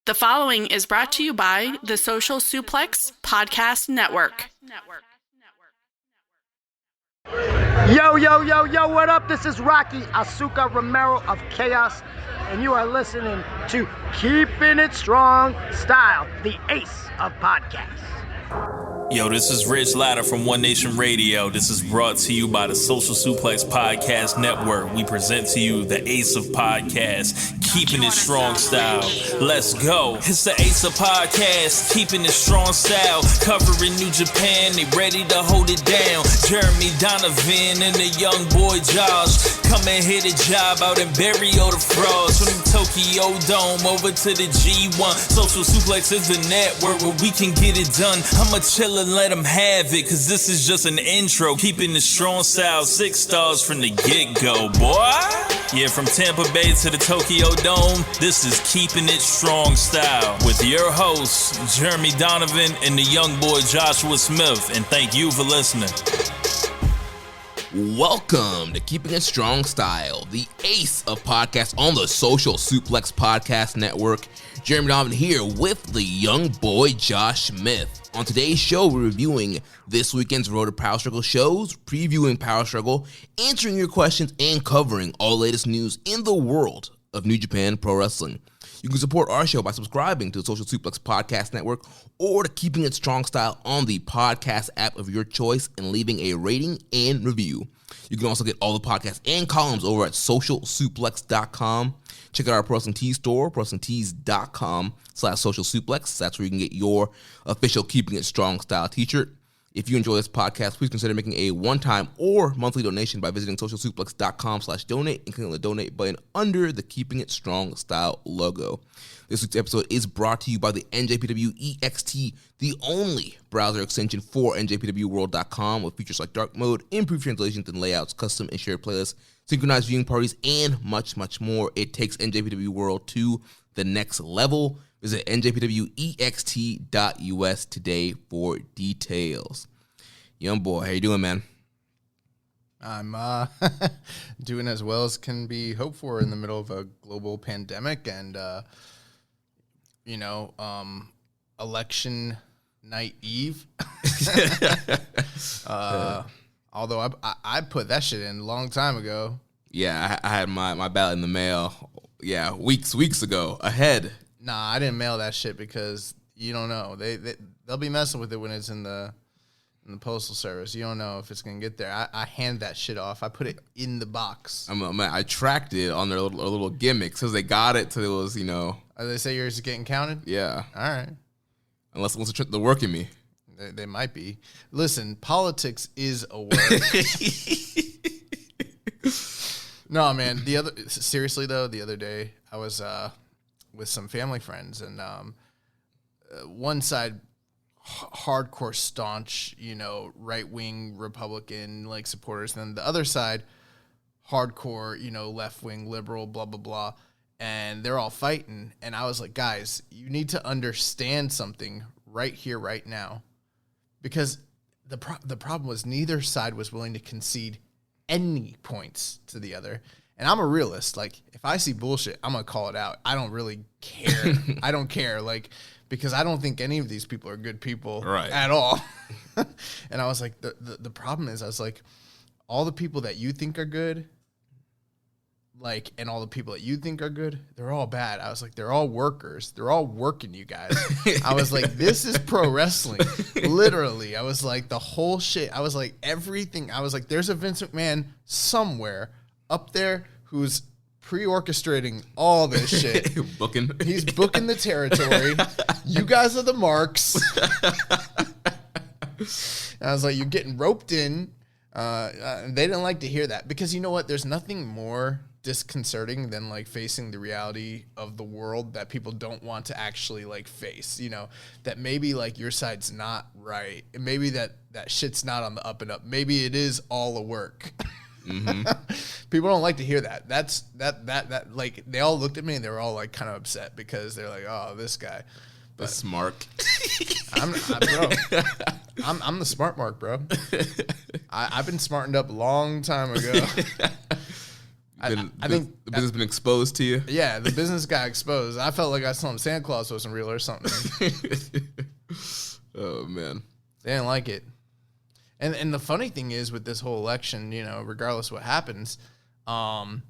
The following is brought to you by the Social Suplex Podcast Network. Yo, what up? This is Rocky Asuka Romero of Chaos, and you are listening to Keepin It Strong Style, the ace of podcasts. Yo, this is Rich Latta from One Nation Radio. This is brought to you by the Social Suplex Podcast Network. We present to you the ace of podcasts, Keepin It Strong Style. Let's go. It's the ace of podcasts, Keepin It Strong Style. Covering New Japan, they ready to hold it down. Jeremy Donovan and the young boy Josh. Come and hit a job out and bury all the frauds. From the Tokyo Dome over to the G1. Social Suplex is the network where we can get it done. I'ma chill and let them have it, cause this is just an intro. Keeping the strong style, 6 stars from the get-go, boy. Yeah, from Tampa Bay to the Tokyo Dome, this is Keeping It Strong Style with your hosts, Jeremy Donovan and the young boy Joshua Smith. And thank you for listening. Welcome to Keeping It Strong Style, the ace of podcasts on the Social Suplex Podcast Network. Jeremy Donovan here with the young boy Josh Smith. On today's show, we're reviewing this weekend's Road to Power Struggle shows, previewing Power Struggle, answering your questions, and covering all the latest news in the world of New Japan Pro Wrestling. You can support our show by subscribing to the Social Suplex Podcast Network or to Keeping It Strong Style on the podcast app of your choice and leaving a rating and review. You can also get all the podcasts and columns over at socialsuplex.com. Check out our Pro Wrestling Tees store, ProWrestlingTees.com/socialsuplex. That's where you can get your official Keeping It Strong Style t-shirt. If you enjoy this podcast, please consider making a one-time or monthly donation by visiting socialsuplex.com/donate and clicking on the donate button under the Keeping It Strong Style logo. This week's episode is brought to you by the NJPW EXT, the only browser extension for NJPWworld.com with features like dark mode, improved translations and layouts, custom and shared playlists, synchronized viewing parties, and much, much more. It takes NJPW World to the next level. Visit njpwext.us today for details. Young boy, how you doing, man? I'm doing as well as can be hoped for in the middle of a global pandemic and, election night eve. Although I put that shit in a long time ago. Yeah, I had my ballot in the mail, weeks ago, ahead. Nah, I didn't mail that shit because you don't know. They'll be messing with it when it's in the postal service. You don't know if it's gonna get there. I hand that shit off. I put it in the box. I tracked it on their little gimmicks because they got it till it was, They say yours is getting counted? Yeah. All right. Unless they're working me. They might be. Listen, politics is a work. No, man. Seriously though, the other day I was with some family friends, and one side hardcore staunch, right-wing Republican like supporters, and then the other side hardcore, left-wing liberal, blah blah blah, and they're all fighting. And I was like, guys, you need to understand something right here, right now, because the problem was neither side was willing to concede any points to the other. And I'm a realist. Like, if I see bullshit, I'm going to call it out. I don't really care. I don't care, because I don't think any of these people are good people at all. And I was like, the problem is, I was like, all the people that you think are good, and all the people that you think are good, they're all bad. I was like, they're all workers. They're all working, you guys. I was like, this is pro wrestling. Literally. I was like, the whole shit. I was like, everything. I was like, there's a Vince McMahon somewhere up there who's pre-orchestrating all this shit. He's booking the territory. You guys are the marks. And I was like, you're getting roped in. They didn't like to hear that, because you know what? There's nothing more disconcerting than facing the reality of the world that people don't want to actually face, that maybe your side's not right. And maybe that shit's not on the up and up. Maybe it is all a work. Mm-hmm. People don't like to hear that. That they all looked at me and they were all kind of upset because they're like, oh, this guy. The smart. I'm the smart mark, bro. I've been smartened up a long time ago. I think the business been exposed to you. Yeah, the business got exposed. I felt like I saw him. Santa Claus wasn't real or something. Oh man, they didn't like it. And the funny thing is with this whole election, regardless of what happens, we're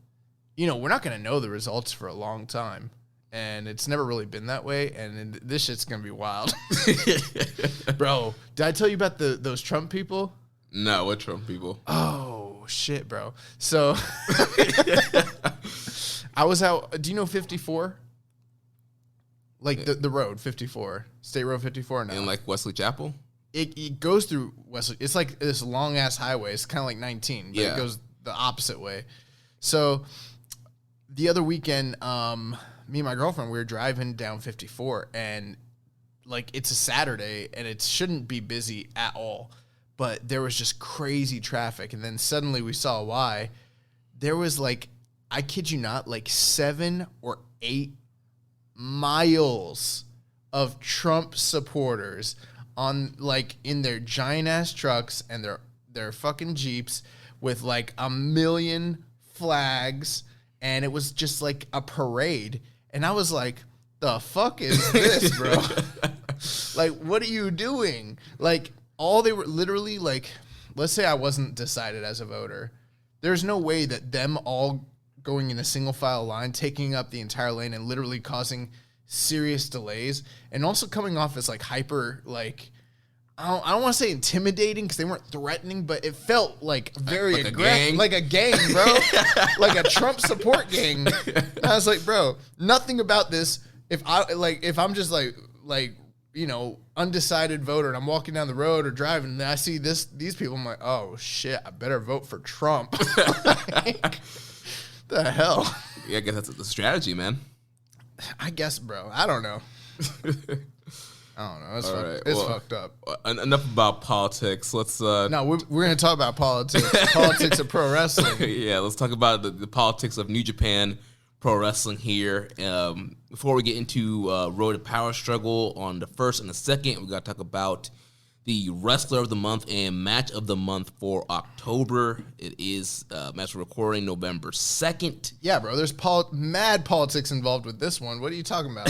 not going to know the results for a long time. And it's never really been that way. And this shit's going to be wild. Bro, did I tell you about those Trump people? No, what Trump people? Oh, shit, bro. So I was out. Do you know 54? Like the road 54, State Road 54 now. In like Wesley Chapel? It goes through Wesley. It's like this long ass highway. It's kind of like 19, but it goes the opposite way. So the other weekend, me and my girlfriend, we were driving down 54, and like it's a Saturday, and it shouldn't be busy at all, but there was just crazy traffic. And then suddenly we saw why. There was like, I kid you not, like 7 or 8 miles of Trump supporters on like in their giant ass trucks and their fucking Jeeps with like a million flags, and it was just like a parade. And I was like, the fuck is this, bro? Like, what are you doing? Like, all they were literally like, let's say I wasn't decided as a voter. There's no way that them all going in a single file line, taking up the entire lane and literally causing serious delays, and also coming off as like hyper, like, I don't want to say intimidating because they weren't threatening, but it felt like very like aggressive, like a gang, bro, like a Trump support gang. And I was like, bro, nothing about this. If I'm just like undecided voter, and I'm walking down the road or driving, and I see these people, I'm like, oh shit, I better vote for Trump. Like, the hell? Yeah, I guess that's the strategy, man. I guess, bro. I don't know. It's fucked up. Enough about politics. Let's. No, we're going to talk about politics. Politics of pro wrestling. Yeah, let's talk about the politics of New Japan Pro Wrestling here. Before we get into Road to Power Struggle on the 1st and the 2nd, we got to talk about the Wrestler of the Month and Match of the Month for October. It is match recording November 2nd. Yeah, bro. There's mad politics involved with this one. What are you talking about?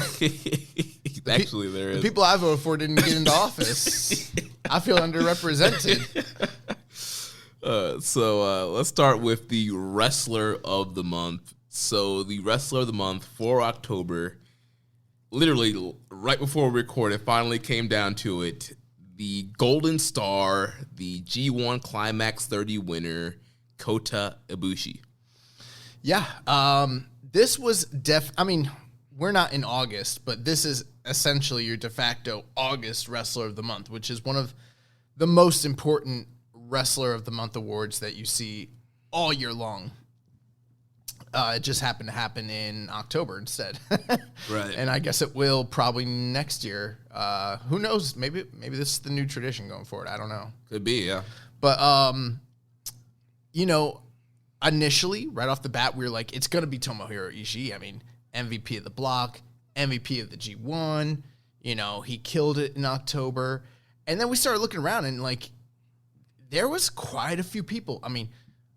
Actually, there is. The people I voted for didn't get into office. I feel underrepresented. So let's start with the Wrestler of the Month. So the Wrestler of the Month for October, literally right before we recorded, finally came down to it. The Golden Star, the G1 Climax 30 winner, Kota Ibushi. Yeah, this was we're not in August, but this is essentially your de facto August Wrestler of the Month, which is one of the most important Wrestler of the Month awards that you see all year long. It just happened to happen in October instead. Right. And I guess it will probably next year. Who knows? Maybe this is the new tradition going forward. I don't know. Could be, yeah. But, initially, right off the bat, we were like, it's going to be Tomohiro Ishii. I mean, MVP of the block, MVP of the G1. He killed it in October. And then we started looking around, and, like, there was quite a few people. I mean,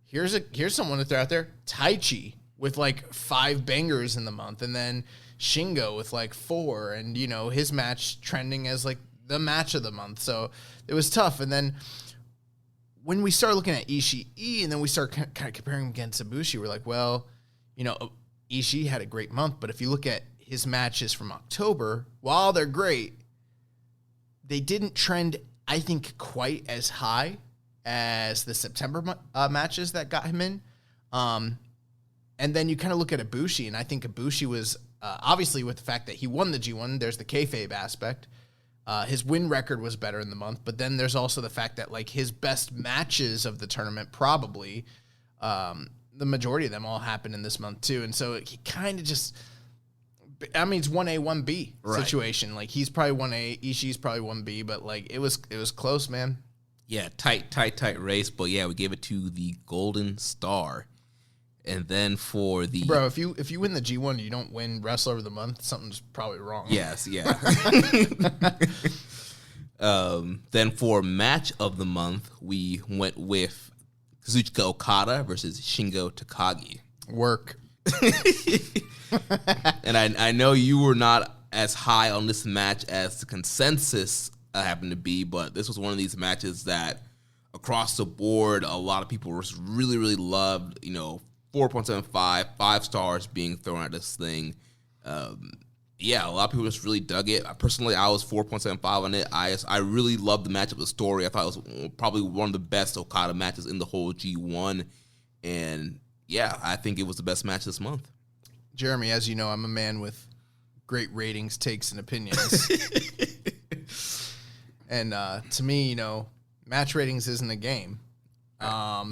here's someone to throw out there. Taichi with, like, 5 bangers in the month. And then Shingo with, like, 4. And, his match trending as, like, the match of the month. So it was tough. And then when we started looking at Ishii and then we started kind of comparing him against Ibushi, we're like, well, Ishii had a great month, but if you look at his matches from October, while they're great, they didn't trend, I think, quite as high as the September matches that got him in. And then you kind of look at Ibushi, and I think Ibushi was, obviously with the fact that he won the G1, there's the kayfabe aspect. His win record was better in the month, but then there's also the fact that, like, his best matches of the tournament probably, the majority of them all happened in this month too. And so he kind of just, it's 1A, 1B situation. Like, he's probably 1A, Ishii's probably 1B, but, like, it was close, man. Yeah, tight race, but yeah, we gave it to the Golden Star. And then for the... Bro, if you win the G1 and you don't win Wrestler of the Month, something's probably wrong. Yes, yeah. Then for Match of the Month, we went with Kazuchika Okada versus Shingo Takagi. Work. And I know you were not as high on this match as the consensus happened to be, but this was one of these matches that across the board, a lot of people really, really loved. 4.75, 5 stars being thrown at this thing. A lot of people just really dug it. Personally, I was 4.75 on it. I really loved the matchup, the story. I thought it was probably one of the best Okada matches in the whole G1. And yeah, I think it was the best match this month. Jeremy, as you know, I'm a man with great ratings, takes, and opinions. And to me, match ratings isn't a game.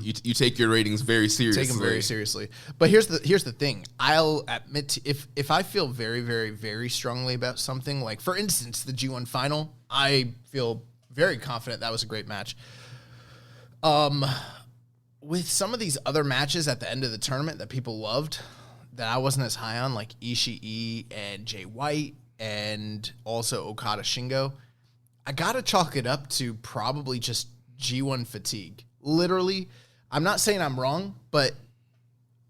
You take your ratings very seriously. Take them very seriously. But here's the thing. I'll admit if I feel very, very, very strongly about something, like for instance the G1 final, I feel very confident that was a great match. With some of these other matches at the end of the tournament that people loved, that I wasn't as high on, like Ishii and Jay White and also Okada Shingo, I gotta chalk it up to probably just G1 fatigue. Literally, I'm not saying I'm wrong, but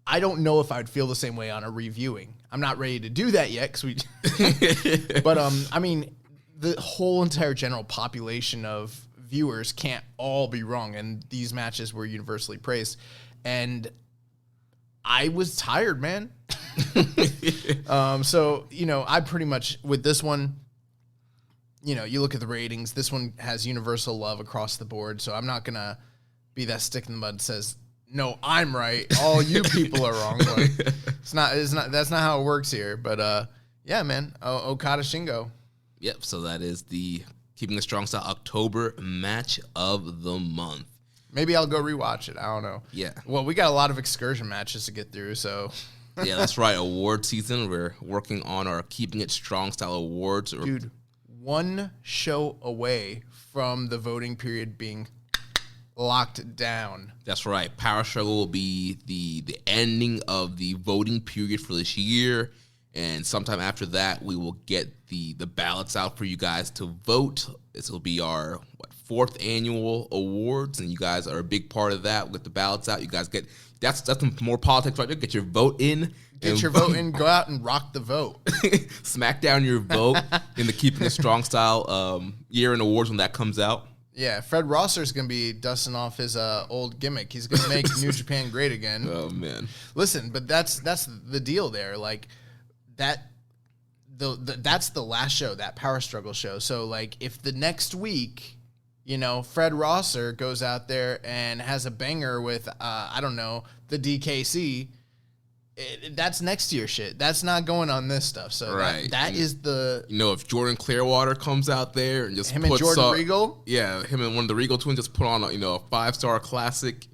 I don't know if I'd feel the same way on a reviewing. I'm not ready to do that yet, but I mean, the whole entire general population of viewers can't all be wrong, and these matches were universally praised, and I was tired, man. So I pretty much with this one. You look at the ratings. This one has universal love across the board, so I'm not gonna be that stick in the mud that says, no, I'm right, all you people are wrong. But it's not, that's not how it works here. But yeah, man, Okada Shingo. Yep, so that is the Keeping It Strong Style October match of the month. Maybe I'll go rewatch it. I don't know. Yeah. Well, we got a lot of excursion matches to get through, so. Yeah, that's right. Award season. We're working on our Keeping It Strong Style awards. Dude, one show away from the voting period being locked down. That's right. Power Struggle will be the ending of the voting period for this year, and sometime after that, we will get the ballots out for you guys to vote. This will be our 4th annual awards, and you guys are a big part of that. With the ballots out, you guys get that's some more politics right there. Get your vote in. Get your vote in. Go out and rock the vote. Smack down your vote in the Keeping It Strong Style year in awards when that comes out. Yeah, Fred Rosser's going to be dusting off his old gimmick. He's going to make New Japan great again. Oh, man. Listen, but that's the deal there. Like, that's the last show, that Power Struggle show. So, like, if the next week, Fred Rosser goes out there and has a banger with, I don't know, the DKC, that's next year shit. That's not going on this stuff. So right. that is the... if Jordan Clearwater comes out there and just him and Jordan Regal? Yeah, him and one of the Regal twins just put on, a 5-star classic.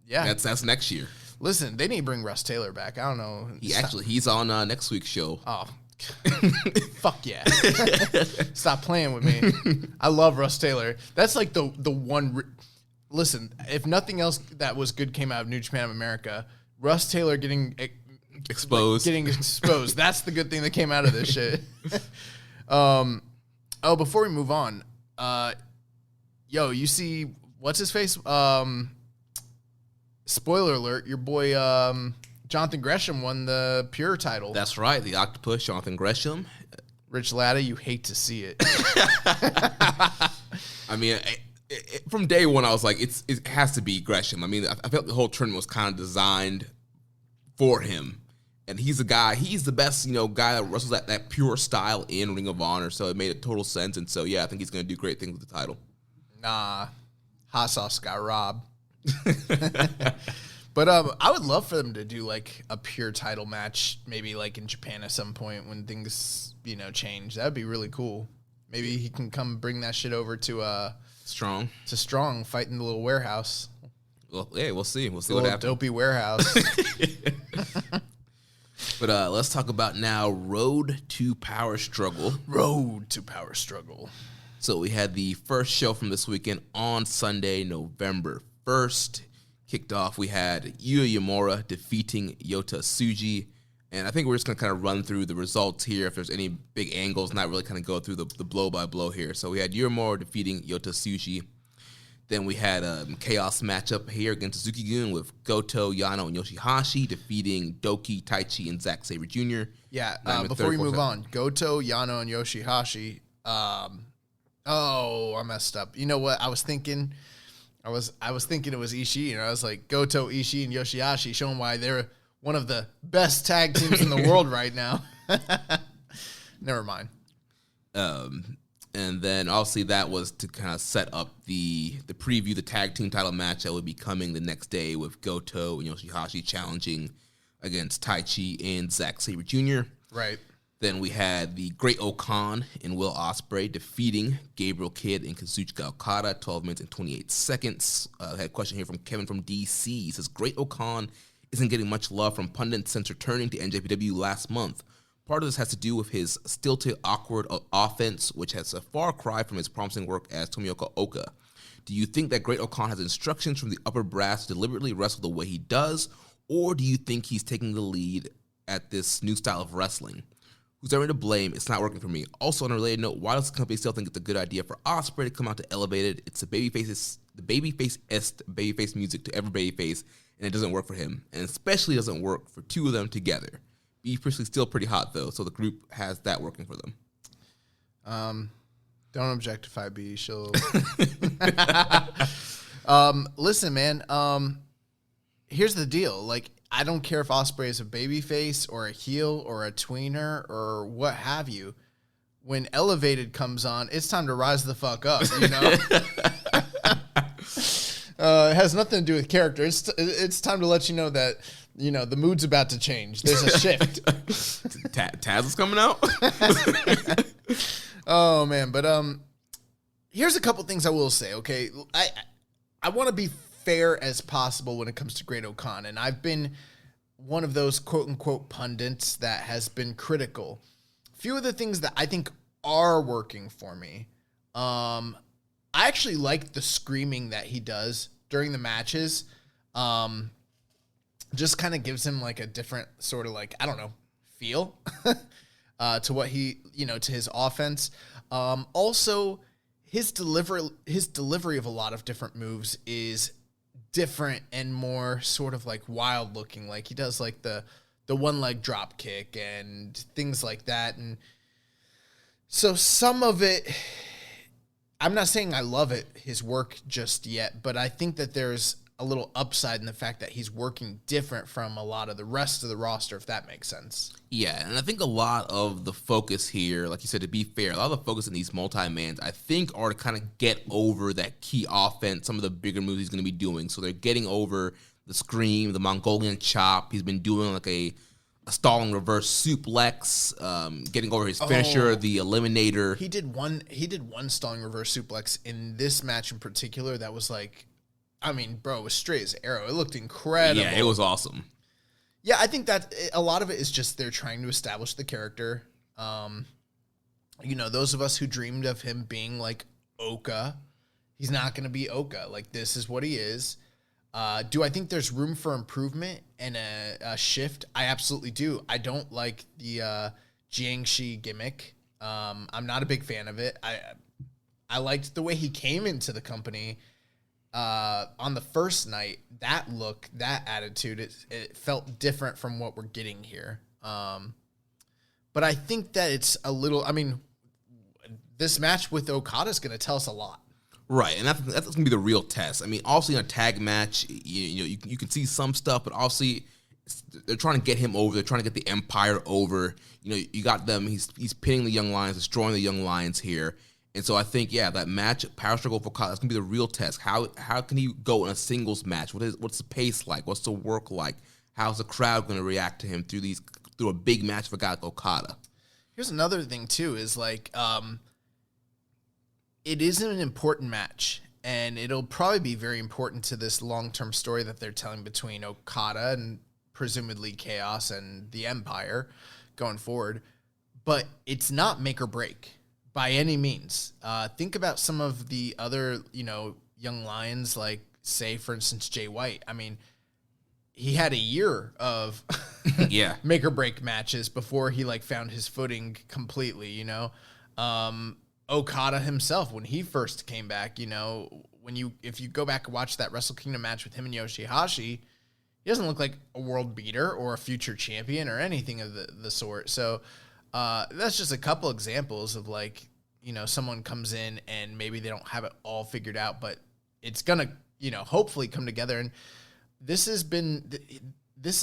Yeah. That's next year. Listen, they need to bring Russ Taylor back. I don't know. He's on next week's show. Oh, fuck yeah. Stop playing with me. I love Russ Taylor. That's like the one... Listen, if nothing else that was good came out of New Japan of America... Russ Taylor getting exposed. That's the good thing that came out of this shit. Before we move on, you see what's his face? Spoiler alert: your boy Jonathan Gresham won the Pure title. That's right, the Octopus, Jonathan Gresham. Rich Latta, you hate to see it. I mean. From day one, I was like, it has to be Gresham. I mean, I felt the whole tournament was kind of designed for him. And he's the best, guy that wrestles that pure style in Ring of Honor. So it made a total sense. And so, yeah, I think he's going to do great things with the title. Nah, Hot Sauce got robbed. But I would love for them to do, like, a pure title match, maybe, like, in Japan at some point when things, change. That would be really cool. Maybe he can come bring that shit over to... Strong. To Strong, fighting the little warehouse. Well, yeah, we'll see. We'll see what happens. Dopey warehouse. But let's talk about now Road to Power Struggle. Road to Power Struggle. So we had the first show from this weekend on Sunday, November 1st. Kicked off, we had Yuya Uemura defeating Yota Tsuji. And I think we're just going to kind of run through the results here. If there's any big angles, not really kind of go through the blow-by-blow here. So we had Uemura defeating Yota Tsuji. Then we had a Chaos matchup here against Suzuki-gun with Goto, Yano, and Yoshihashi defeating Doki, Taichi, and Zack Sabre Jr. Yeah, before we move on, Goto, Yano, and Yoshihashi. I messed up. You know what? I was thinking it was Ishii, and I was like, Goto, Ishii, and Yoshihashi, showing why they're one of the best tag teams in the world right now. Never mind. And then obviously that was to kind of set up the preview, the tag team title match that would be coming the next day with Goto and Yoshihashi challenging against Taichi and Zack Sabre Jr. Right. Then we had the Great Okan and Will Ospreay defeating Gabriel Kidd and Kazuchika Okada, 12 minutes and 28 seconds. I had a question here from Kevin from DC. He says, Great Okan isn't getting much love from pundits since returning to NJPW last month. Part of this has to do with his stilted, awkward offense, which has a far cry from his promising work as Tomioka Oka. Do you think that Great Okan has instructions from the upper brass to deliberately wrestle the way he does, or do you think he's taking the lead at this new style of wrestling? Who's ever to blame? It's not working for me. Also, on a related note, why does the company still think it's a good idea for Ospreay to come out to elevate it? It's the babyface music to every babyface, and it doesn't work for him, and especially doesn't work for two of them together. Beef Priestley's still pretty hot, though, so the group has that working for them. Don't objectify B. She'll... Listen, man, here's the deal. Like, I don't care if Ospreay is a babyface or a heel or a tweener or what have you. When Elevated comes on, it's time to rise the fuck up, you know? It has nothing to do with character. It's time to let you know that, you know, the mood's about to change. There's a shift. Taz is coming out? Oh, man. But here's a couple things I will say, okay? I want to be fair as possible when it comes to Great Okan, and I've been one of those quote-unquote pundits that has been critical. A few of the things that I think are working for me, I actually like the screaming that he does during the matches. Just kind of gives him like a different sort of like, I don't know, feel to what he, you know, to his offense. Also, his delivery of a lot of different moves is different and more sort of like wild looking. Like he does like the one leg drop kick and things like that. And so some of it, I'm not saying I love it, his work just yet, but I think that there's a little upside in the fact that he's working different from a lot of the rest of the roster, if that makes sense. Yeah, and I think a lot of the focus here, like you said, to be fair, a lot of the focus in these multi-mans, I think, are to kind of get over that key offense, some of the bigger moves he's going to be doing. So they're getting over the scream, the Mongolian chop. He's been doing like a stalling reverse suplex, getting over his finisher, the eliminator. He did one stalling reverse suplex in this match in particular that was like, I mean, bro, it was straight as an arrow. It looked incredible. Yeah, it was awesome. Yeah, I think that a lot of it is just they're trying to establish the character. You know, those of us who dreamed of him being like Oka, he's not going to be Oka. Like, this is what he is. Do I think there's room for improvement and a shift? I absolutely do. I don't like the Jiangxi gimmick. I'm not a big fan of it. I liked the way he came into the company on the first night. That look, that attitude, it felt different from what we're getting here. But I think that it's a little, I mean, this match with Okada is going to tell us a lot. Right, and that's going to be the real test. I mean, obviously in a tag match, you can see some stuff, but obviously they're trying to get him over. They're trying to get the Empire over. You know, you got them. He's pinning the Young Lions, destroying the Young Lions here. And so I think, yeah, that match, Power Struggle for Okada, that's going to be the real test. How can he go in a singles match? What's the pace like? What's the work like? How's the crowd going to react to him through a big match for a guy like Okada? Here's another thing, too, is like it is an important match, and it'll probably be very important to this long-term story that they're telling between Okada and presumably Chaos and the Empire going forward. But it's not make or break by any means. Think about some of the other, young lions, like, say, for instance, Jay White. I mean, he had a year of make or break matches before he, like, found his footing completely, Okada himself when he first came back. You know, if you go back and watch that Wrestle Kingdom match with him and Yoshihashi, he doesn't look like a world beater or a future champion or anything of the sort. So that's just a couple examples of like, you know, someone comes in and maybe they don't have it all figured out, but it's gonna, you know, hopefully come together. And this is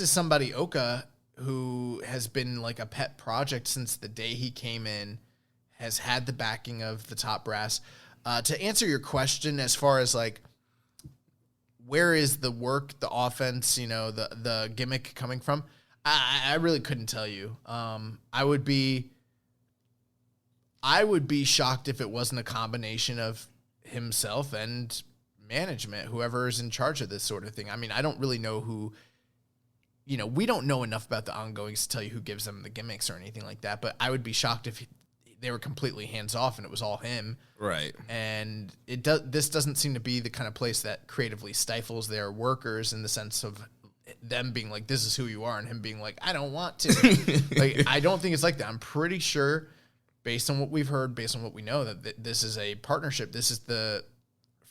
somebody, Oka, who has been like a pet project since the day he came in, has had the backing of the top brass. To answer your question, as far as like, where is the work, the offense, you know, the gimmick coming from? I really couldn't tell you. I would be shocked if it wasn't a combination of himself and management, whoever is in charge of this sort of thing. I mean, I don't really know who, you know, we don't know enough about the ongoings to tell you who gives them the gimmicks or anything like that, but I would be shocked if they were completely hands off and it was all him. Right. And this doesn't seem to be the kind of place that creatively stifles their workers in the sense of them being like, this is who you are, and him being like, I don't want to. Like, I don't think it's like that. I'm pretty sure, based on what we've heard, based on what we know, that this is a partnership. This is the,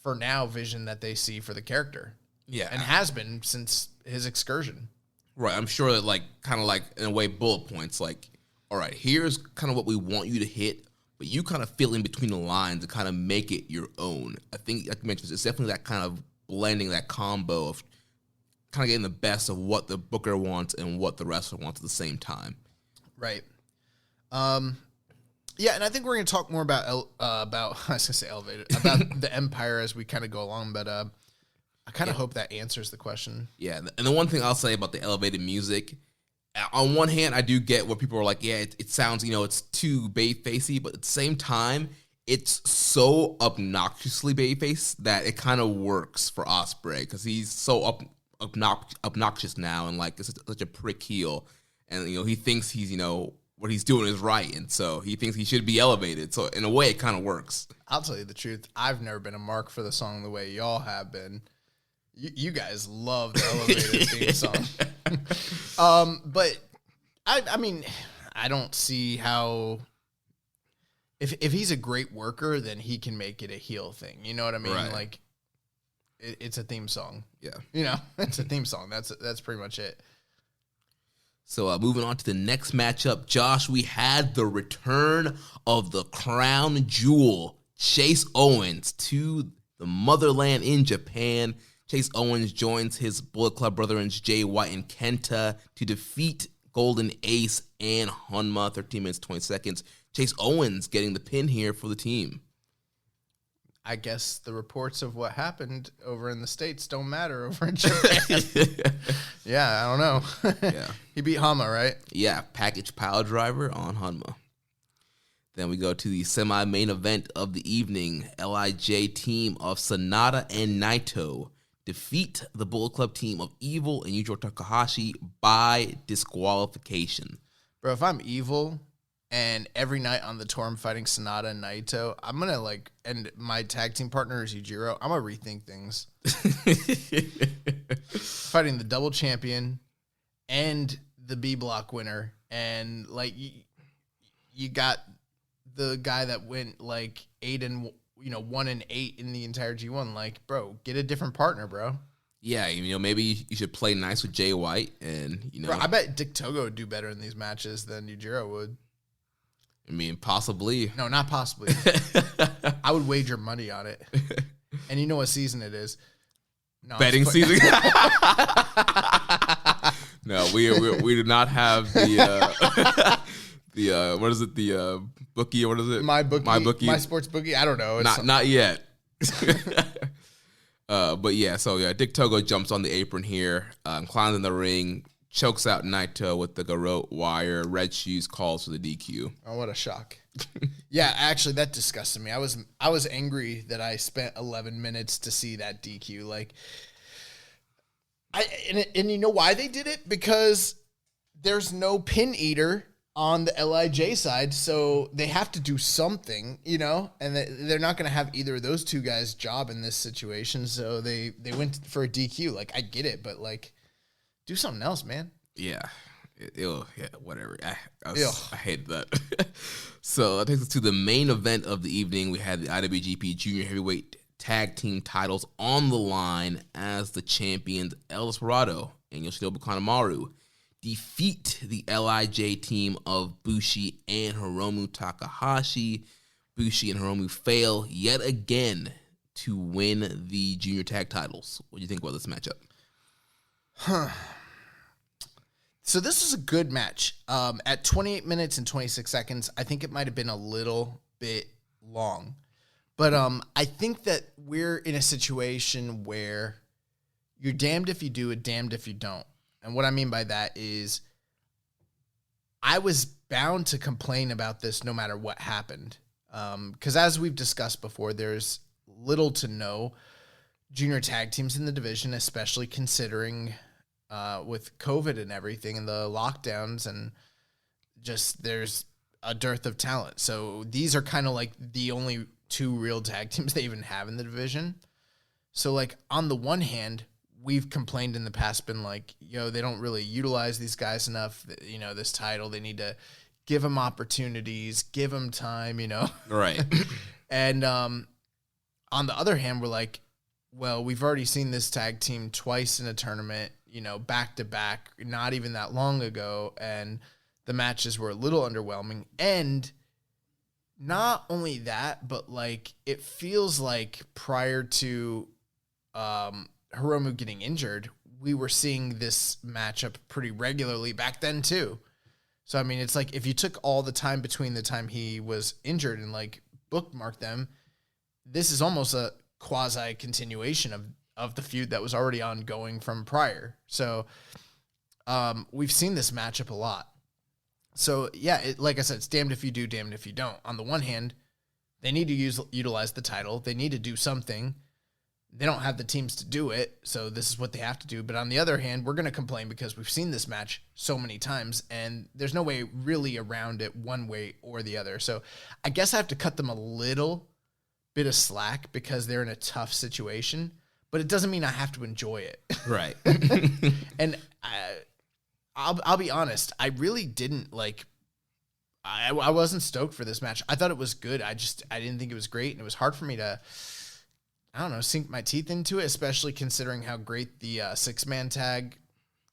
for now, vision that they see for the character. Yeah. And has been since his excursion. Right. I'm sure that, like, kind of like, in a way, bullet points, like, all right, here's kind of what we want you to hit, but you kind of fill in between the lines and kind of make it your own. I think, like you mentioned, it's definitely that kind of blending, that combo of kind of getting the best of what the booker wants and what the wrestler wants at the same time. Right. Yeah, and I think we're going to talk more about I was going to say elevated, about the Empire as we kind of go along, but I kind of hope that answers the question. Yeah, and the one thing I'll say about the elevated music, on one hand, I do get where people are like, yeah, it sounds, you know, it's too baby-facey, but at the same time, it's so obnoxiously baby-face that it kind of works for Ospreay, because he's so obnoxious now, and like, it's such a prick heel, and, you know, he thinks he's, you know, what he's doing is right, and so he thinks he should be elevated, so in a way, it kind of works. I'll tell you the truth, I've never been a mark for the song the way y'all have been. You guys love the elevated theme song. But I mean, I don't see how, if he's a great worker, then he can make it a heel thing. You know what I mean? Right. Like, it's a theme song. Yeah. You know, it's a theme song. That's pretty much it. So moving on to the next matchup, Josh, we had the return of the crown jewel, Chase Owens, to the motherland in Japan. Chase Owens joins his Bullet Club brethren Jay White and Kenta to defeat Golden Ace and Honma, 13 minutes, 20 seconds. Chase Owens getting the pin here for the team. I guess the reports of what happened over in the States don't matter over in Japan. Yeah, I don't know. Yeah. He beat Honma, right? Yeah, package pile driver on Honma. Then we go to the semi-main event of the evening. LIJ team of Sonata and Naito defeat the Bullet Club team of Evil and Yujiro Takahashi by disqualification. Bro, if I'm Evil and every night on the tour I'm fighting Sonata and Naito, I'm going to like, and my tag team partner is Yujiro, I'm going to rethink things. Fighting the double champion and the B block winner. And like, you got the guy that went like 1-8 in the entire G1. Like, bro, get a different partner, bro. Yeah, you know, maybe you should play nice with Jay White, and you know, bro, I bet Dick Togo would do better in these matches than Yujiro would. I mean, possibly. No, not possibly. I would wager money on it. And you know what season it is? No, betting season. No, we do not have the what is it, the bookie, or what is it? My bookie, my sports bookie. I don't know. It's not yet. But yeah, so yeah, Dick Togo jumps on the apron here, climbs in the ring, chokes out Naito with the garrote wire. Red Shoes calls for the DQ. Oh, what a shock! Yeah, actually, that disgusted me. I was angry that I spent 11 minutes to see that DQ. Like, and you know why they did it? Because there's no pin eater on the LIJ side, so they have to do something, you know, and they're not going to have either of those two guys' job in this situation, so they went for a DQ. Like, I get it, but like, do something else, man. Yeah, Ew, yeah, whatever. I hate that. So that takes us to the main event of the evening. We had the IWGP Junior Heavyweight Tag Team titles on the line as the champions El Desperado and Yoshinobu Kanemaru defeat the LIJ team of Bushi and Hiromu Takahashi. Bushi and Hiromu fail yet again to win the junior tag titles. What do you think about this matchup? So this is a good match. At 28 minutes and 26 seconds, I think it might have been a little bit long. But I think that we're in a situation where you're damned if you do and damned if you don't. And what I mean by that is I was bound to complain about this no matter what happened. Because as we've discussed before, there's little to no junior tag teams in the division, especially considering with COVID and everything and the lockdowns, and just there's a dearth of talent. So these are kind of like the only two real tag teams they even have in the division. So like on the one hand, we've complained in the past, been like, they don't really utilize these guys enough. This title, they need to give them opportunities, give them time, Right. And on the other hand, we're like, well, we've already seen this tag team twice in a tournament, back to back, not even that long ago. And the matches were a little underwhelming. And not only that, but like, it feels like prior to Hiromu getting injured, we were seeing this matchup pretty regularly back then too. So, I mean, it's like if you took all the time between the time he was injured and like bookmarked them, this is almost a quasi continuation of the feud that was already ongoing from prior. So we've seen this matchup a lot. So yeah, like I said, it's damned if you do, damned if you don't. On the one hand, they need to utilize the title. They need to do something. They don't have the teams to do it, so this is what they have to do. But on the other hand, we're going to complain because we've seen this match so many times, and there's no way really around it one way or the other. So I guess I have to cut them a little bit of slack because they're in a tough situation, but it doesn't mean I have to enjoy it. Right. And I'll be honest, I really didn't like. I wasn't stoked for this match. I thought it was good. I didn't think it was great, and it was hard for me to, I don't know, sink my teeth into it, especially considering how great the 6-man tag,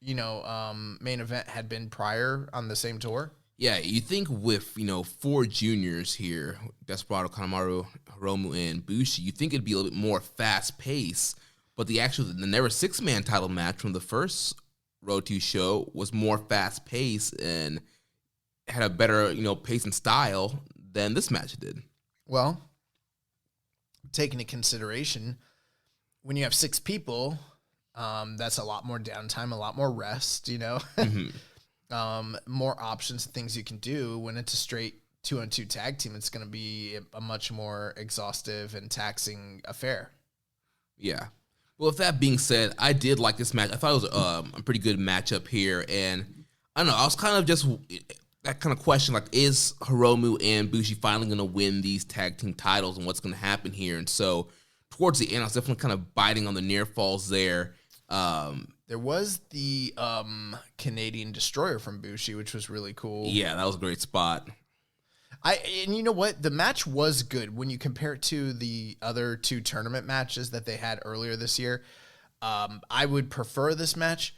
main event had been prior on the same tour. Yeah, you think with, 4 juniors here, Desperado, Kanemaru, Hiromu, and Bushi, you think it'd be a little bit more fast-paced, but the Never 6-man title match from the first Road 2 show was more fast-paced and had a better, pace and style than this match did. Well, take into consideration, when you have 6 people, that's a lot more downtime, a lot more rest, Mm-hmm. More options, things you can do. When it's a straight 2-on-2 tag team, it's going to be a much more exhaustive and taxing affair. Yeah. Well, with that being said, I did like this match. I thought it was a pretty good matchup here. And I don't know, I was kind of just that kind of question, like, is Hiromu and Bushi finally going to win these tag team titles and what's going to happen here? And so towards the end, I was definitely kind of biting on the near falls there. There was the Canadian Destroyer from Bushi, which was really cool. Yeah, that was a great spot. And you know what? The match was good when you compare it to the other 2 tournament matches that they had earlier this year. I would prefer this match,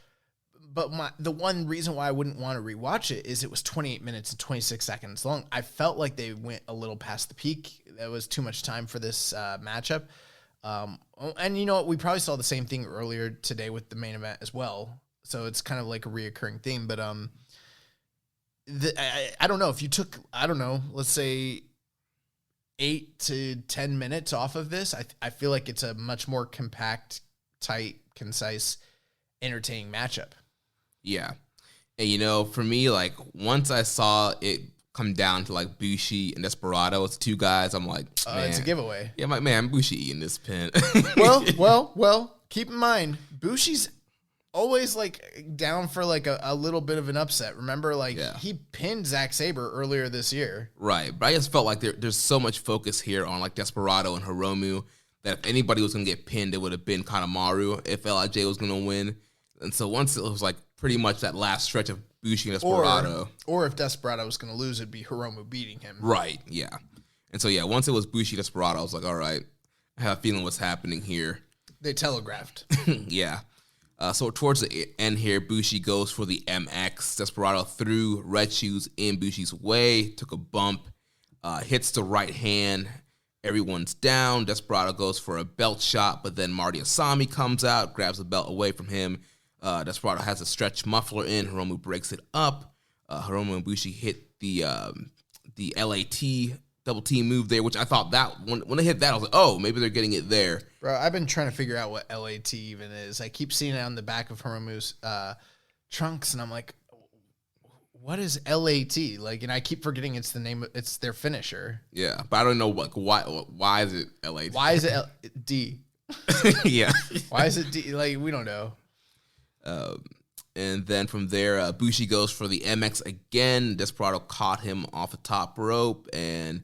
but the one reason why I wouldn't want to rewatch it is it was 28 minutes and 26 seconds long. I felt like they went a little past the peak. That was too much time for this matchup. And you know what? We probably saw the same thing earlier today with the main event as well. So it's kind of like a reoccurring theme. But I don't know if you took, let's say 8 to 10 minutes off of this. I feel like it's a much more compact, tight, concise, entertaining matchup. Yeah. And, for me, like, once I saw it come down to, like, Bushi and Desperado, it's 2 guys, I'm like, man. It's a giveaway. Yeah, I'm like, man, Bushi eating this pin. Well, keep in mind, Bushi's always, like, down for, like, a little bit of an upset. Remember, like, he pinned Zack Sabre earlier this year. Right. But I just felt like there's so much focus here on, like, Desperado and Hiromu that if anybody was going to get pinned, it would have been Kanemaru if LIJ was going to win. And so once it was, like, pretty much that last stretch of Bushi and Desperado. Or if Desperado was going to lose, it'd be Hiromu beating him. Right, yeah. And so, yeah, once it was Bushi Desperado, I was like, all right, I have a feeling what's happening here. They telegraphed. Yeah. So towards the end here, Bushi goes for the MX. Desperado threw Red Shoes in Bushi's way, took a bump, hits the right hand. Everyone's down. Desperado goes for a belt shot, but then Marty Asami comes out, grabs the belt away from him. Desperado has a stretch muffler in. Hiromu breaks it up. Hiromu and Bushi hit the LAT double team move there, which I thought that when they hit that, I was like, oh, maybe they're getting it there. Bro, I've been trying to figure out what LAT even is. I keep seeing it on the back of Hiromu's trunks, and I'm like, what is LAT? Like, and I keep forgetting it's the name. It's their finisher. Yeah, but I don't know why is it LAT? Why is it D? Yeah. Why is it D? Like, we don't know. And then from there, Bushi goes for the MX again. Desperado caught him off the top rope and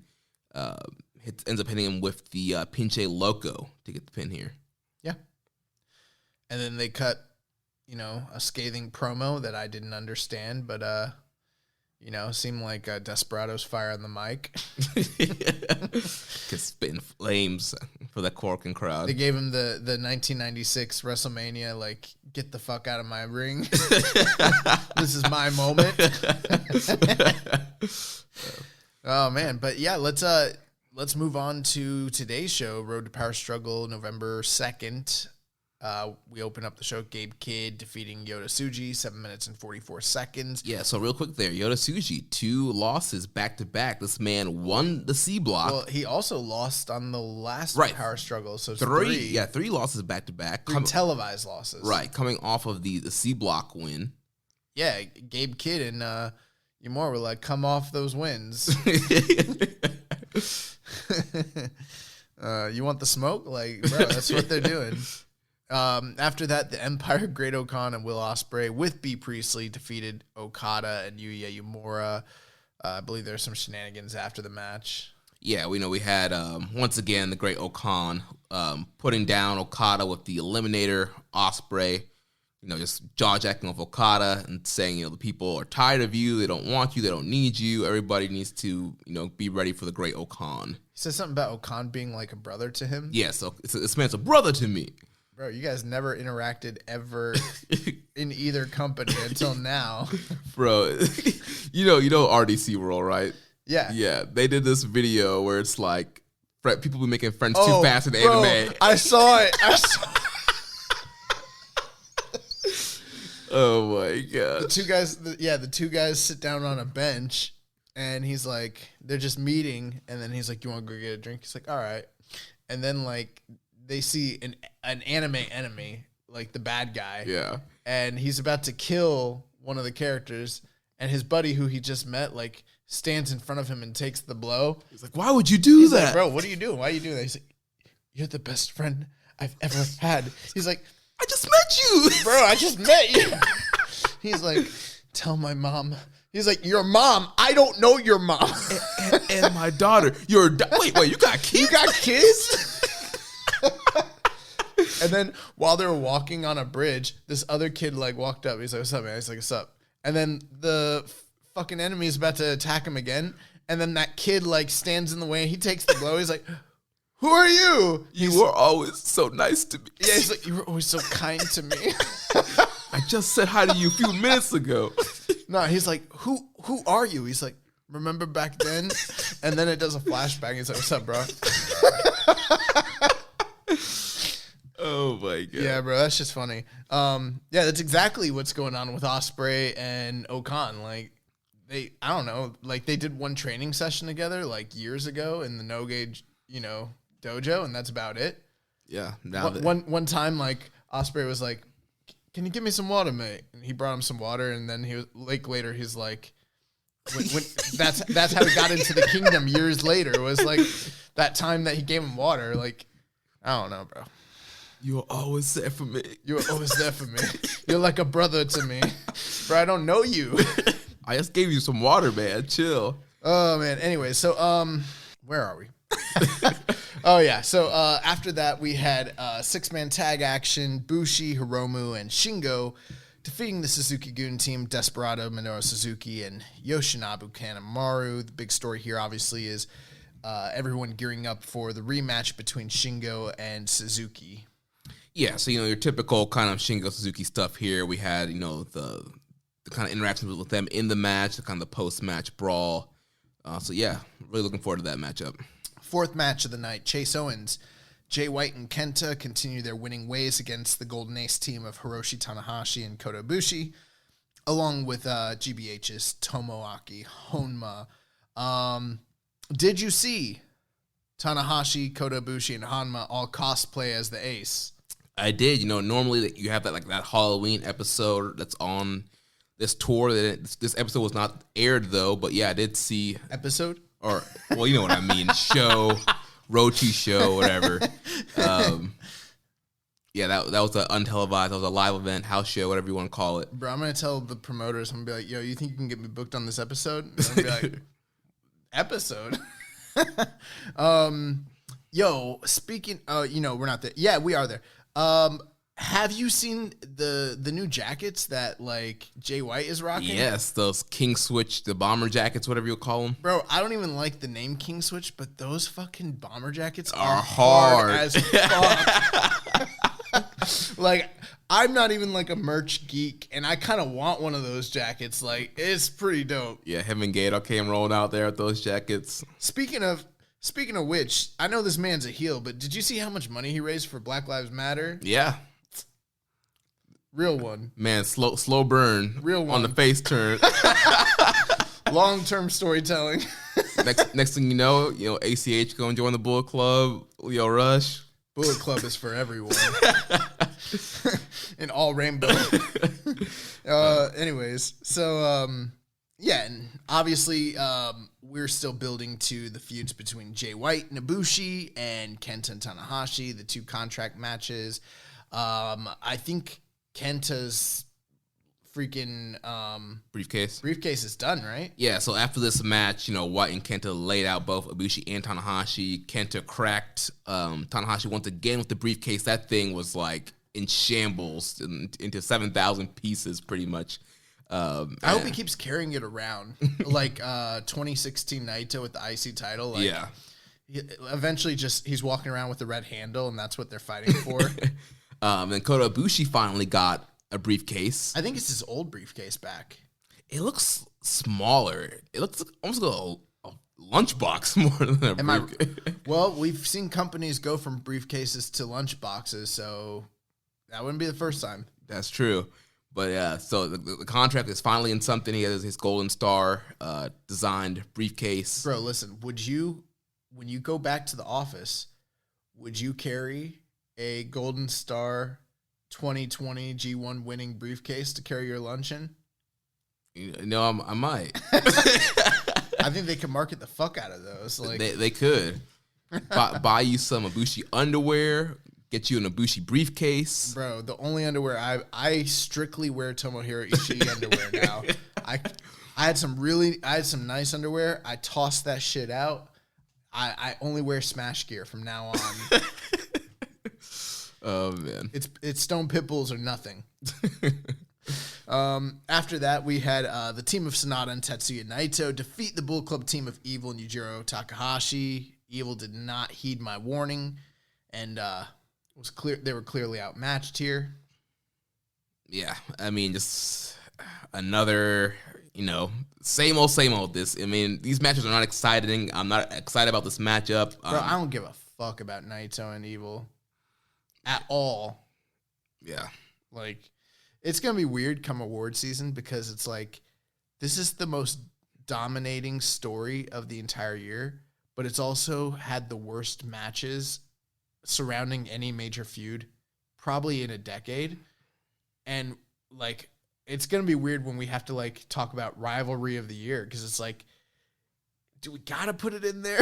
ends up hitting him with the Pinche Loco to get the pin here. Yeah. And then they cut, a scathing promo that I didn't understand, but, seemed like Desperado's fire on the mic. Because spitting flames for the Corkin crowd. They gave him the 1996 WrestleMania, like, get the fuck out of my ring. This is my moment. Oh, man. But, yeah, let's move on to today's show, Road to Power Struggle, November 2nd. We open up the show, Gabe Kidd defeating Yota Tsuji, 7 minutes and 44 seconds. Yeah, so real quick there, Yota Tsuji, 2 losses back-to-back. This man won the C block. Well, he also lost on the last Power Struggle, so it's 3. Yeah, 3 losses back-to-back. 3 televised losses. Right, coming off of the C block win. Yeah, Gabe Kidd and Yamura were like, come off those wins. You want the smoke? Like, bro, that's what they're doing. After that, the Empire, Great Okan, and Will Ospreay with B. Priestley defeated Okada and Yuya Uemura. I believe there's some shenanigans after the match. Yeah, we had, once again, the Great Okan putting down Okada with the Eliminator, Ospreay, just jaw-jacking with Okada and saying, the people are tired of you, they don't want you, they don't need you, everybody needs to, be ready for the Great Okan. He said something about Okan being like a brother to him? Yeah, so this man's a brother to me. Bro, you guys never interacted ever in either company until now. Bro, you know RDC World, right? Yeah. Yeah, they did this video where it's like people be making friends too fast in the anime. I saw it. Oh my god. The two guys sit down on a bench and he's like, they're just meeting, and then he's like, you want to go get a drink? He's like, all right. And then like they see an anime enemy, like the bad guy. Yeah. And he's about to kill one of the characters, and his buddy who he just met, like, stands in front of him and takes the blow. He's like, why would you do that? Like, bro, what are you doing? Why are you doing that? He's like, you're the best friend I've ever had. He's like, I just met you. Bro, I just met you. He's like, tell my mom. He's like, your mom? I don't know your mom. and my daughter. Wait, you got kids? You got kids? And then while they were walking on a bridge, this other kid like walked up. He's like, what's up, man? He's like, what's up? And then the fucking enemy is about to attack him again. And then that kid like stands in the way. He takes the blow. He's like, who are you? You were always so nice to me. Yeah, he's like, you were always so kind to me. I just said hi to you a few minutes ago. No, he's like, who are you? He's like, remember back then? And then it does a flashback. He's like, what's up, bro? Oh my god. Yeah, bro, that's just funny. Yeah, that's exactly what's going on with Ospreay and Okan. Like, I don't know, like they did one training session together like years ago in the No Gauge, dojo, and that's about it. Yeah. One time, like Ospreay was like, "Can you give me some water, mate?" And he brought him some water, and then he was like, later he's like, when that's how he got into the kingdom years later. Was like that time that he gave him water. Like, I don't know, bro. You were always there for me. You were always there for me. You're like a brother to me. Bro, I don't know you. I just gave you some water, man. Chill. Oh, man. Anyway, so, where are we? Oh, yeah. So, after that, we had 6-man tag action. Bushi, Hiromu, and Shingo defeating the Suzuki-gun team, Desperado, Minoru Suzuki, and Yoshinobu Kanemaru. The big story here, obviously, is everyone gearing up for the rematch between Shingo and Suzuki. Yeah, so, your typical kind of Shingo Suzuki stuff here. We had, the kind of interactions with them in the match, the kind of the post-match brawl. So, yeah, really looking forward to that matchup. Fourth match of the night, Chase Owens, Jay White, and Kenta continue their winning ways against the Golden Ace team of Hiroshi Tanahashi and Kota Ibushi, along with GBH's Tomoaki Honma. Did you see Tanahashi, Kota Ibushi, and Honma all cosplay as the Ace? I did. Normally you have that Halloween episode that's on this tour. This episode was not aired though, but yeah, I did see episode. Or well, you know what I mean. Show, road to show, whatever. Yeah, that was an untelevised. That was a live event, house show, whatever you want to call it. Bro, I'm gonna tell the promoters. I'm gonna be like, "Yo, you think you can get me booked on this episode?" And I'm gonna be like, "Episode." Yo, speaking. We're not there. Yeah, we are there. Have you seen the new jackets that like Jay White is rocking? Yes, those King Switch, the bomber jackets, whatever you call them. Bro, I don't even like the name King Switch, but those fucking bomber jackets are hard as fuck. Like, I'm not even like a merch geek, and I kind of want one of those jackets. Like, it's pretty dope. Yeah, him and Gator came rolling out there with those jackets. Speaking of which, I know this man's a heel, but did you see how much money he raised for Black Lives Matter? Yeah. Real one. Man, slow burn. Real one. On the face turn. Long-term storytelling. next thing you know, ACH going to join the Bullet Club. Leo Rush. Bullet Club is for everyone. In all rainbow. Anyways, so yeah, and obviously we're still building to the feuds between Jay White and Ibushi and Kenta and Tanahashi, the two contract matches. I think Kenta's freaking briefcase is done, right? Yeah, so after this match, White and Kenta laid out both Ibushi and Tanahashi. Kenta cracked Tanahashi once again with the briefcase. That thing was like in shambles into 7,000 pieces pretty much. I hope he keeps carrying it around like 2016 Naito with the IC title. Like, yeah. Eventually he's walking around with the red handle and that's what they're fighting for. And Kota Ibushi finally got a briefcase. I think it's his old briefcase back. It looks smaller. It looks almost like a lunchbox more than a briefcase. Well, we've seen companies go from briefcases to lunchboxes, so that wouldn't be the first time. That's true. But yeah, so the contract is finally in something. He has his Golden Star designed briefcase. Bro, listen, when you go back to the office, would you carry a Golden Star 2020 G1 winning briefcase to carry your lunch in? I might. I think they could market the fuck out of those. Like they could buy you some Ibushi underwear, get you an Ibushi briefcase. Bro, the only underwear I strictly wear Tomohiro Ishii underwear now. I had some nice underwear. I tossed that shit out. I only wear Smash gear from now on. Oh man, it's Stone Pitbulls or nothing. After that, we had the team of Sonata and Tetsuya Naito defeat the Bullet Club team of Evil and Yujiro Takahashi. Evil did not heed my warning, and it was clear they were clearly outmatched here. Yeah, I mean, just another, same old. These matches are not exciting. I'm not excited about this matchup. Bro, I don't give a fuck about Naito and Evil at all. Yeah. Like, it's going to be weird come award season because it's like, this is the most dominating story of the entire year, but it's also had the worst matches surrounding any major feud probably in a decade. And like, it's going to be weird when we have to like talk about rivalry of the year because it's like, do we got to put it in there?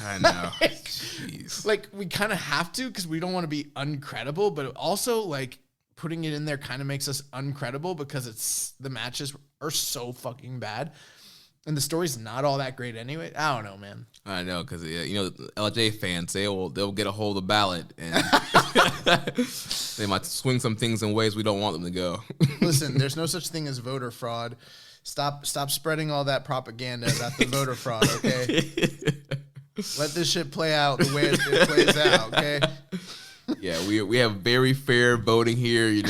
I know. Jeez. Like, we kind of have to because we don't want to be uncredible, but also like putting it in there kind of makes us uncredible because the matches are so fucking bad. And the story's not all that great anyway. I don't know, man. I know, because LJ fans, they'll get a hold of the ballot, and they might swing some things in ways we don't want them to go. Listen, there's no such thing as voter fraud. Stop spreading all that propaganda about the voter fraud, okay? Let this shit play out the way it plays out, okay? Yeah, we have very fair voting here.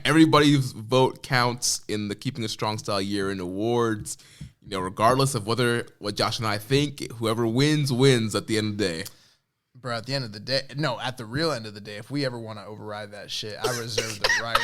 Everybody's vote counts in the Keeping It Strong Style year-end awards. Regardless of what Josh and I think, whoever wins at the end of the day. Bro, at the end of the day, no, at the real end of the day, if we ever want to override that shit, I reserve the right.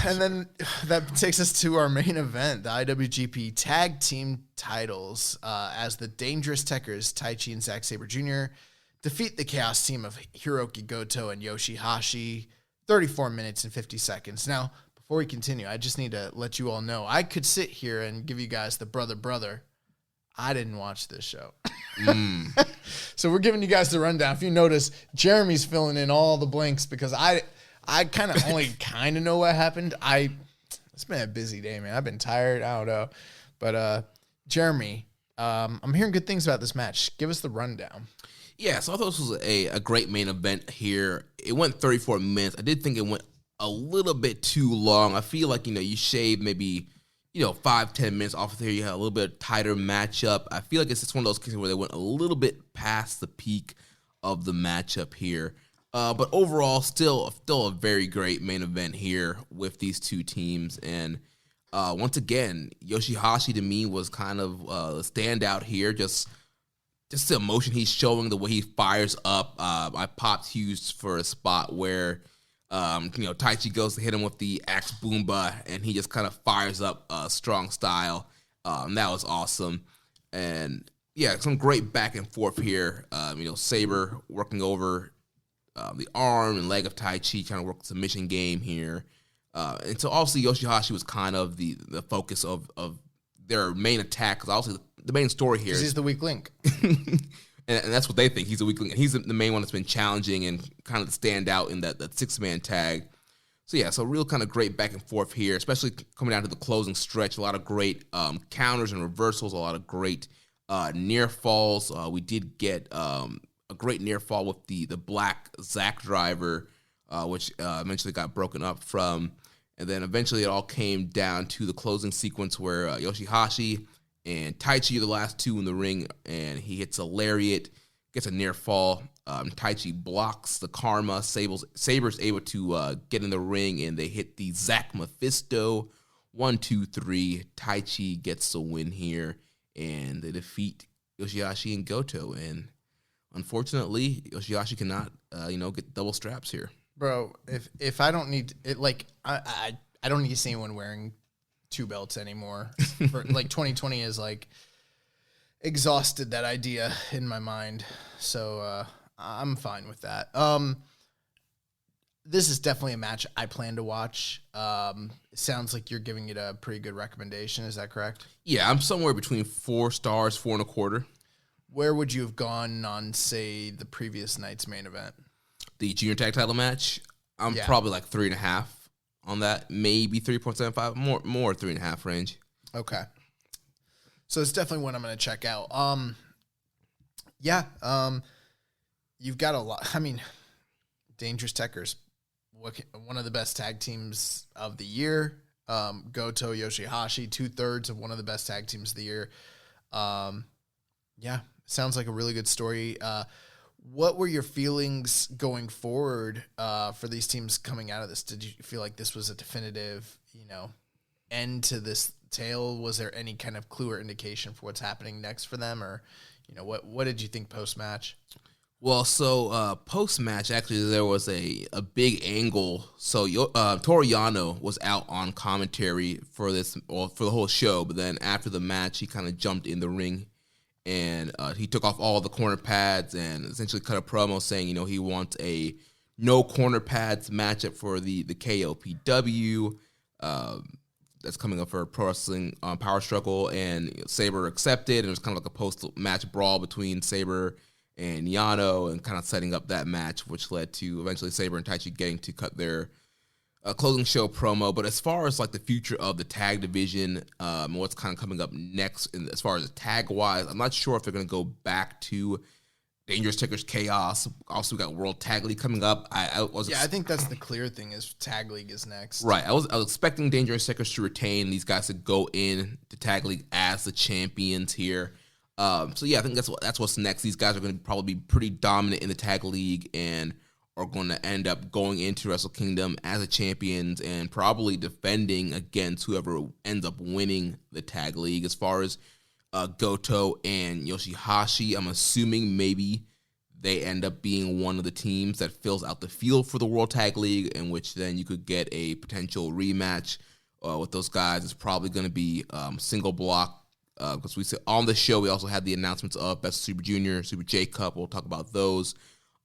And then that takes us to our main event, the IWGP Tag Team titles, as the Dangerous Tekkers, Taichi and Zack Sabre Jr., defeat the Chaos team of Hiroki Goto and Yoshihashi, 34 minutes and 50 seconds. Now, before we continue, I just need to let you all know, I could sit here and give you guys the brother. I didn't watch this show. So we're giving you guys the rundown. If you notice, Jeremy's filling in all the blanks because I kind of only kind of know what happened. It's been a busy day, man. I've been tired. I don't know. But Jeremy, I'm hearing good things about this match. Give us the rundown. Yeah, so I thought this was a great main event here. It went 34 minutes. I did think it went a little bit too long. I feel like, you shave maybe, 5-10 minutes off of there. You had a little bit tighter matchup. I feel like it's just one of those cases where they went a little bit past the peak of the matchup here. But overall, still a very great main event here with these two teams. And once again, Yoshihashi to me was kind of a standout here. Just the emotion he's showing, the way he fires up. I popped Hughes for a spot where Taichi goes to hit him with the Axe Boomba, and he just kind of fires up Strong Style. That was awesome. And yeah, some great back and forth here. Sabre working over the arm and leg of Taichi, trying to work the submission game here. And so obviously Yoshihashi was kind of the focus of their main attack, because obviously the main story here is he's the weak link. and that's what they think. He's the weak link. And he's the main one that's been challenging and kind of the standout in that six-man tag. So yeah, so real kind of great back and forth here, especially coming down to the closing stretch. A lot of great counters and reversals, a lot of great near falls. We did get a great near fall with the black Zack driver, which eventually got broken up from. And then eventually it all came down to the closing sequence where Yoshihashi and Taichi are the last two in the ring, and he hits a lariat, gets a near fall. Taichi blocks the karma. Sabre's able to get in the ring, and they hit the Zack Mephisto. 1, 2, 3. Taichi gets the win here, and they defeat Yoshihashi and Goto. And unfortunately, Yoshihashi cannot, get double straps here. Bro, if I don't need it, like I don't need to see anyone wearing 2 belts anymore. For, 2020 is exhausted that idea in my mind, so I'm fine with that. This is definitely a match I plan to watch. It sounds like you're giving it a pretty good recommendation. Is that correct? Yeah, I'm somewhere between 4 stars, 4.25. Where would you have gone on, say, the previous night's main event? The junior tag title match, I'm probably 3.5 on that, maybe 3.75, more 3.5 range. Okay, so it's definitely one I'm going to check out. You've got a lot. I mean, Dangerous Tekkers, one of the best tag teams of the year. Goto, Yoshihashi, 2/3 of one of the best tag teams of the year. Sounds like a really good story. What were your feelings going forward for these teams coming out of this? Did you feel like this was a definitive, end to this tale? Was there any kind of clue or indication for what's happening next for them? Or, what did you think post-match? Well, so post-match, actually, there was a big angle. So Toru Yano was out on commentary for the whole show, but then after the match, he kind of jumped in the ring. And he took off all the corner pads and essentially cut a promo saying, he wants a no corner pads matchup for the KOPW that's coming up for Pro Wrestling Power Struggle. And Sabre accepted, and it was kind of like a post-match brawl between Sabre and Yano, and kind of setting up that match, which led to eventually Sabre and Taichi getting to cut their a closing show promo. But as far as like the future of the tag division, what's kind of coming up next, as far as the tag wise, I'm not sure if they're going to go back to Dangerous Tekkers Chaos. Also, we got World Tag League coming up. I think that's the clear thing is Tag League is next. Right. I was expecting Dangerous Tekkers to retain. These guys to go in to Tag League as the champions here. So yeah, I think that's what's next. These guys are going to probably be pretty dominant in the Tag League and are going to end up going into Wrestle Kingdom as the champions and probably defending against whoever ends up winning the Tag League. As far as Goto and Yoshihashi, I'm assuming maybe they end up being one of the teams that fills out the field for the World Tag League, in which then you could get a potential rematch with those guys. It's probably going to be single block, because we said on the show we also had the announcements of Best of Super Junior, Super J Cup. We'll talk about those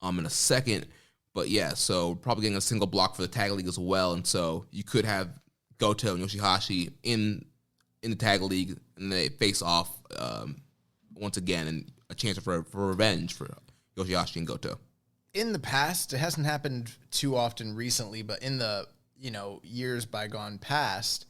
in a second. But yeah, so probably getting a single block for the Tag League as well. And so you could have Goto and Yoshihashi in the Tag League, and they face off once again, and a chance for revenge for Yoshihashi and Goto. In the past, it hasn't happened too often recently, but in the years bygone past,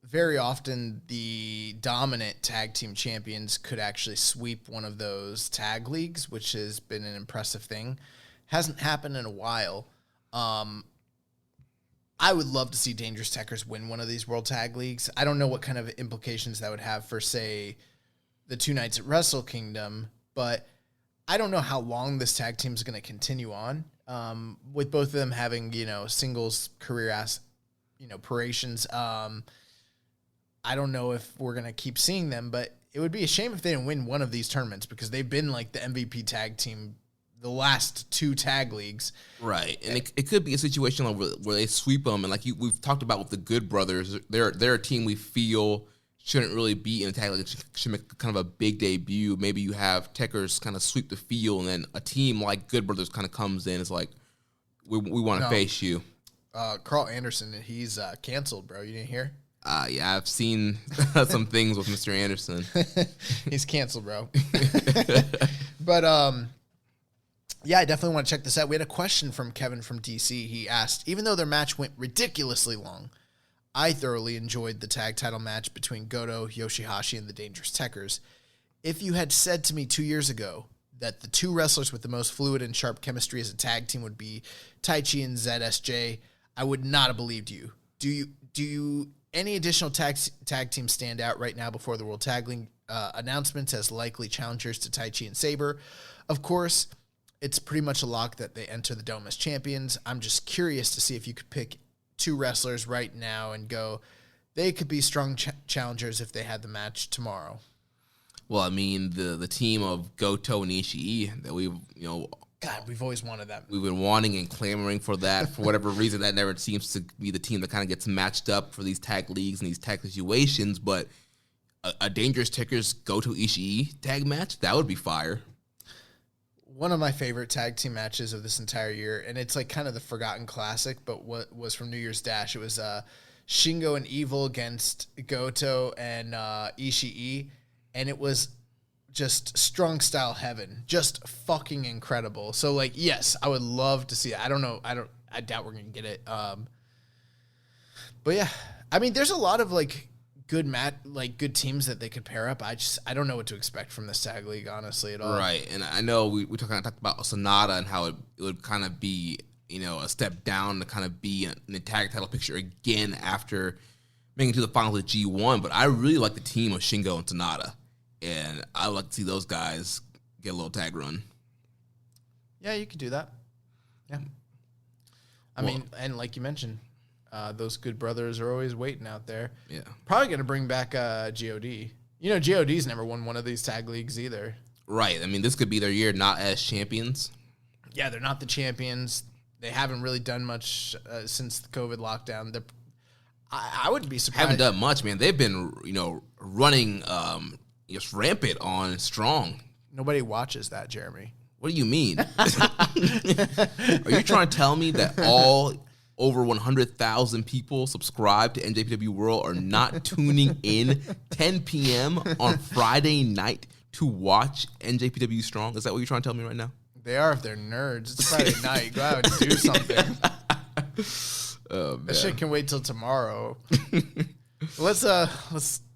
very often the dominant tag team champions could actually sweep one of those tag leagues, which has been an impressive thing. Hasn't happened in a while. I would love to see Dangerous Tekkers win one of these World Tag Leagues. I don't know what kind of implications that would have for, say, the 2 nights at Wrestle Kingdom, but I don't know how long this tag team is going to continue on. With both of them having, singles career parations. I don't know if we're going to keep seeing them, but it would be a shame if they didn't win one of these tournaments, because they've been like the MVP tag team the last 2 tag leagues. Right. And it could be a situation where they sweep them. And like we've talked about with the Good Brothers, they're a team we feel shouldn't really be in a tag league. Should make kind of a big debut. Maybe you have Tekkers kind of sweep the field, and then a team like Good Brothers kind of comes in. It's like, we want to face you. Carl Anderson, he's canceled, bro. You didn't hear? Yeah, I've seen some things with Mr. Anderson. He's canceled, bro. But, yeah, I definitely want to check this out. We had a question from Kevin from DC. He asked, even though their match went ridiculously long, I thoroughly enjoyed the tag title match between Goto, Yoshihashi, and the Dangerous Tekkers. If you had said to me 2 years ago that the 2 wrestlers with the most fluid and sharp chemistry as a tag team would be Taichi and ZSJ, I would not have believed you. Do you any additional tag teams stand out right now before the World Tag League announcements as likely challengers to Taichi and Sabre? Of course, it's pretty much a lock that they enter the Dome as champions. I'm just curious to see if you could pick 2 wrestlers right now and go, they could be strong challengers if they had the match tomorrow. Well, I mean, the team of Goto and Ishii that we've always wanted that. We've been wanting and clamoring for that. For whatever reason, that never seems to be the team that kind of gets matched up for these tag leagues and these tag situations. But a Dangerous Tekkers Goto Ishii tag match, that would be fire. One of my favorite tag team matches of this entire year, and it's like kind of the forgotten classic, but what was from New Year's Dash. It was Shingo and Evil against Goto and Ishii, and it was just strong style heaven, just fucking incredible. So like, yes, I would love to see it. I don't know. I doubt we're gonna get it. But yeah, I mean, there's a lot of like good teams that they could pair up. I don't know what to expect from this tag league, honestly, at all. Right, and I know we talked about Sonata and how it would kind of be, a step down to kind of be in the tag title picture again after making it to the finals of G1. But I really like the team of Shingo and Sonata, and I would like to see those guys get a little tag run. Yeah, you could do that. Yeah. I mean, and like you mentioned, those Good Brothers are always waiting out there. Yeah. Probably going to bring back GOD. GOD's never won one of these tag leagues either. Right. I mean, this could be their year not as champions. Yeah, they're not the champions. They haven't really done much since the COVID lockdown. I wouldn't be surprised. Haven't done much, man. They've been, running just rampant on Strong. Nobody watches that, Jeremy. What do you mean? Are you trying to tell me that all over 100,000 people subscribed to NJPW World are not tuning in 10 p.m. on Friday night to watch NJPW Strong? Is that what you're trying to tell me right now? They are if they're nerds. It's Friday night. Go out and do something. That shit can wait till tomorrow. Let's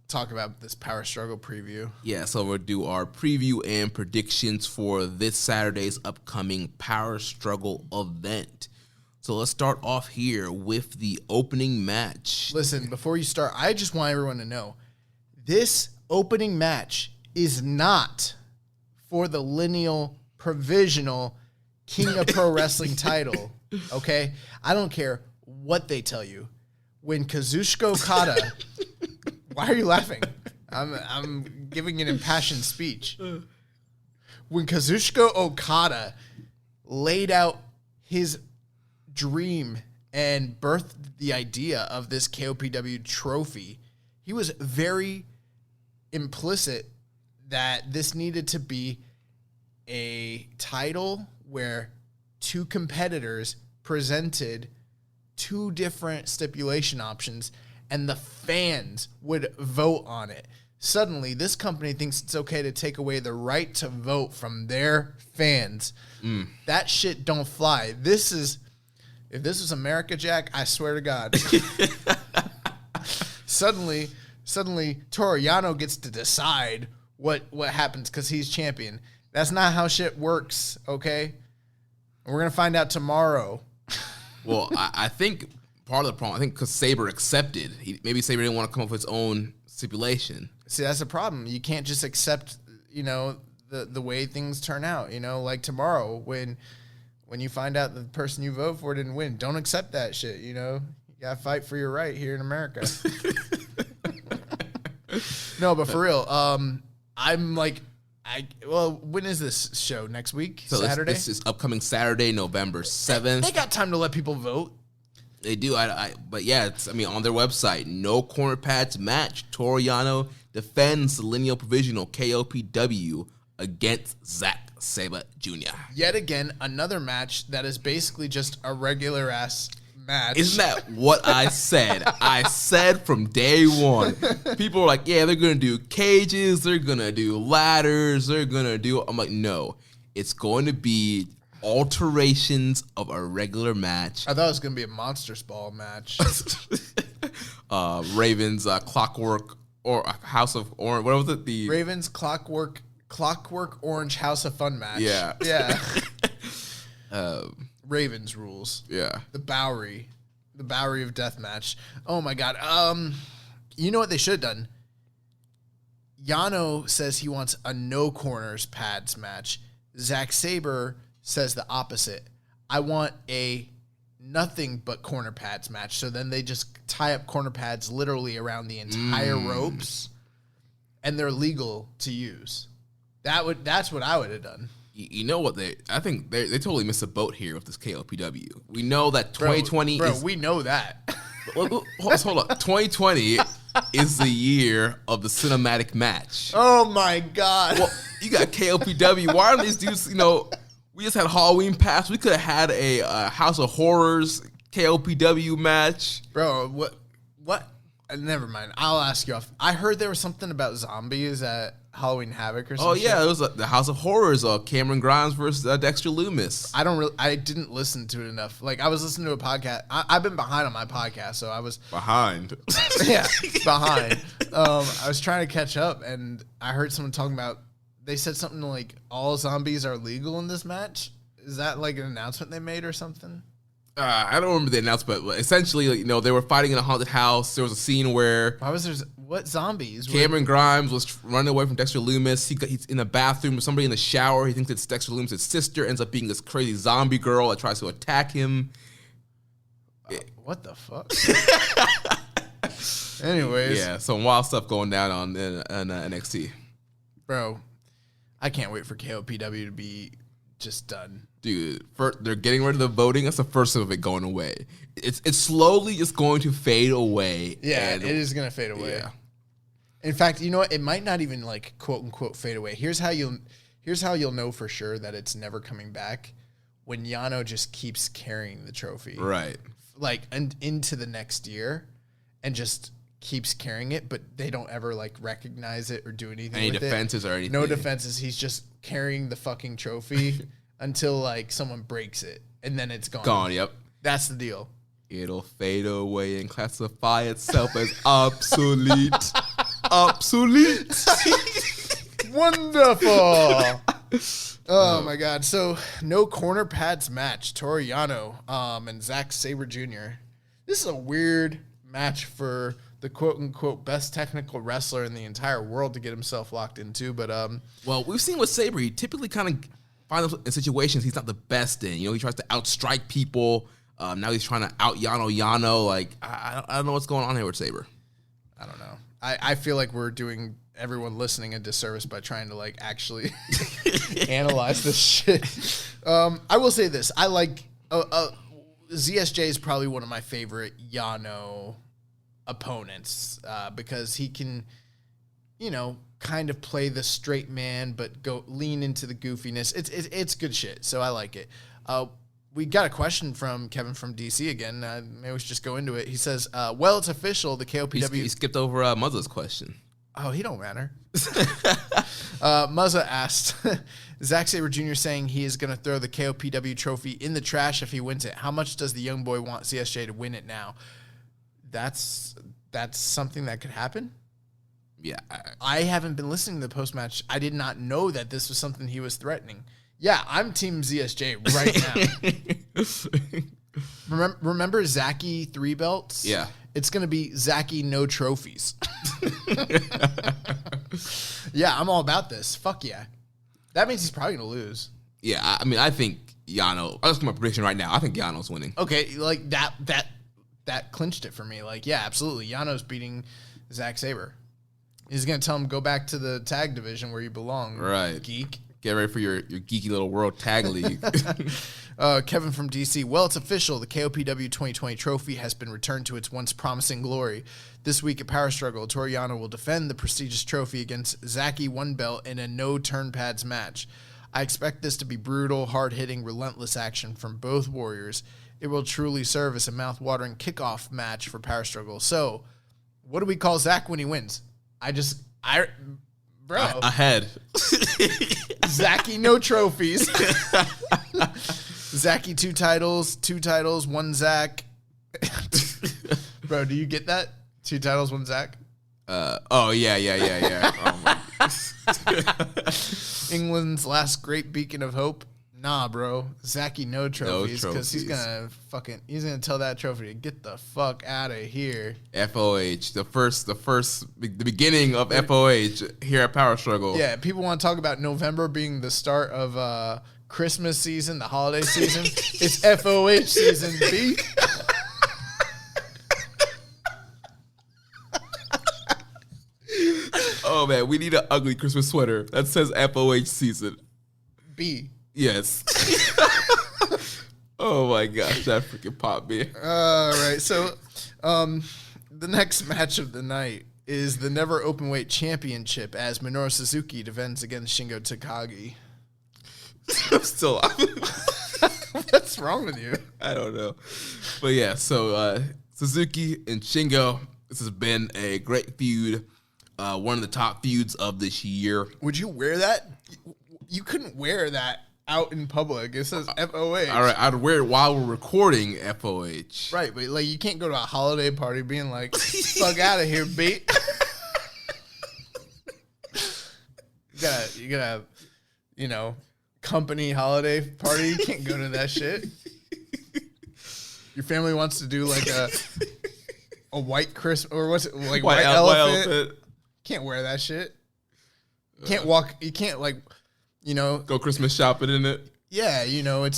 talk about this Power Struggle preview. Yeah, so we'll do our preview and predictions for this Saturday's upcoming Power Struggle event. So let's start off here with the opening match. Listen, before you start, I just want everyone to know, this opening match is not for the lineal provisional King of Pro Wrestling title, okay? I don't care what they tell you. When Kazuchika Okada... Why are you laughing? I'm giving an impassioned speech. When Kazuchika Okada laid out his dream and birthed the idea of this KOPW trophy, he was very implicit that this needed to be a title where two competitors presented two different stipulation options and the fans would vote on it. Suddenly, this company thinks it's okay to take away the right to vote from their fans. That shit don't fly. If this was America, Jack, I swear to God. Suddenly, Toru Yano gets to decide what happens because he's champion. That's not how shit works, okay? And we're going to find out tomorrow. Well, I think... part of the problem, I think, because Sabre accepted. Maybe Sabre didn't want to come up with his own stipulation. See, that's the problem. You can't just accept, the way things turn out. Like tomorrow when you find out the person you vote for didn't win, don't accept that shit. You gotta fight for your right here in America. No, but for real, I'm like, when is this show? Next week? So Saturday? This is upcoming Saturday, November 7th. They got time to let people vote. They do, but yeah, on their website, no corner pads match. Toru Yano defends the lineal provisional KOPW against Zack Sabre Jr. Yet again, another match that is basically just a regular ass match. Isn't that what I said? I said from day one. People are like, yeah, they're going to do cages, they're going to do ladders, I'm like, no, it's going to be alterations of a regular match. I thought it was going to be a Monsters Ball match. Ravens Clockwork or House of Orange. What was it? The Ravens Clockwork Orange House of Fun match. Yeah. Ravens rules. Yeah. The Bowery of Death match. Oh my God. You know what they should have done? Yano says he wants a no corners pads match. Zack Sabre says the opposite. I want a nothing but corner pads match. So then they just tie up corner pads literally around the entire ropes, and they're legal to use. That's what I would have done. You know what? I think they totally missed a boat here with this KOPW. We know that 2020 bro, we know that. Hold up. 2020 is the year of the cinematic match. Oh my God. Well, you got KOPW. Why aren't these dudes, we just had Halloween Pass. We could have had a House of Horrors KOPW match. Bro, what? Never mind. I'll ask you off. I heard there was something about zombies at Halloween Havoc or something. Oh, yeah. It was the House of Horrors, Cameron Grimes versus Dexter Loomis. I didn't listen to it enough. Like, I was listening to a podcast. I've been behind on my podcast, so I was... Behind. Yeah, behind. I was trying to catch up, and I heard someone talking about... They said something like, all zombies are legal in this match? Is that like an announcement they made or something? I don't remember the announcement, but essentially, they were fighting in a haunted house. There was a scene where... Why was there... What zombies? Cameron Grimes was running away from Dexter Loomis. He's in a bathroom with somebody in the shower. He thinks it's Dexter Loomis' sister. Ends up being this crazy zombie girl that tries to attack him. What the fuck? Anyways. Yeah, some wild stuff going down on NXT. Bro, I can't wait for KOPW to be just done. Dude, they're getting rid of the voting. That's the first of it going away. It's slowly just going to fade away. Yeah, it is going to fade away. Yeah. In fact, you know what? It might not even like quote unquote fade away. Here's how you'll know for sure that it's never coming back. When Yano just keeps carrying the trophy. Right. Like into the next year and just keeps carrying it, but they don't ever like recognize it or do anything Any with defenses it. or anything. No defenses. He's just carrying the fucking trophy until like someone breaks it and then it's gone. Gone, yep. That's the deal. It'll fade away and classify itself as obsolete. Obsolete. Wonderful. Oh my God. So no corner pads match. Toru Yano and Zack Sabre Jr. This is a weird match for the quote unquote best technical wrestler in the entire world to get himself locked into. But well, we've seen with Sabre, he typically kind of finds himself in situations he's not the best in. You know, he tries to outstrike people. Now he's trying to out Yano. Like, I don't know what's going on here with Sabre. I don't know. I feel like we're doing everyone listening a disservice by trying to like actually analyze this shit. I will say this. I like ZSJ is probably one of my favorite Yano opponents because he can, you know, kind of play the straight man but go lean into the goofiness. It's good shit. So I like it. We got a question from Kevin from DC again. Maybe we should just go into it. He says, well, it's official. The KOPW... He skipped over Muzza's question. Oh, he don't matter. Muzza asked, Zack Sabre Jr. saying he is going to throw the KOPW trophy in the trash if he wins it. How much does the young boy want CSJ to win it now? That's something that could happen? Yeah. I haven't been listening to the post-match. I did not know that this was something he was threatening. Yeah, I'm Team ZSJ right now. Remember Zacky 3 belts? Yeah. It's going to be Zacky no trophies. Yeah, I'm all about this. Fuck yeah. That means he's probably going to lose. Yeah, I mean, I think Yano... I'll just do my prediction right now. I think Yano's winning. Okay, like that clinched it for me. Like, yeah, absolutely. Yano's beating Zack Sabre. He's going to tell him, go back to the tag division where you belong, right? Geek. Get ready for your geeky little world tag league. Kevin from DC. Well, it's official. The KOPW 2020 trophy has been returned to its once promising glory. This week at Power Struggle, Toru Yano will defend the prestigious trophy against Zacky 1 belt in a no turn pads match. I expect this to be brutal, hard-hitting, relentless action from both warriors. It will truly serve as a mouth-watering kickoff match for Power Struggle. So, what do we call Zack when he wins? Bro. Ahead. Zacky, no trophies. Zacky, 2 titles, 1 Zack. Bro, do you get that? 2 titles, 1 Zack? Yeah. Oh my England's last great beacon of hope. Nah, bro. Zacky, no trophies, because he's gonna tell that trophy to get the fuck out of here. FOH, the beginning of FOH here at Power Struggle. Yeah, people want to talk about November being the start of Christmas season, the holiday season. It's FOH season, B. Oh man, we need an ugly Christmas sweater that says FOH season. B. Yes. Oh my gosh, that freaking popped me. All right, so the next match of the night is the Never Openweight Championship as Minoru Suzuki defends against Shingo Takagi. I'm still What's wrong with you? I don't know. But yeah, so Suzuki and Shingo, this has been a great feud. One of the top feuds of this year. Would you wear that? You couldn't wear that out in public. It says FOH. All right, I'd wear it while we're recording FOH. Right, but like you can't go to a holiday party being like, fuck out of here, beat. You gotta, you know, company holiday party. You can't go to that shit. Your family wants to do like a white Christmas, or what's it, like white elephant. Can't wear that shit. Can't walk. You can't like, you know, go Christmas shopping in it. Yeah, you know,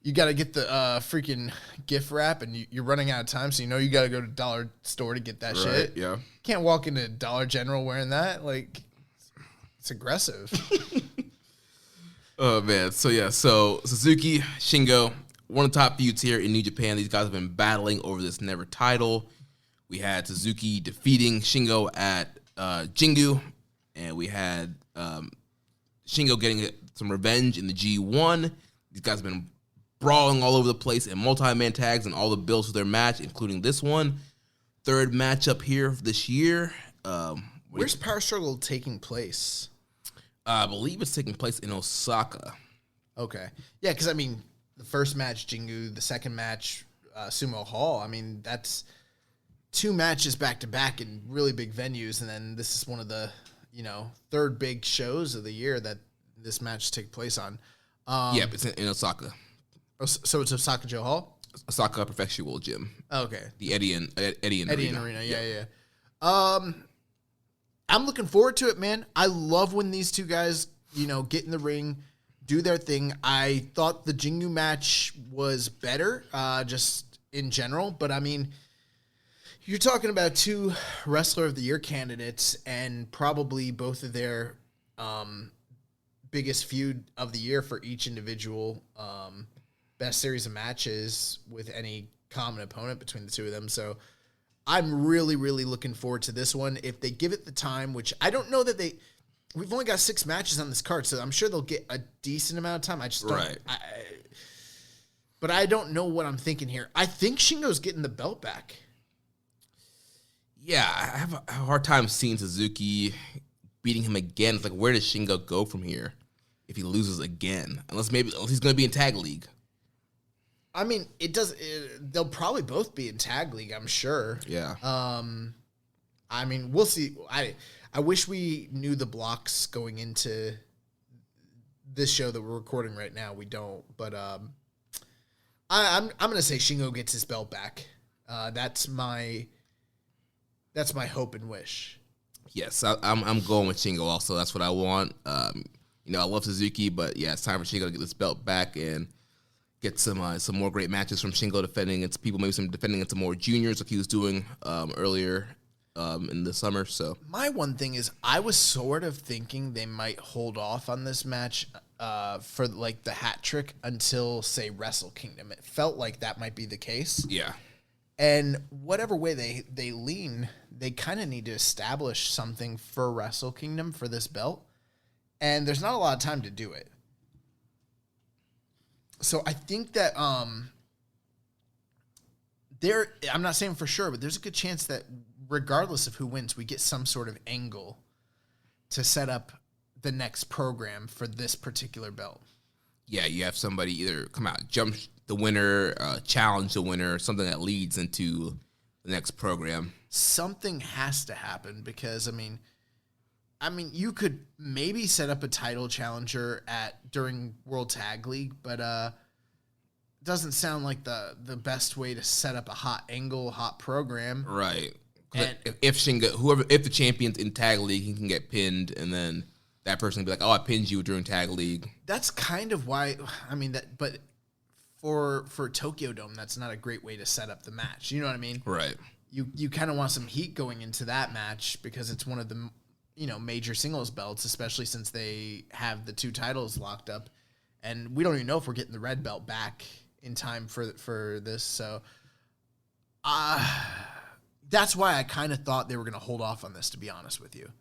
you got to get the freaking gift wrap, and you're running out of time, so you know you got to go to dollar store to get that shit. Yeah, can't walk into Dollar General wearing that. Like, it's aggressive. Oh man, so Suzuki, Shingo, one of the top feuds here in New Japan. These guys have been battling over this Never title. We had Suzuki defeating Shingo at Jingu, and we had Shingo getting some revenge in the G1. These guys have been brawling all over the place in multi-man tags and all the builds for their match, including this one. Third matchup here this year. Where's Power Struggle taking place? I believe it's taking place in Osaka. Okay. Yeah, because, I mean, the first match, Jingu, the second match, Sumo Hall. I mean, that's 2 matches back to back in really big venues, and then this is one of the third big shows of the year that this match takes place on. Yep, it's in Osaka. So it's Osaka Joe Hall? Osaka Prefectural Gym. Okay. The Edian Arena. Yeah. I'm looking forward to it, man. I love when these two guys, get in the ring, do their thing. I thought the Jingu match was better, just in general. But, I mean, you're talking about 2 Wrestler of the Year candidates and probably both of their biggest feud of the year for each individual best series of matches with any common opponent between the 2 of them. So I'm really, really looking forward to this one. If they give it the time, which I don't know that we've only got 6 matches on this card, so I'm sure they'll get a decent amount of time. I just don't. Right. But I don't know what I'm thinking here. I think Shingo's getting the belt back. Yeah, I have a hard time seeing Suzuki beating him again. It's like, where does Shingo go from here if he loses again? Unless he's going to be in tag league. I mean, they'll probably both be in tag league, I'm sure. Yeah. I mean, we'll see. I wish we knew the blocks going into this show that we're recording right now. We don't, but I'm gonna say Shingo gets his belt back. That's my hope and wish. Yes, I'm going with Shingo also. That's what I want. I love Suzuki, but yeah, it's time for Shingo to get this belt back and get some more great matches from Shingo defending against people, maybe some defending against some more juniors like he was doing earlier in the summer. So my one thing is I was sort of thinking they might hold off on this match for like the hat trick until, say, Wrestle Kingdom. It felt like that might be the case. Yeah. And whatever way they lean, they kind of need to establish something for Wrestle Kingdom for this belt. And there's not a lot of time to do it. So I think that I'm not saying for sure, but there's a good chance that regardless of who wins, we get some sort of angle to set up the next program for this particular belt. Yeah, you have somebody either come out, jump the winner, challenge the winner, something that leads into the next program. Something has to happen because, I mean, you could maybe set up a title challenger during World Tag League, but it doesn't sound like the best way to set up a hot angle, hot program. Right. And if the champion's in Tag League, he can get pinned, and then that person can be like, "Oh, I pinned you during Tag League." That's kind of why. I mean that, but for Tokyo Dome, that's not a great way to set up the match. You know what I mean? Right. You kind of want some heat going into that match because it's one of the major singles belts, especially since they have the 2 titles locked up, and we don't even know if we're getting the red belt back in time for this. So, that's why I kind of thought they were going to hold off on this, to be honest with you.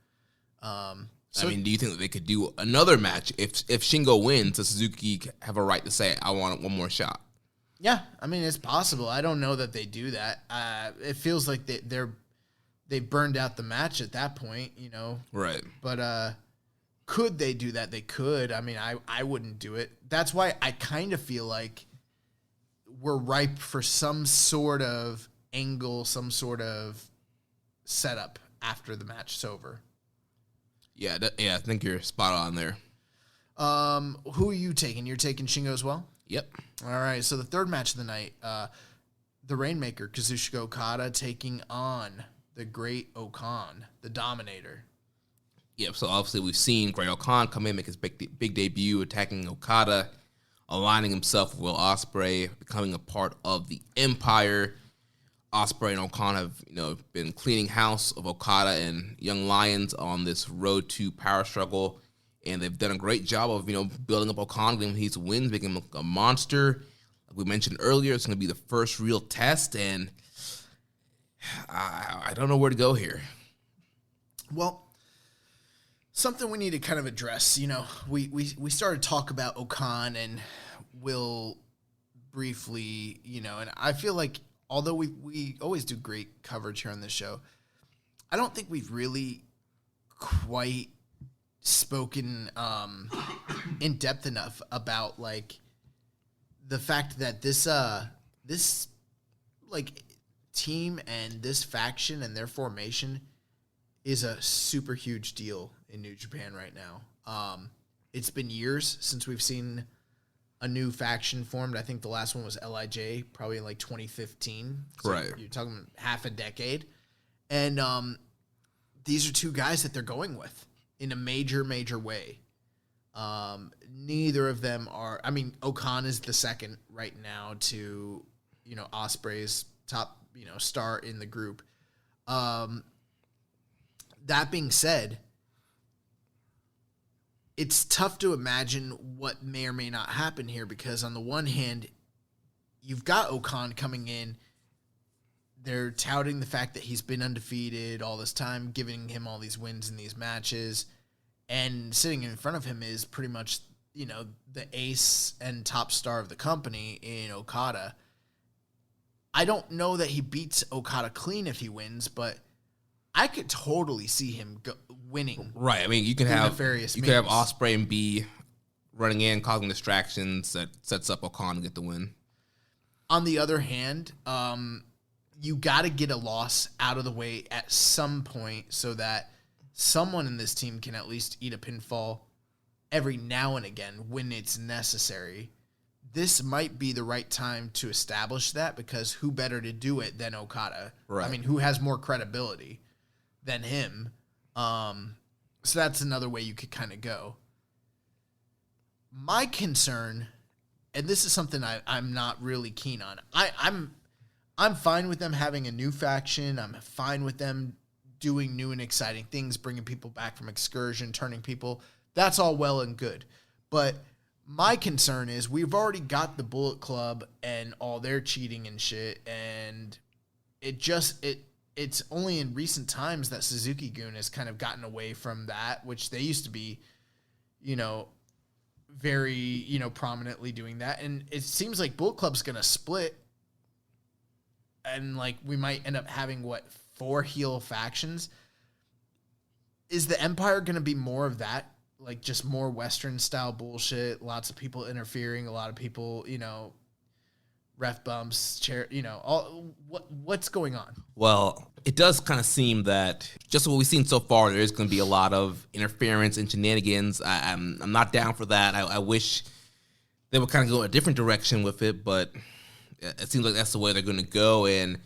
So, I mean, do you think that they could do another match if Shingo wins? Does Suzuki have a right to say, "I want one more shot"? Yeah, I mean, it's possible. I don't know that they do that. It feels like they burned out the match at that point, Right. But could they do that? They could. I mean, I wouldn't do it. That's why I kind of feel like we're ripe for some sort of angle, some sort of setup after the match is over. Yeah, I think you're spot on there. Who are you taking? You're taking Shingo as well? Yep. All right, so the third match of the night, the Rainmaker, Kazuchika Okada, taking on the Great Okan, the Dominator. Yep, so obviously we've seen Great Okan come in, make his big debut, attacking Okada, aligning himself with Will Ospreay, becoming a part of the Empire. Ospreay and Okan have, been cleaning house of Okada and Young Lions on this road to power struggle, and they've done a great job of, building up Okan, giving him these wins, making him a monster. Like we mentioned earlier, it's going to be the first real test, and I don't know where to go here. Well, something we need to kind of address, we started to talk about Okan and Will briefly, and I feel like although we always do great coverage here on this show, I don't think we've really quite spoken in depth enough about like the fact that this like team and this faction and their formation is a super huge deal in New Japan right now. It's been years since we've seen a new faction formed. I think the last one was LIJ, probably in like 2015. So Right. you're talking half a decade. And these are two guys that they're going with in a major, major way. Neither of them are, I mean, Okan is the second right now to, Ospreay's top, star in the group. That being said, it's tough to imagine what may or may not happen here because on the one hand, you've got Okan coming in. They're touting the fact that he's been undefeated all this time, giving him all these wins in these matches. And sitting in front of him is pretty much, the ace and top star of the company in Okada. I don't know that he beats Okada clean if he wins, but I could totally see him winning. Right. I mean, you can have means. Ospreay and B running in, causing distractions that sets up Okan to get the win. On the other hand, you got to get a loss out of the way at some point so that someone in this team can at least eat a pinfall every now and again when it's necessary. This might be the right time to establish that because who better to do it than Okada? Right. I mean, who has more credibility than him? So that's another way you could kind of go. My concern, and this is something I'm not really keen on. I'm fine with them having a new faction. I'm fine with them doing new and exciting things, bringing people back from excursion, turning people. That's all well and good. But my concern is we've already got the Bullet Club and all their cheating and shit, and it's only in recent times that Suzuki-gun has kind of gotten away from that, which they used to be, very, prominently doing that. And it seems like Bullet Club's going to split, and like we might end up having 4 heel factions. Is the Empire going to be more of that? Like just more Western style bullshit, lots of people interfering, a lot of people, ref bumps, what's going on? Well, it does kind of seem that just what we've seen so far, there is going to be a lot of interference and shenanigans. I'm not down for that. I wish they would kind of go a different direction with it, but it seems like that's the way they're going to go. And,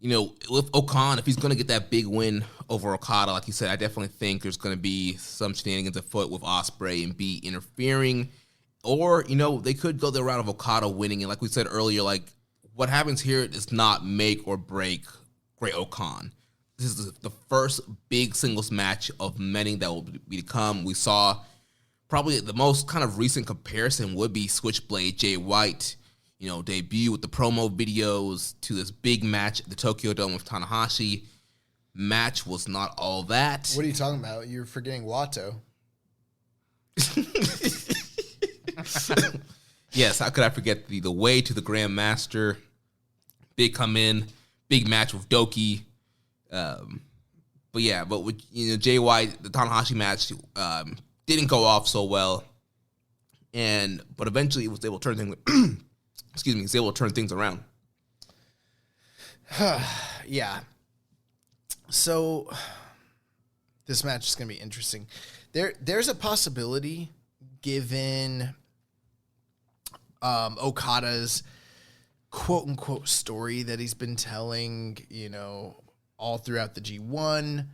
with Okan, if he's going to get that big win over Okada, like you said, I definitely think there's going to be some shenanigans afoot with Ospreay and B interfering. Or, they could go the route of Okada winning. And like we said earlier, like what happens here does not make or break Great Okan. This is the first big singles match of many that will be to come. We saw probably the most kind of recent comparison would be Switchblade Jay White, debut with the promo videos to this big match at the Tokyo Dome with Tanahashi. Match was not all that. What are you talking about? You're forgetting Watto. Yes, how could I forget the way to the Grand Master? Big come in, big match with Doki. But with Jay White, the Tanahashi match didn't go off so well, but eventually it was able to turn things. Excuse me, was able to turn things around. Yeah. So this match is going to be interesting. There's a possibility, given Okada's quote unquote story that he's been telling, all throughout the G1.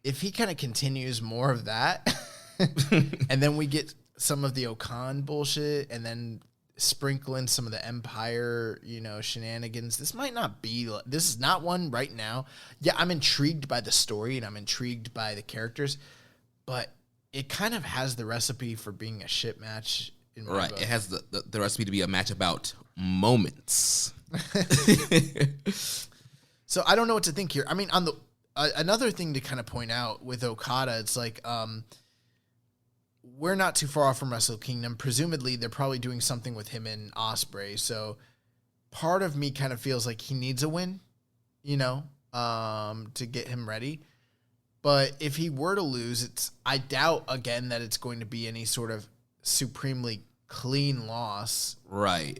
If he kind of continues more of that, and then we get some of the Okan bullshit, and then sprinkle in some of the Empire, shenanigans. This is not one right now. Yeah, I'm intrigued by the story and I'm intrigued by the characters, but it kind of has the recipe for being a shit match in my book. It has the recipe to be a match about moments. So I don't know what to think here. I mean, on the another thing to kind of point out with Okada, it's like we're not too far off from Wrestle Kingdom. Presumably, they're probably doing something with him and Ospreay. So part of me kind of feels like he needs a win, to get him ready. But if he were to lose, I doubt, again, that it's going to be any sort of supremely clean loss. Right.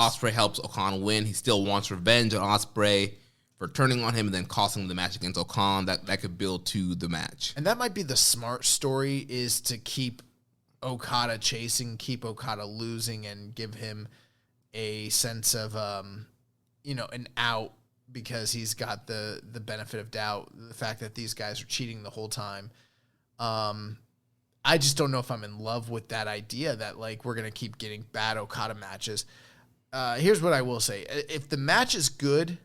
Ospreay helps Okan win. He still wants revenge on Ospreay for turning on him and then costing the match against Okan. That could build to the match. And that might be the smart story, is to keep Okada chasing, keep Okada losing, and give him a sense of, an out, because he's got the benefit of doubt, the fact that these guys are cheating the whole time. I just don't know if I'm in love with that idea that, like, we're going to keep getting bad Okada matches. Here's what I will say. If the match is good,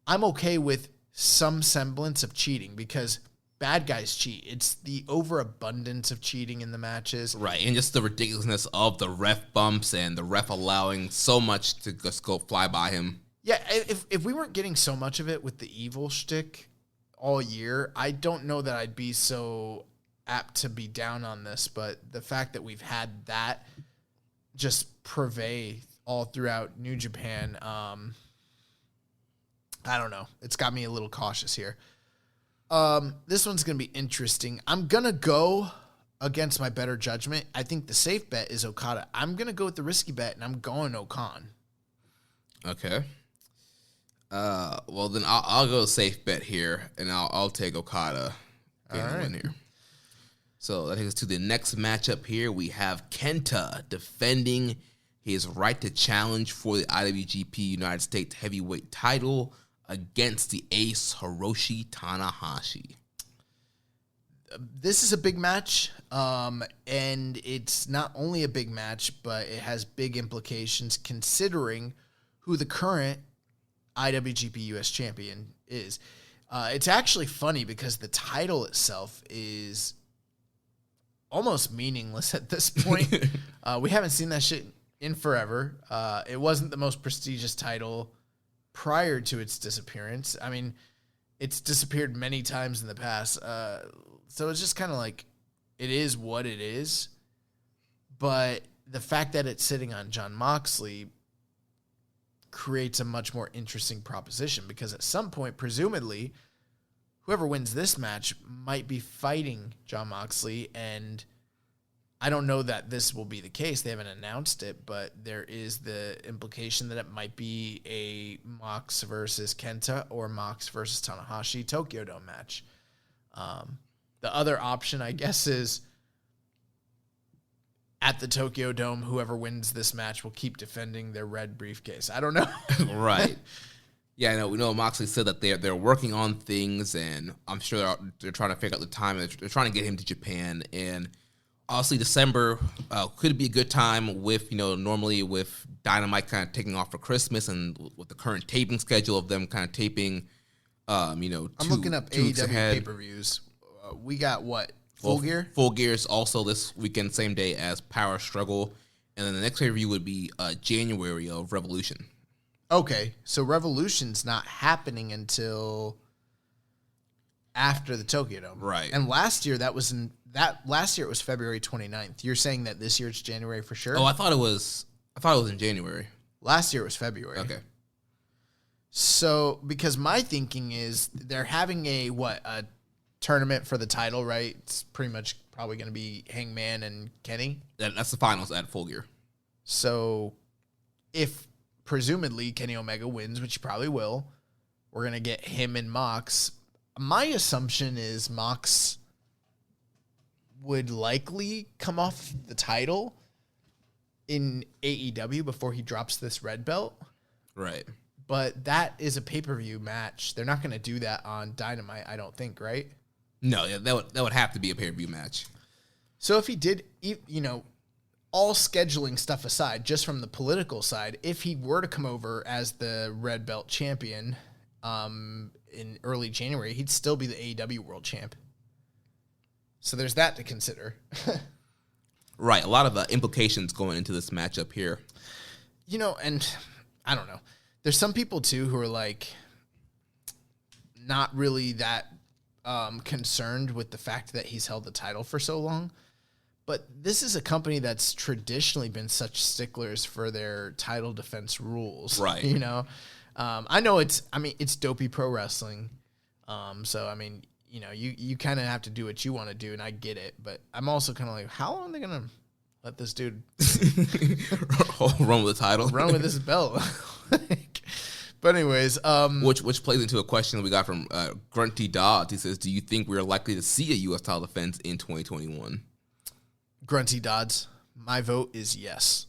I'm okay with some semblance of cheating, because bad guys cheat. It's the overabundance of cheating in the matches. Right, and just the ridiculousness of the ref bumps and the ref allowing so much to just go fly by him. Yeah, if we weren't getting so much of it with the evil shtick all year, I don't know that I'd be so apt to be down on this, but the fact that we've had that just pervade all throughout New Japan, I don't know. It's got me a little cautious here. This one's going to be interesting. I'm going to go against my better judgment. I think the safe bet is Okada. I'm going to go with the risky bet, and I'm going Okan. Okay. Well, then I'll go safe bet here, and I'll take Okada getting the win here. So that takes us to the next matchup here. We have Kenta defending his right to challenge for the IWGP United States Heavyweight title against the ace Hiroshi Tanahashi. This is a big match, and it's not only a big match, but it has big implications considering who the current IWGP US champion is. It's actually funny because the title itself is almost meaningless at this point. We haven't seen that shit in forever. It wasn't the most prestigious title prior to its disappearance. I mean, it's disappeared many times in the past. So it's just kind of like, it is what it is. But the fact that it's sitting on Jon Moxley creates a much more interesting proposition, because at some point, presumably, whoever wins this match might be fighting Jon Moxley, and I don't know that this will be the case. They haven't announced it, but there is the implication that it might be a Mox versus Kenta or Mox versus Tanahashi Tokyo Dome match. The other option, I guess, is at the Tokyo Dome, whoever wins this match will keep defending their red briefcase. I don't know. Right. Yeah, I know. We know Moxley said that they're working on things, and I'm sure they're trying to figure out the time. They're trying to get him to Japan, and obviously December could be a good time with, normally with Dynamite kind of taking off for Christmas, and with the current taping schedule of them kind of taping, I'm looking up AEW pay-per-views. We got what? Full Gear? Full Gear is also this weekend, same day as Power Struggle. And then the next pay-per-view would be January of Revolution. Okay, so Revolution's not happening until after the Tokyo Dome. Right. And last year it was February 29th. You're saying that this year it's January for sure? Oh, I thought it was in January. Last year it was February. Okay. So, because my thinking is they're having a tournament for the title, right? It's pretty much probably going to be Hangman and Kenny. That's the finals at Full Gear. So, if presumably Kenny Omega wins, which he probably will, we're going to get him and Mox. My assumption is Mox would likely come off the title in AEW before he drops this red belt. Right. But that is a pay-per-view match. They're not going to do that on Dynamite, I don't think, right? No, that would have to be a pay-per-view match. So if he did, all scheduling stuff aside, just from the political side, if he were to come over as the red belt champion in early January, he'd still be the AEW world champ. So there's that to consider. Right, a lot of implications going into this matchup here. And I don't know. There's some people, too, who are, like, not really that concerned with the fact that he's held the title for so long. But this is a company that's traditionally been such sticklers for their title defense rules. Right. I know it's dopey pro wrestling. So, you kind of have to do what you want to do, and I get it. But I'm also kind of like, how long are they going to Let this dude run with the title. run with this belt. But anyways, which plays into a question that we got from Grunty Dodds. He says, "Do you think we are likely to see a U.S. title defense in 2021?" Grunty Dodds, my vote is yes.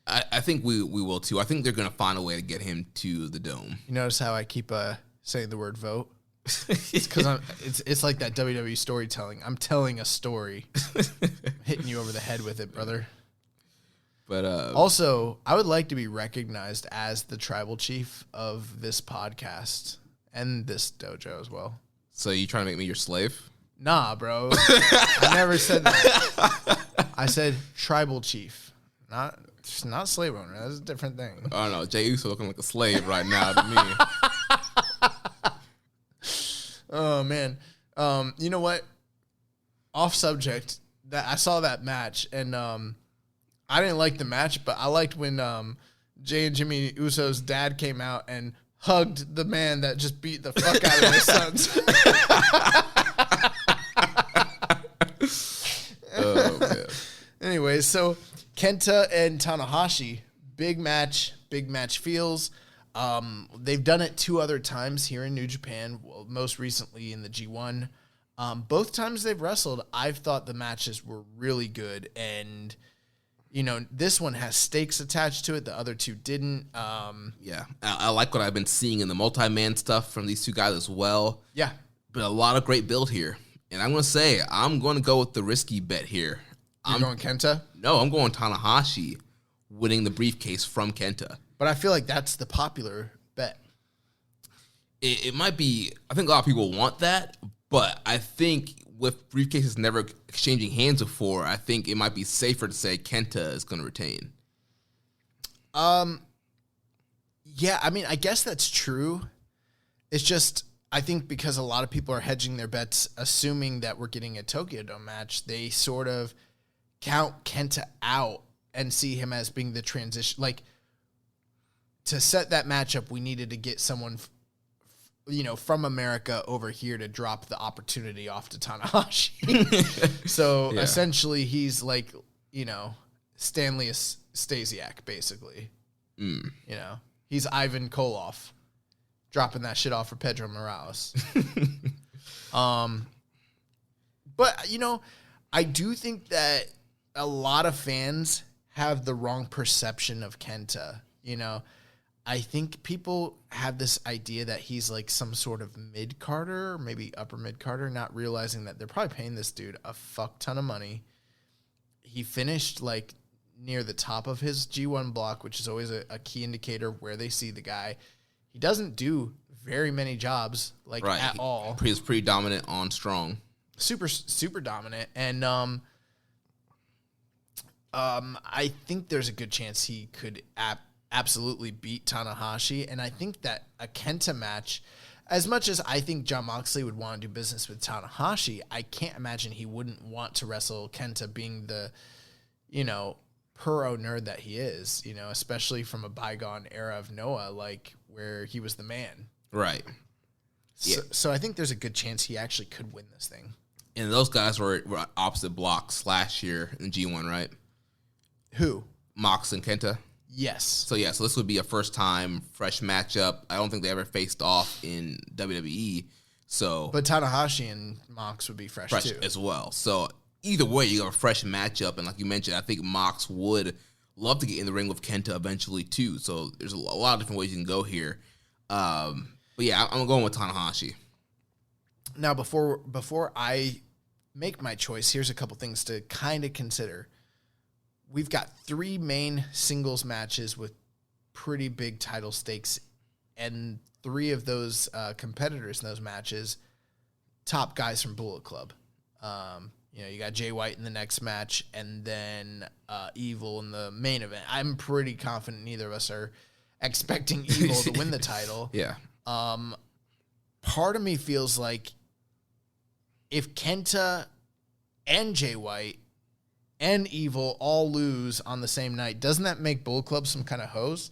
I think we will too. I think they're going to find a way to get him to the Dome. You notice how I keep saying the word vote? It's because it's like that WWE storytelling. I'm telling a story, hitting you over the head with it, brother. But also, I would like to be recognized as the tribal chief of this podcast and this dojo as well. So you trying to make me your slave? Nah, bro. I never said that. I said tribal chief, not slave owner. That's a different thing. Oh no, Jey Uso looking like a slave right now to me. Oh man, you know what? Off subject. That I saw that match, and I didn't like the match, but I liked when Jey and Jimmy Uso's dad came out and hugged the man that just beat the fuck out of his sons. Oh man. Anyways, so Kenta and Tanahashi, big match feels. They've done it 2 other times here in New Japan, well, most recently in the G1. Both times they've wrestled, I've thought the matches were really good, and you know, this one has stakes attached to it. The other 2 didn't. Yeah, I like what I've been seeing in the multi-man stuff from these 2 guys as well. Yeah. But a lot of great build here. And I'm going to say, I'm going to go with the risky bet here. You're going Kenta? No, I'm going Tanahashi winning the briefcase from Kenta. But I feel like that's the popular bet. It might be, I think a lot of people want that, but I think with briefcases never exchanging hands before, I think it might be safer to say Kenta is going to retain. Yeah, I mean, I guess that's true. It's just, I think because a lot of people are hedging their bets, assuming that we're getting a Tokyo Dome match, they sort of count Kenta out and see him as being the transition. Like, to set that matchup, we needed to get someone, from America over here to drop the opportunity off to Tanahashi. So Yeah. essentially, he's like, Stanley Stasiak, basically. He's Ivan Koloff, dropping that shit off for Pedro Morales. But, I do think that a lot of fans have the wrong perception of Kenta. I think people have this idea that he's like some sort of mid-carder, maybe upper mid-carder, not realizing that they're probably paying this dude a fuck ton of money. He finished like near the top of his G1 block, which is always a key indicator where they see the guy. He doesn't do very many jobs at all. He's pretty dominant on strong. Super dominant. And I think there's a good chance he could absolutely beat Tanahashi. And I think that a Kenta match, as much as I think Jon Moxley would want to do business with Tanahashi, I can't imagine he wouldn't want to wrestle Kenta, being the, pro nerd that he is, especially from a bygone era of Noah, where he was the man. Right. So I think there's a good chance he actually could win this thing. And those guys were opposite blocks last year in G1, right? Who? Mox and Kenta. Yes. So this would be a first-time fresh matchup. I don't think they ever faced off in WWE. So, but Tanahashi and Mox would be fresh too as well. So either way, you have a fresh matchup, and like you mentioned, I think Mox would love to get in the ring with Kenta eventually too. So there's a lot of different ways you can go here. But yeah, I'm going with Tanahashi. Now, before I make my choice, here's a couple things to kind of consider. We've got 3 main singles matches with pretty big title stakes, and 3 of those competitors in those matches, top guys from Bullet Club. You got Jay White in the next match, and then Evil in the main event. I'm pretty confident neither of us are expecting Evil to win the title. Yeah. Part of me feels like if Kenta and Jay White and Evil all lose on the same night, doesn't that make Bullet Club some kind of hose?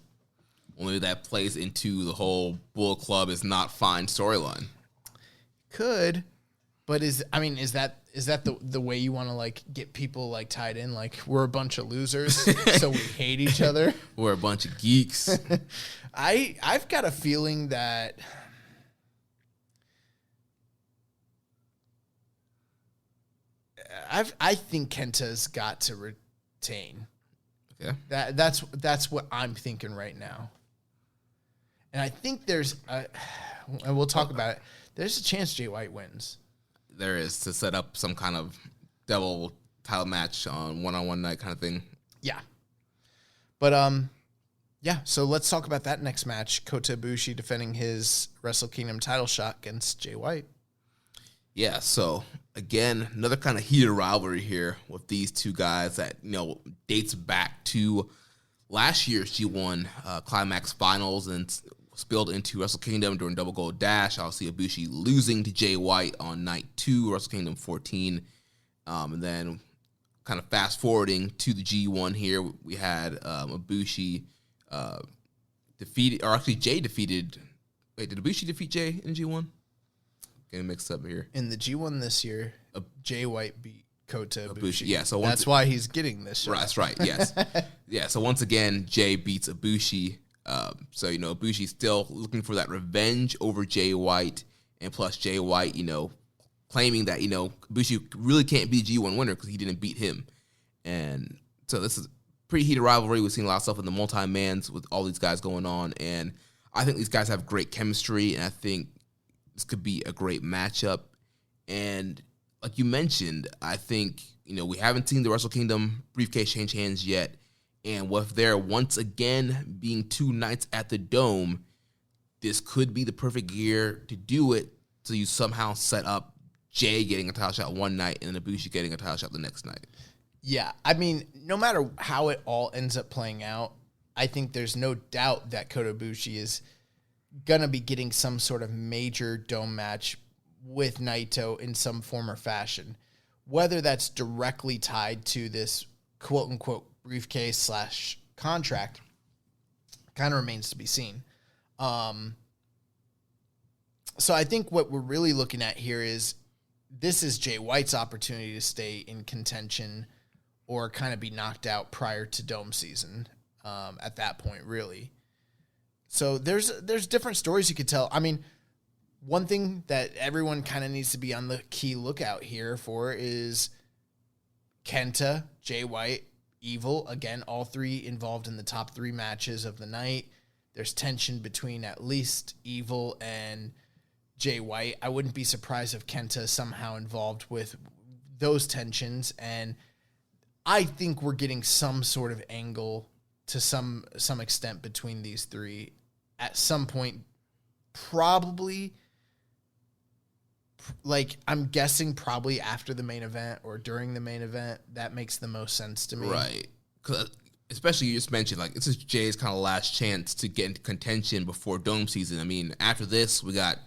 Only that plays into the whole Bullet Club is not fine storyline. Could, But is that the way you want to like get people like tied in? Like we're a bunch of losers, so we hate each other. We're a bunch of geeks. I've got a feeling that I think Kenta's got to retain. Yeah. That's what I'm thinking right now. And I think and we'll talk about it. There's a chance Jay White wins. There is, to set up some kind of double title match on one-on-one night kind of thing. Yeah. But yeah, so let's talk about that next match. Kota Ibushi defending his Wrestle Kingdom title shot against Jay White. Yeah, so again, another kind of heated rivalry here with these two guys that, dates back to last year's G1 Climax Finals and spilled into Wrestle Kingdom during Double Gold Dash. Obviously, Ibushi losing to Jay White on night 2, Wrestle Kingdom 14. And then kind of fast forwarding to the G1 here, we had Ibushi defeated, or actually Jay defeated. Wait, did Ibushi defeat Jay in G1? Getting mixed up here. In the G1 this year, Jay White beat Kota Ibushi. Yeah, so that's why he's getting this shot. Right, that's right, yes. Yeah, so once again, Jay beats Ibushi. So, Ibushi's still looking for that revenge over Jay White. And plus Jay White, claiming that, Ibushi really can't be the G1 winner because he didn't beat him. And so this is a pretty heated rivalry. We've seen a lot of stuff in the multi-mans with all these guys going on. And I think these guys have great chemistry. And I think this could be a great matchup. And like you mentioned, I think, we haven't seen the Wrestle Kingdom briefcase change hands yet. And with there once again being 2 nights at the Dome, this could be the perfect year to do it. So you somehow set up Jay getting a title shot one night and then Ibushi getting a title shot the next night. Yeah, no matter how it all ends up playing out, I think there's no doubt that Kota Ibushi is going to be getting some sort of major Dome match with Naito in some form or fashion. Whether that's directly tied to this quote-unquote briefcase / contract kind of remains to be seen. So I think what we're really looking at here is this is Jay White's opportunity to stay in contention or kind of be knocked out prior to Dome season at that point, really. So there's different stories you could tell. One thing that everyone kind of needs to be on the key lookout here for is Kenta, Jay White, Evil. Again, all 3 involved in the top 3 matches of the night. There's tension between at least Evil and Jay White. I wouldn't be surprised if Kenta is somehow involved with those tensions. And I think we're getting some sort of angle to some extent between these 3 at some point, probably. Like, I'm guessing probably after the main event or during the main event. That makes the most sense to me. Right. 'Cause especially you just mentioned, like, this is Jay's kind of last chance to get into contention before Dome season. After this, we got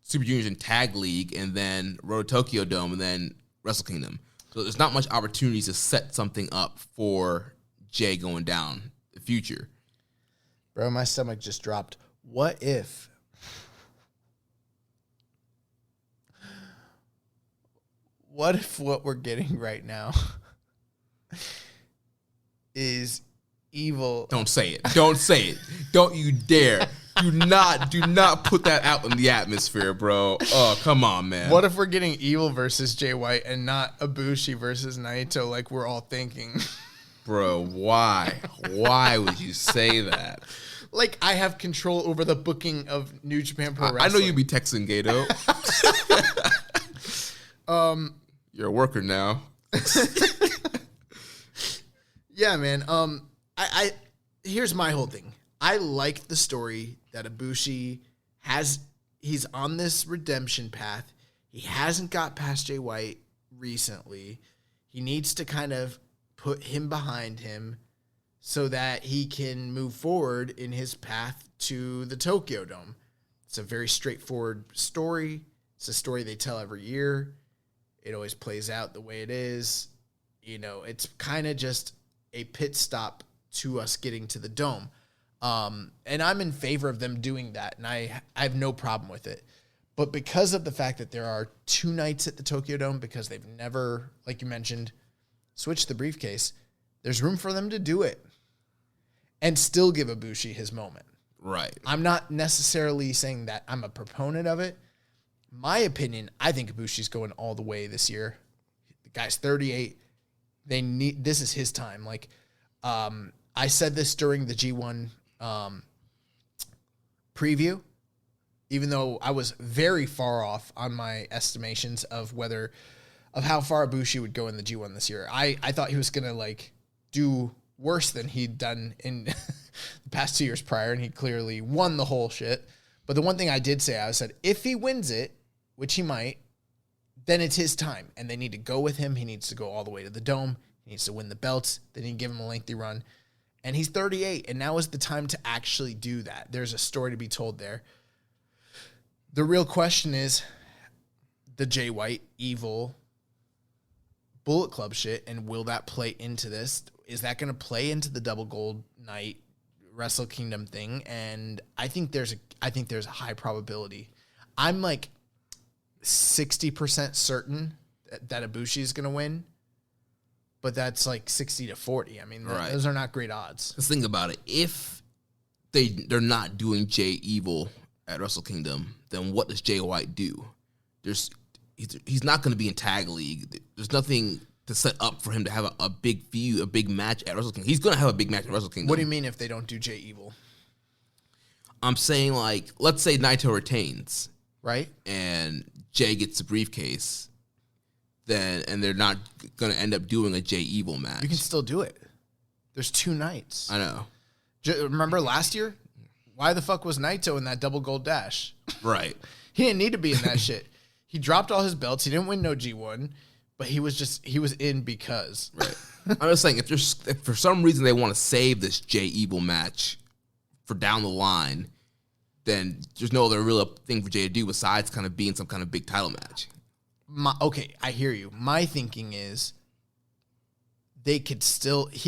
Super Juniors and Tag League, and then Road to Tokyo Dome, and then Wrestle Kingdom. So there's not much opportunities to set something up for Jay going down the future. Bro, my stomach just dropped. What if what we're getting right now is Evil? Don't say it. Don't say it. Don't you dare. Do not put that out in the atmosphere, bro. Oh, come on, man. What if we're getting Evil versus Jay White and not Ibushi versus Naito like we're all thinking? Bro, why? Why would you say that? Like, I have control over the booking of New Japan Pro Wrestling. I know you'd be texting Gato. You're a worker now. Yeah, man. I here's my whole thing. I like the story that Ibushi he's on this redemption path. He hasn't got past Jay White recently. He needs to kind of put him behind him so that he can move forward in his path to the Tokyo Dome. It's a very straightforward story. It's a story they tell every year. It always plays out the way it is. It's kind of just a pit stop to us getting to the Dome. And I'm in favor of them doing that, and I have no problem with it. But because of the fact that there are 2 nights at the Tokyo Dome, because they've never, like you mentioned, switched the briefcase, there's room for them to do it and still give Ibushi his moment. Right. I'm not necessarily saying that I'm a proponent of it. My opinion, I think Ibushi's going all the way this year. The guy's 38. This is his time. Like, I said this during the G1 preview, even though I was very far off on my estimations of how far Ibushi would go in the G1 this year. I thought he was going to like do worse than he'd done in the past 2 years prior, and he clearly won the whole shit. But the one thing I did say, I said, if he wins it, which he might, then it's his time, and they need to go with him. He needs to go all the way to the Dome. He needs to win the belts. They need to give him a lengthy run. And he's 38, and now is the time to actually do that. There's a story to be told there. The real question is the Jay White, Evil, Bullet Club shit, and will that play into this? Is that going to play into the Double Gold Night Wrestle Kingdom thing? And I think there's a high probability. I'm like 60% certain that Ibushi is going to win, but that's like 60-40. I mean, those are not great odds. Let's think about it. If they're not doing Jay Evil at Wrestle Kingdom, then what does Jay White do? He's not going to be in Tag League. There's nothing to set up for him to have a big feud, a big match at Wrestle Kingdom. He's going to have a big match at Wrestle Kingdom. What do you mean if they don't do Jay Evil? I'm saying, like, let's say Naito retains, right? And Jay gets the briefcase, and they're not going to end up doing a Jay Evil match. You can still do it. There's 2 nights. I know. Remember last year? Why the fuck was Naito in that Double Gold Dash? Right. He didn't need to be in that shit. He dropped all his belts. He didn't win no G1, but he was in because. Right. I'm just saying, if for some reason they want to save this Jay Evil match for down the line, then there's no other real thing for Jay to do besides kind of being some kind of big title match. Okay, I hear you. My thinking is he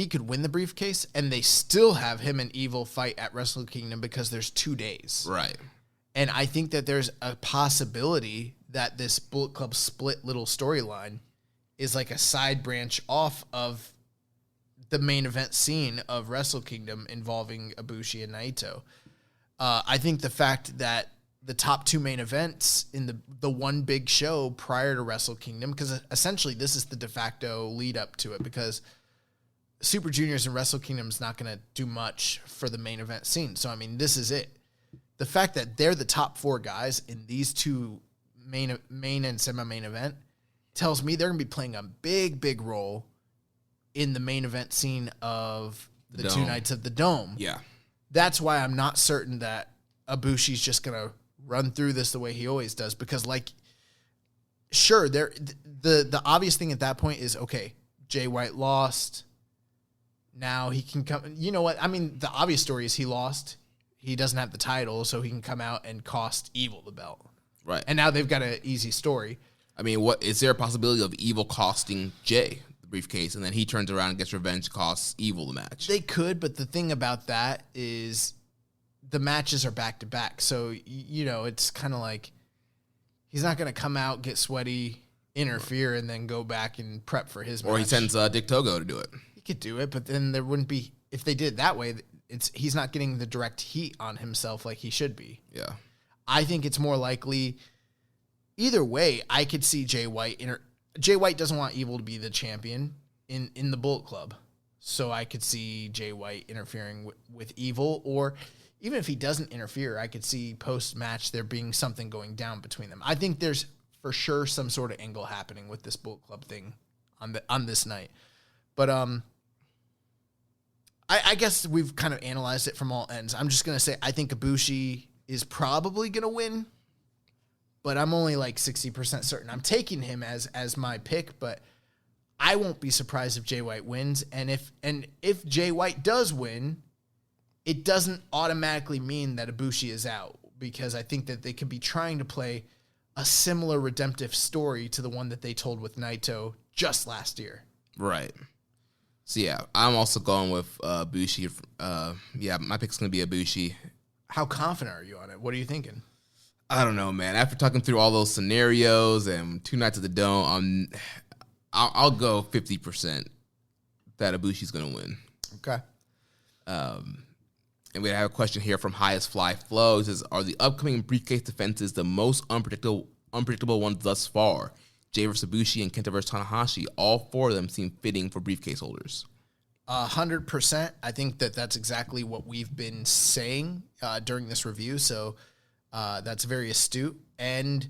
could win the briefcase and they still have him and Evil fight at Wrestle Kingdom because there's 2 days. Right. And I think that there's a possibility that this Bullet Club split little storyline is like a side branch off of the main event scene of Wrestle Kingdom involving Ibushi and Naito. I think the fact that the top 2 main events in the one big show prior to Wrestle Kingdom, because essentially this is the de facto lead up to it, because Super Juniors and Wrestle Kingdom is not going to do much for the main event scene. So, I mean, this is it. The fact that they're the top 4 guys in these 2 main and semi-main event tells me they're going to be playing a big, big role in the main event scene of the 2 nights of the Dome. Yeah. That's why I'm not certain that Ibushi's just going to run through this the way he always does, because, like, sure, the obvious thing at that point is, okay, Jay White lost. Now he can come. You know what? I mean, the obvious story is he lost. He doesn't have the title, so he can come out and cost Evil the belt. Right. And now they've got an easy story. I mean, what is there a possibility of Evil costing Jay the briefcase, and then he turns around and gets revenge, costs Evil the match? They could, but the thing about that is the matches are back to back. So, you know, it's kind of like he's not going to come out, get sweaty, interfere, and then go back and prep for his match. Or he sends Dick Togo to do it. He could do it, but then there wouldn't be, if they did it that way, he's not getting the direct heat on himself like he should be. Yeah. I think it's more likely, either way, I could see Jay White. Jay White doesn't want Evil to be the champion in the Bullet Club. So I could see Jay White interfering with Evil, or even if he doesn't interfere, I could see post-match there being something going down between them. I think there's for sure some sort of angle happening with this Bullet Club thing on this night. But I guess we've kind of analyzed it from all ends. I'm just going to say I think Ibushi is probably going to win, but I'm only like 60% certain. I'm taking him as my pick, but I won't be surprised if Jay White wins. And if Jay White does win, it doesn't automatically mean that Ibushi is out, because I think that they could be trying to play a similar redemptive story to the one that they told with Naito just last year. Right. So, yeah, I'm also going with Ibushi. Yeah, my pick's going to be Ibushi. How confident are you on it? What are you thinking? I don't know, man. After talking through all those scenarios and 2 nights at the Dome, I'll go 50% that Ibushi's going to win. Okay. And we have a question here from Highest Fly Flow. It says, are the upcoming briefcase defenses the most unpredictable ones thus far? Jay vs. Ibushi and Kenta vs. Tanahashi, all 4 of them seem fitting for briefcase holders. 100%. I think that's exactly what we've been saying during this review. So that's very astute. And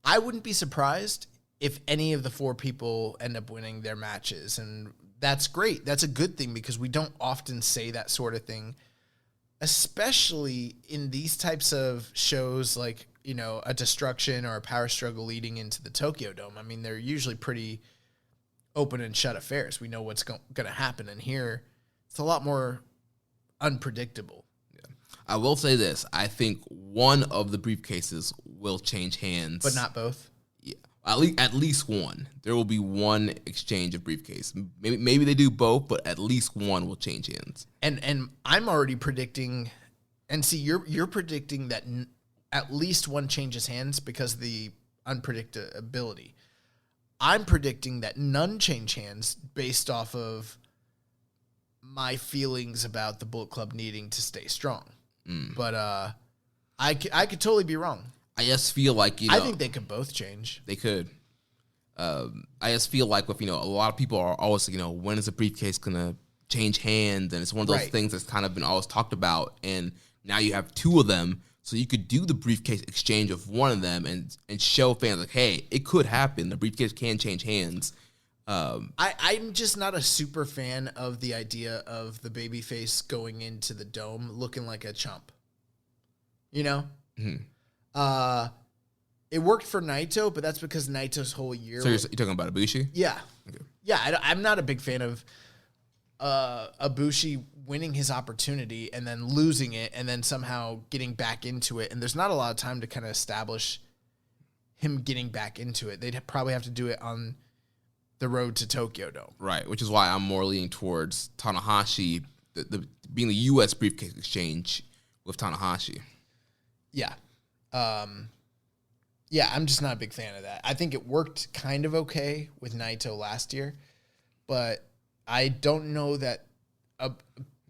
I wouldn't be surprised if any of the 4 people end up winning their matches. And that's great. That's a good thing because we don't often say that sort of thing, especially in these types of shows like, you know, a Destruction or a Power Struggle leading into the Tokyo Dome. I mean, they're usually pretty open and shut affairs. We know what's going to happen. And here, it's a lot more unpredictable. Yeah. I will say this. I think one of the briefcases will change hands. But not both? Yeah. At least one. There will be one exchange of briefcase. Maybe they do both, but at least one will change hands. And I'm already predicting, and see, you're predicting that at least one changes hands because of the unpredictability. I'm predicting that none change hands based off of my feelings about the Bullet Club needing to stay strong. But I could totally be wrong. I just feel like, I think they could both change. They could. I just feel like with, a lot of people are always, when is the briefcase going to change hands? And it's one of those things that's kind of been always talked about. And now you have 2 of them. So you could do the briefcase exchange of one of them and show fans like, hey, it could happen. The briefcase can change hands. I'm just not a super fan of the idea of the babyface going into the Dome looking like a chump. You know? Mm-hmm. It worked for Naito, but that's because Naito's whole year... So you're talking about Ibushi? Yeah. Okay. Yeah, I'm not a big fan of Ibushi winning his opportunity and then losing it and then somehow getting back into it. And there's not a lot of time to kind of establish him getting back into it. They'd probably have to do it on the road to Tokyo Dome. Right, which is why I'm more leaning towards Tanahashi, being the U.S. briefcase exchange with Tanahashi. Yeah. Yeah, I'm just not a big fan of that. I think it worked kind of okay with Naito last year, but I don't know that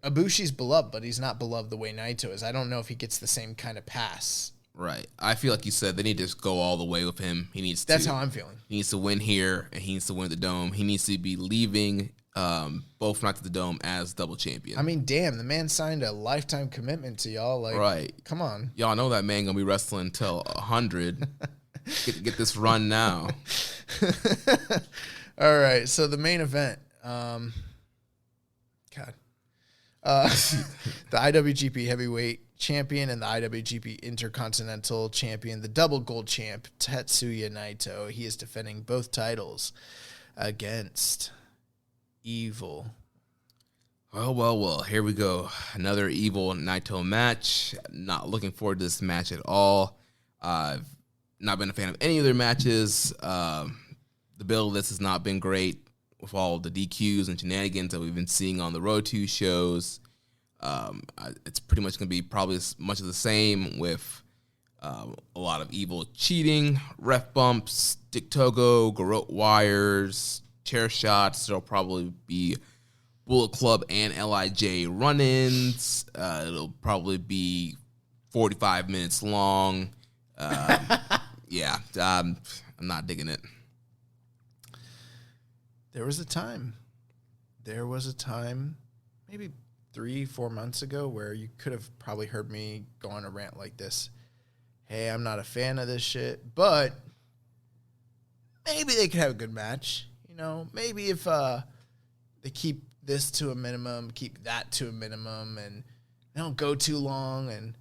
Ibushi's beloved, but he's not beloved the way Naito is. I don't know if he gets the same kind of pass. Right. I feel like you said they need to just go all the way with him. That's how I'm feeling. He needs to win here, and he needs to win at the Dome. He needs to be leaving both nights at the Dome as double champion. I mean, damn, the man signed a lifetime commitment to y'all. Like, right. Come on. Y'all know that man going to be wrestling until 100. Get this run now. All right, so the main event. The IWGP Heavyweight Champion and the IWGP Intercontinental Champion, the double gold champ, Tetsuya Naito. He is defending both titles against Evil. Well. Here we go. Another Evil Naito match. Not looking forward to this match at all. I've not been a fan of any of their matches. The build of this has not been great with all the DQs and shenanigans that we've been seeing on the Road 2 shows. It's pretty much going to be probably as much of the same with a lot of Evil cheating, ref bumps, Dick Togo, garrote wires, chair shots. There'll probably be Bullet Club and LIJ run-ins. It'll probably be 45 minutes long. Yeah, I'm not digging it. There was a time, maybe 3-4 months ago, where you could have probably heard me go on a rant like this. Hey, I'm not a fan of this shit, but maybe they could have a good match. Maybe if they keep this to a minimum, keep that to a minimum, and they don't go too long, and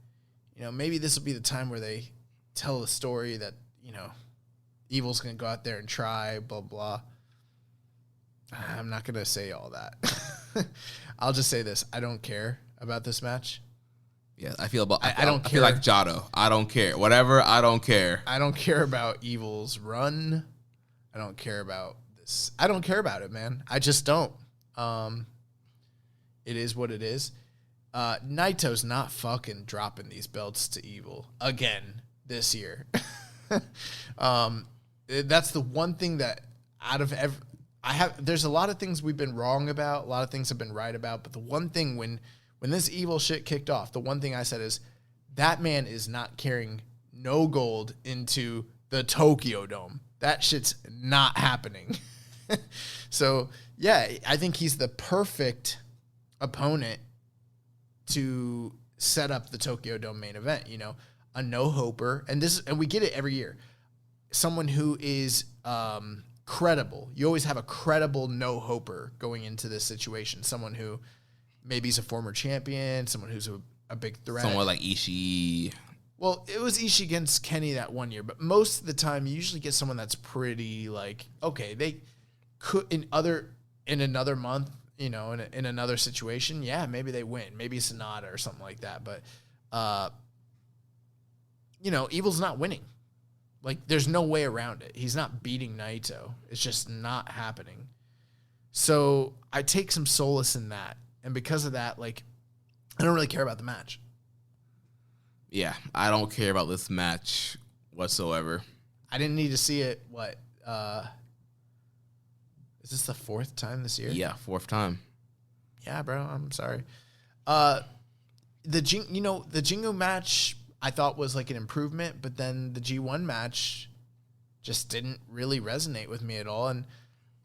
maybe this will be the time where they tell the story that Evil's gonna go out there and try, blah blah. I'm not gonna say all that. I'll just say this: I don't care about this match. Yeah, I feel like Jado. I don't care. Whatever. I don't care. I don't care about Evil's run. I don't care about this. I don't care about it, man. I just don't. It is what it is. Naito's not fucking dropping these belts to Evil again. this year. That's the one thing that out of there's a lot of things we've been wrong about, a lot of things have been right about, but the one thing when this evil shit kicked off, the one thing I said is that man is not carrying no gold into the Tokyo Dome. That shit's not happening. So, yeah, I think he's the perfect opponent to set up the Tokyo Dome main event, a no-hoper. And we get it every year. Someone who is credible. You always have a credible no-hoper going into this situation. Someone who maybe is a former champion, someone who's a big threat. Someone like Ishii. Well, it was Ishii against Kenny that one year, but most of the time you usually get someone that's pretty okay, they could in another month, in another situation, yeah, maybe they win. Maybe Sonata or something like that. But Evil's not winning. There's no way around it. He's not beating Naito. It's just not happening. So I take some solace in that. And because of that, I don't really care about the match. Yeah, I don't care about this match whatsoever. I didn't need to see it, is this the fourth time this year? Yeah, fourth time. Yeah, bro, I'm sorry. The Jingu match I thought was an improvement, but then the G1 match just didn't really resonate with me at all, and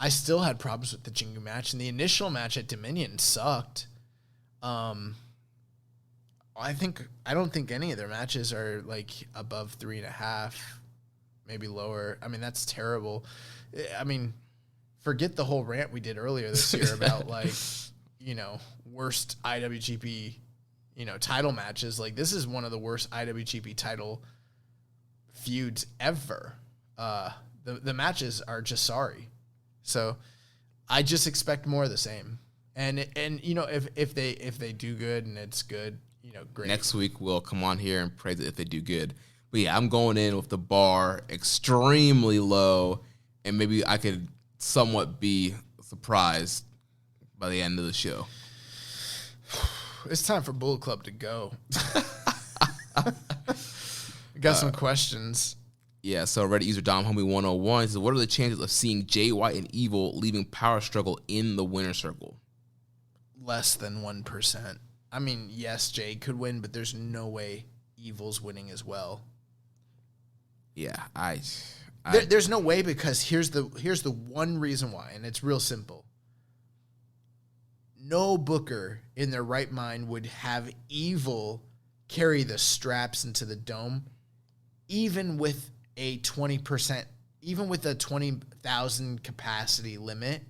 I still had problems with the Jingu match, and the initial match at Dominion sucked. I don't think any of their matches are above 3.5, maybe lower. I mean, that's terrible. I mean, forget the whole rant we did earlier this year about worst IWGP, title matches. This is one of the worst IWGP title feuds ever. The matches are just sorry. So I just expect more of the same. And if they do good and it's good, great. Next week we'll come on here and praise it if they do good. But yeah, I'm going in with the bar extremely low, and maybe I could somewhat be surprised by the end of the show. It's time for Bullet Club to go. Got some questions. Yeah, so Reddit user DomHomie101 says, what are the chances of seeing Jay White and Evil leaving Power Struggle in the winner's circle? Less than 1%. I mean, yes, Jay could win, but there's no way Evil's winning as well. Yeah, there's no way, because here's the one reason why, and it's real simple. No booker in their right mind would have Evil carry the straps into the Dome, even with a 20%, even with a 20,000 capacity limit.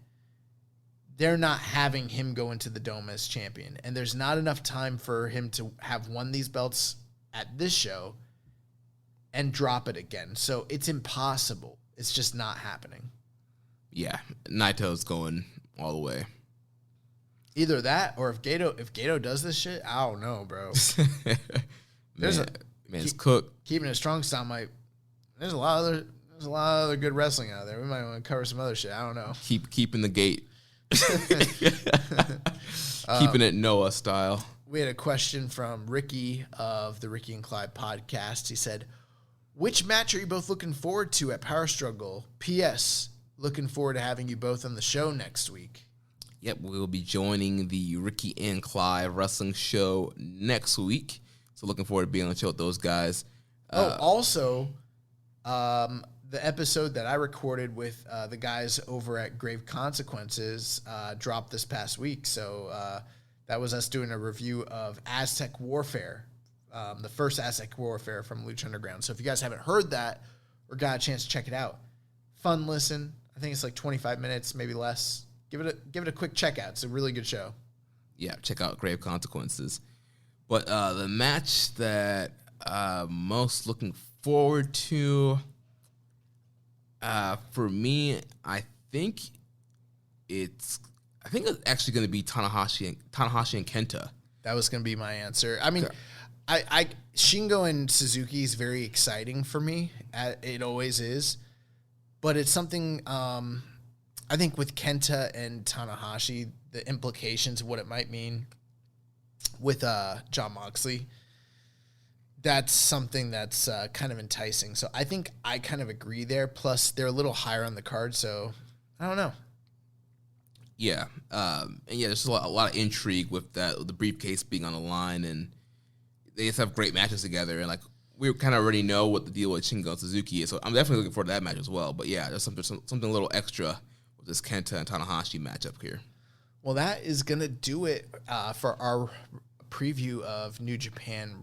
They're not having him go into the Dome as champion, and there's not enough time for him to have won these belts at this show and drop it again. So it's impossible. It's just not happening. Yeah, Naito's going all the way. Either that, or if Gato does this shit, I don't know, bro. It's cooked. Keeping It Strong Style there's a lot of other good wrestling out there. We might want to cover some other shit. I don't know. Keeping the gate. Keeping it Noah style. We had a question from Ricky of the Ricky and Clyde podcast. He said, which match are you both looking forward to at Power Struggle? P.S. Looking forward to having you both on the show next week. Yep, we'll be joining the Ricky and Clyde wrestling show next week. So looking forward to being on the show with those guys. Also, the episode that I recorded with the guys over at Grave Consequences dropped this past week. So that was us doing a review of Aztec Warfare, the first Aztec Warfare from Lucha Underground. So if you guys haven't heard that or got a chance to check it out, fun listen. I think it's 25 minutes, maybe less. Give it a quick check out. It's a really good show. Yeah, check out Grave Consequences. But the match that most looking forward to, for me, I think it's actually going to be Tanahashi and Kenta. That was going to be my answer. I mean, I Shingo and Suzuki is very exciting for me. It always is. But it's something, I think with Kenta and Tanahashi, the implications of what it might mean with Jon Moxley that's something that's kind of enticing. So I think I kind of agree there. Plus, they're a little higher on the card, so I don't know. Yeah, and yeah, there's a lot of intrigue with that, the briefcase being on the line, and they just have great matches together. And like we kind of already know what the deal with Shingo and Suzuki is, so I'm definitely looking forward to that match as well. But yeah, there's something a little extra with this Kenta and Tanahashi matchup here. Well, that is gonna do it for our preview of New Japan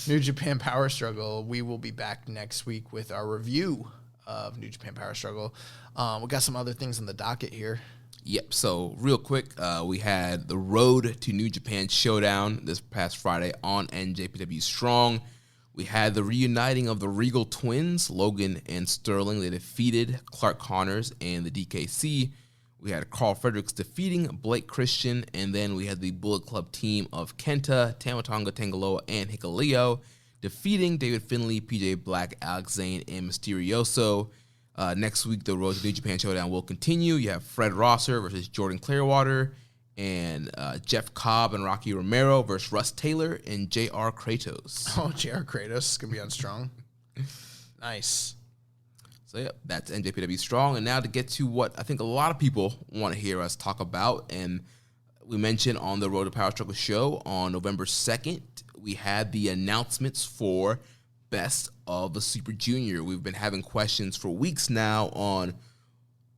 New Japan Power Struggle. We will be back next week with our review of New Japan Power Struggle. We got some other things on the docket here. Yep. So real quick, we had the Road to New Japan Showdown this past Friday on NJPW Strong. We had the reuniting of the Regal Twins, Logan and Sterling. They defeated Clark Connors and the DKC. We had Carl Fredericks defeating Blake Christian, and then we had the Bullet Club team of Kenta, Tamatonga Tangaloa, and Hikuleo defeating David Finlay, PJ Black, Alex Zane, and Mysterioso. Next week, the Road to New Japan Showdown will continue. You have Fred Rosser versus Jordan Clearwater, and Jeff Cobb and Rocky Romero versus Russ Taylor and J.R. Kratos. Oh, J.R. Kratos is going to be on Strong. Nice. So, yeah, that's NJPW Strong. And now to get to what I think a lot of people want to hear us talk about. And we mentioned on the Road to Power Struggle show on November 2nd, we had the announcements for Best of the Super Junior. We've been having questions for weeks now on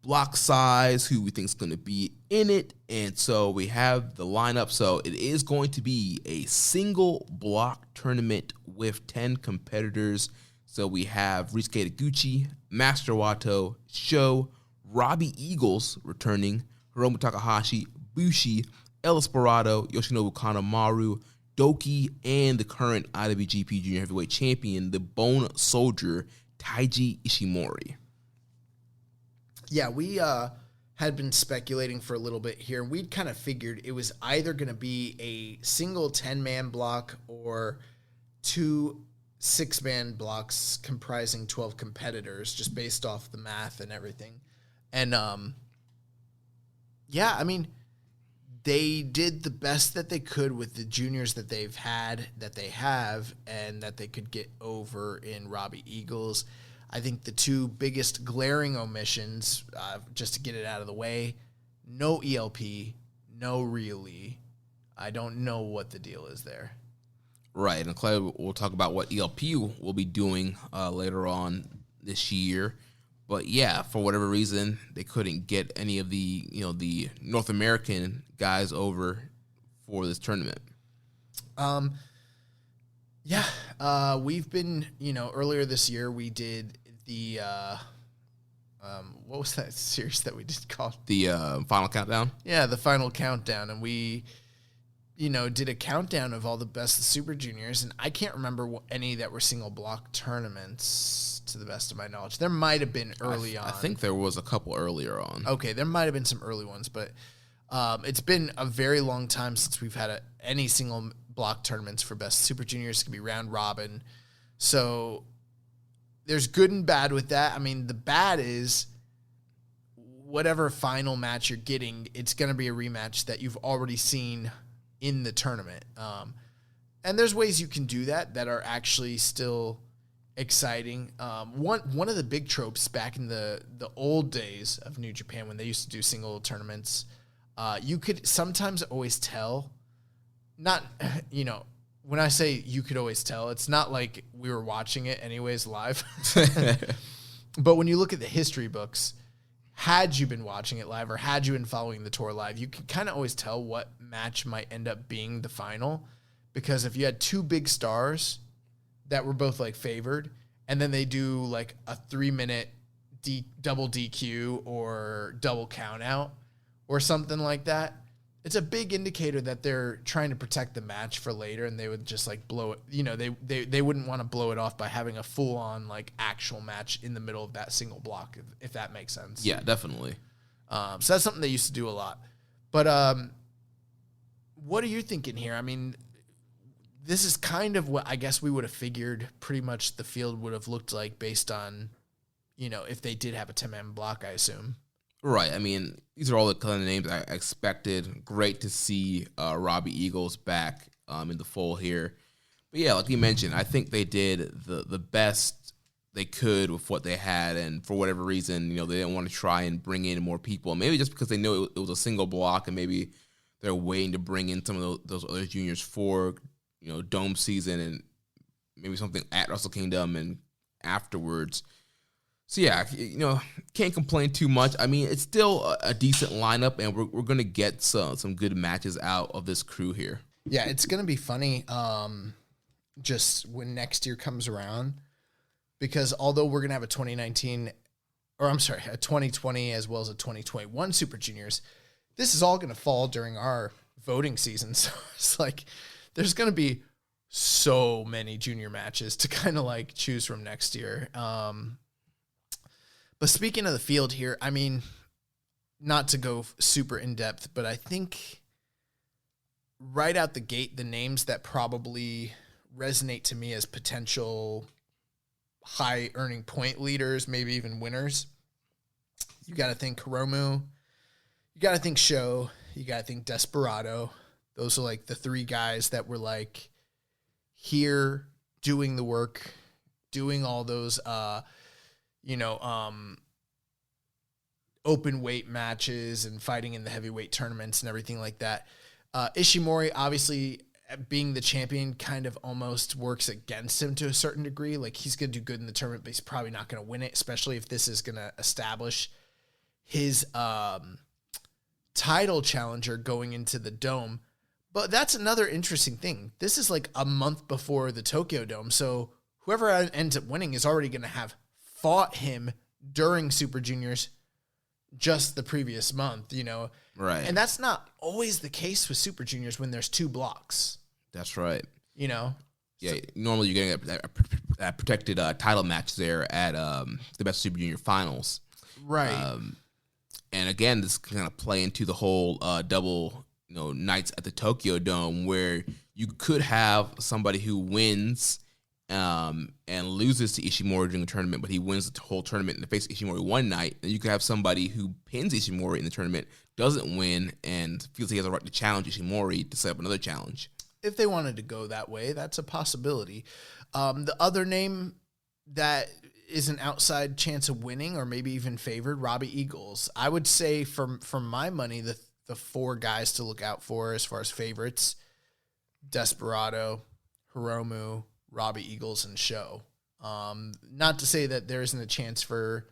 block size, who we think is going to be in it. And so we have the lineup. So it is going to be a single block tournament with 10 competitors. So we have Ryusuke Taguchi, Master Wato, Sho, Robbie Eagles returning, Hiromu Takahashi, Bushi, El Esperado, Yoshinobu Kanemaru, Doki, and the current IWGP Junior Heavyweight Champion, the Bone Soldier, Taiji Ishimori. Yeah, we had been speculating for a little bit here. We'd kind of figured it was either going to be a single 10-man block or 2 6-man blocks comprising 12 competitors, just based off the math and everything. And, yeah, I mean, they did the best that they could with the juniors that they have, and that they could get over in Robbie Eagles. I think the two biggest glaring omissions, just to get it out of the way, no ELP, no Really. I don't know what the deal is there. Right, and Clay will talk about what ELP will be doing later on this year. But yeah, for whatever reason, they couldn't get any of the the North American guys over for this tournament. We've been, earlier this year we did the what was that series that we did called? The Final Countdown? Yeah, the Final Countdown, and we did a countdown of all the best Super Juniors, and I can't remember any that were single block tournaments, to the best of my knowledge. There might have been early on. I think there was a couple earlier on. Okay, there might have been some early ones, but it's been a very long time since we've had any single block tournaments for best Super Juniors. It could be round robin. So there's good and bad with that. I mean, the bad is whatever final match you're getting, it's going to be a rematch that you've already seen in the tournament. And there's ways you can do that are actually still exciting. One of the big tropes back in the old days of New Japan, when they used to do single tournaments, you could sometimes always tell, not, when I say you could always tell, it's not like we were watching it anyways live. But when you look at the history books, had you been watching it live or had you been following the tour live, you can kind of always tell what match might end up being the final. Because if you had two big stars that were both like favored, and then they do like a 3-minute double DQ or double count out or something like that, it's a big indicator that they're trying to protect the match for later, and they would just like blow it. They wouldn't want to blow it off by having a full on like actual match in the middle of that single block, if that makes sense. Yeah, definitely. So that's something they used to do a lot. But what are you thinking here? I mean, this is kind of what I guess we would have figured pretty much the field would have looked like based on, if they did have a 10-man block, I assume. Right. I mean, these are all the kind of names I expected. Great to see Robbie Eagles back in the fold here. But yeah, like you mentioned, I think they did the best they could with what they had, and for whatever reason, they didn't want to try and bring in more people. Maybe just because they know it was a single block, and maybe they're waiting to bring in some of those other juniors for dome season and maybe something at Wrestle Kingdom and afterwards. So yeah, can't complain too much. I mean, it's still a decent lineup, and we're gonna get some good matches out of this crew here. Yeah, it's gonna be funny. Just when next year comes around, because although we're gonna have a 2020 as well as a 2021 Super Juniors, this is all gonna fall during our voting season. So it's like there's gonna be so many junior matches to kind of like choose from next year. But speaking of the field here, I mean, not to go super in depth, but I think right out the gate, the names that probably resonate to me as potential high earning point leaders, maybe even winners. You got to think Hiromu, you got to think Sho, you got to think Desperado. Those are like the three guys that were like here doing the work, doing all those, open weight matches and fighting in the heavyweight tournaments and everything like that. Ishimori, obviously, being the champion kind of almost works against him to a certain degree. Like, he's going to do good in the tournament, but he's probably not going to win it, especially if this is going to establish his title challenger going into the Dome. But that's another interesting thing. This is like a month before the Tokyo Dome, so whoever ends up winning is already going to have fought him during Super Juniors just the previous month, Right. And that's not always the case with Super Juniors when there's two blocks. That's right. Yeah, normally you're getting a protected title match there at the Best Super Junior Finals. Right. And again, this can kind of play into the whole double nights at the Tokyo Dome, where you could have somebody who wins and loses to Ishimori during the tournament, but he wins the whole tournament and faces Ishimori one night. And you could have somebody who pins Ishimori in the tournament, doesn't win, and feels he has a right to challenge Ishimori to set up another challenge. If they wanted to go that way, that's a possibility. The other name that is an outside chance of winning, or maybe even favored, Robbie Eagles. I would say, from my money, the four guys to look out for as far as favorites: Desperado, Hiromu, Robbie Eagles, and Sho. Not to say that there isn't a chance for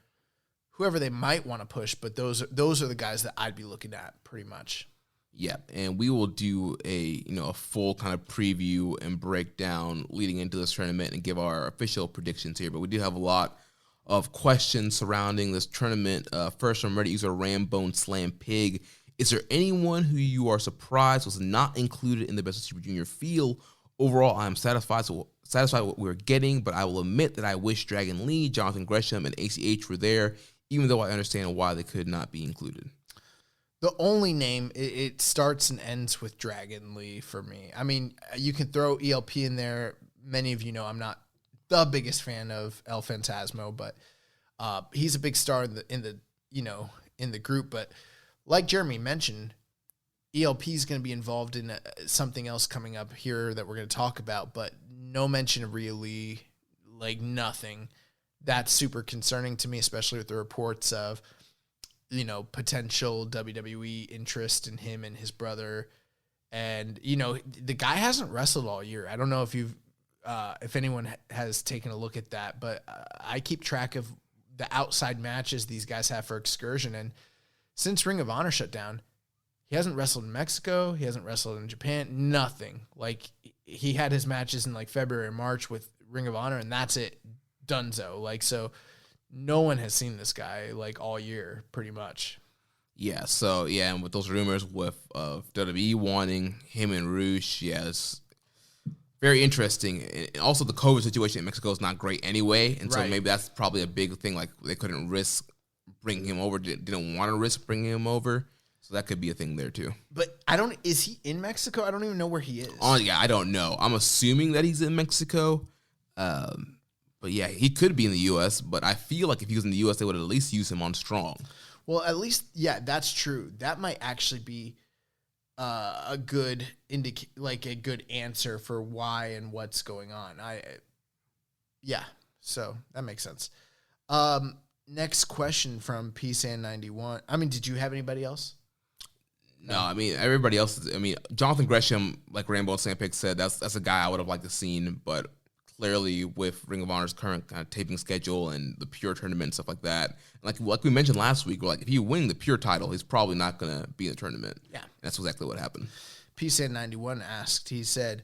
whoever they might want to push, but those are the guys that I'd be looking at pretty much. Yeah, and we will do a full kind of preview and breakdown leading into this tournament and give our official predictions here. But we do have a lot of questions surrounding this tournament. First from Reddit user Rambone Slam Pig. Is there anyone who you are surprised was not included in the Best of Super Junior field? Overall, I am satisfied with what we're getting, but I will admit that I wish Dragon Lee, Jonathan Gresham, and ACH were there, even though I understand why they could not be included. The only name, it starts and ends with Dragon Lee for me. I mean, you can throw ELP in there. Many of you know I'm not the biggest fan of El Phantasmo, but he's a big star in the group. But like Jeremy mentioned, ELP is going to be involved in something else coming up here that we're going to talk about, but no mention of Rhea Lee, like nothing. That's super concerning to me, especially with the reports of, potential WWE interest in him and his brother. And, the guy hasn't wrestled all year. I don't know if anyone has taken a look at that, but I keep track of the outside matches these guys have for Excursion. And since Ring of Honor shut down, he hasn't wrestled in Mexico. He hasn't wrestled in Japan. Nothing. Like, he had his matches in like February or March with Ring of Honor, and that's it. Dunzo. Like, so no one has seen this guy like all year, pretty much. Yeah. So yeah, and with those rumors of WWE wanting him and Roosh, it's very interesting. And also, the COVID situation in Mexico is not great anyway, and so maybe that's probably a big thing. Like, they couldn't risk bringing him over, didn't want to risk bringing him over. So that could be a thing there too. But is he in Mexico? I don't even know where he is. Oh yeah, I don't know. I'm assuming that he's in Mexico. But yeah, he could be in the U.S., but I feel like if he was in the U.S., they would at least use him on Strong. Well, at least, yeah, that's true. That might actually be a good a good answer for why and what's going on. So that makes sense. Next question from PSAN91. I mean, did you have anybody else? No, I mean, everybody else. Jonathan Gresham, like Rainbow Sandpig said, that's a guy I would have liked to seen, but clearly with Ring of Honor's current kind of taping schedule and the Pure tournament and stuff like that, like we mentioned last week, if you win the Pure title, he's probably not going to be in the tournament. Yeah. That's exactly what happened. PSAN91 asked, he said,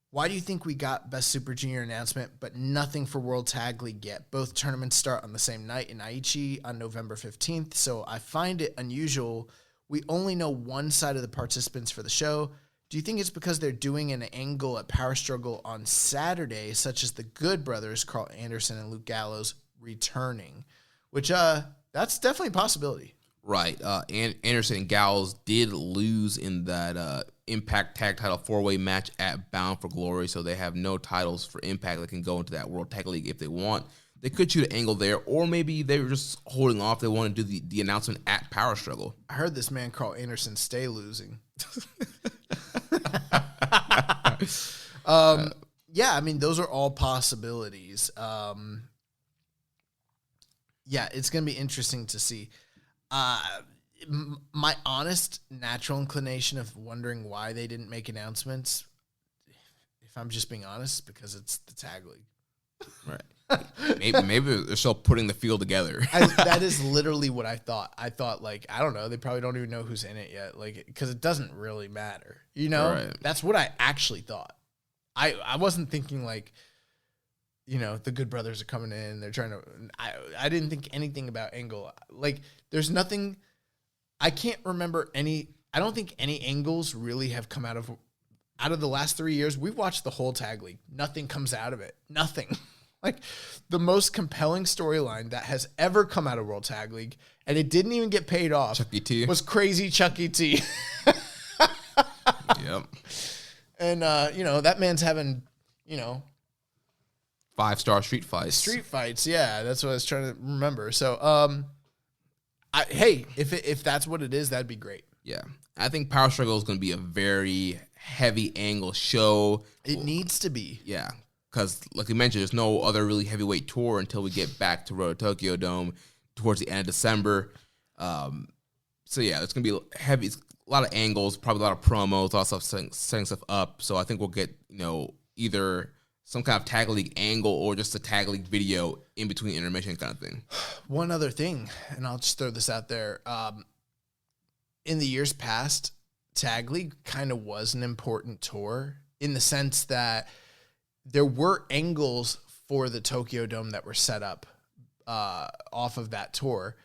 why do you think we got Best Super Junior announcement, but nothing for World Tag League yet? Both tournaments start on the same night in Aichi on November 15th, so I find it unusual. We only know one side of the participants for the show. Do you think it's because they're doing an angle at Power Struggle on Saturday, such as the Good Brothers, Carl Anderson and Luke Gallows, returning? Which, that's definitely a possibility. Right. Anderson and Gallows did lose in that Impact Tag Title 4-way match at Bound for Glory, so they have no titles for Impact that can go into that World Tag League if they want. They could shoot an angle there, or maybe they were just holding off. They want to do the announcement at Power Struggle. I heard this man, Carl Anderson, stay losing. Yeah, I mean, those are all possibilities. Yeah, it's going to be interesting to see. My honest natural inclination of wondering why they didn't make announcements, if I'm just being honest, because it's the tag league. Right. Maybe they're still putting the field together. That is literally what I thought. I thought, I don't know. They probably don't even know who's in it yet. Because it doesn't really matter. Right. That's what I actually thought. I wasn't thinking the Good Brothers are coming in. They're trying to. I didn't think anything about Angle. There's nothing. I can't remember any. I don't think any angles really have come out of the last 3 years. We've watched the whole tag league. Nothing comes out of it. Nothing. The most compelling storyline that has ever come out of World Tag League, and it didn't even get paid off, Chucky T. was Crazy Chucky T. Yep. And, that man's having, 5-star street fights. Street fights, yeah. That's what I was trying to remember. So, if that's what it is, that'd be great. Yeah. I think Power Struggle is going to be a very heavy angle show. It needs to be. Yeah. Because, like we mentioned, there's no other really heavyweight tour until we get back to Road to Tokyo Dome towards the end of December. So, yeah, it's going to be heavy. It's a lot of angles, probably a lot of promos, a lot of stuff setting stuff up. So I think we'll get, either some kind of tag league angle or just a tag league video in between intermission kind of thing. One other thing, and I'll just throw this out there. In the years past, tag league kind of was an important tour in the sense that there were angles for the Tokyo Dome that were set up off of that tour.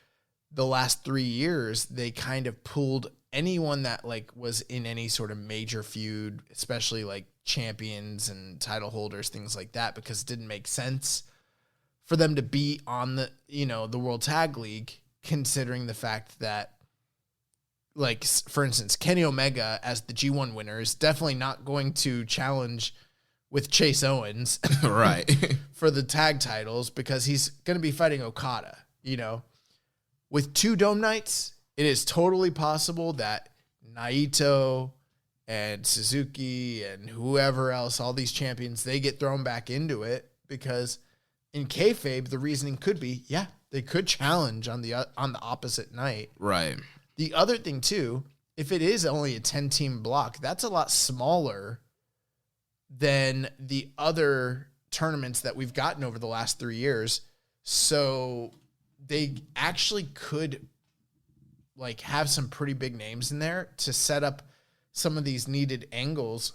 The last 3 years, they kind of pulled anyone that was in any sort of major feud, especially champions and title holders, things like that, because it didn't make sense for them to be on the World Tag League, considering the fact that, for instance, Kenny Omega as the G1 winner is definitely not going to challenge with Chase Owens right, for the tag titles because he's going to be fighting Okada, With 2 Dome nights, it is totally possible that Naito and Suzuki and whoever else, all these champions, they get thrown back into it because in kayfabe, the reasoning could be, yeah, they could challenge on the opposite night. right. The other thing, too, if it is only a 10-team block, that's a lot smaller than the other tournaments that we've gotten over the last 3 years. So they actually could have some pretty big names in there to set up some of these needed angles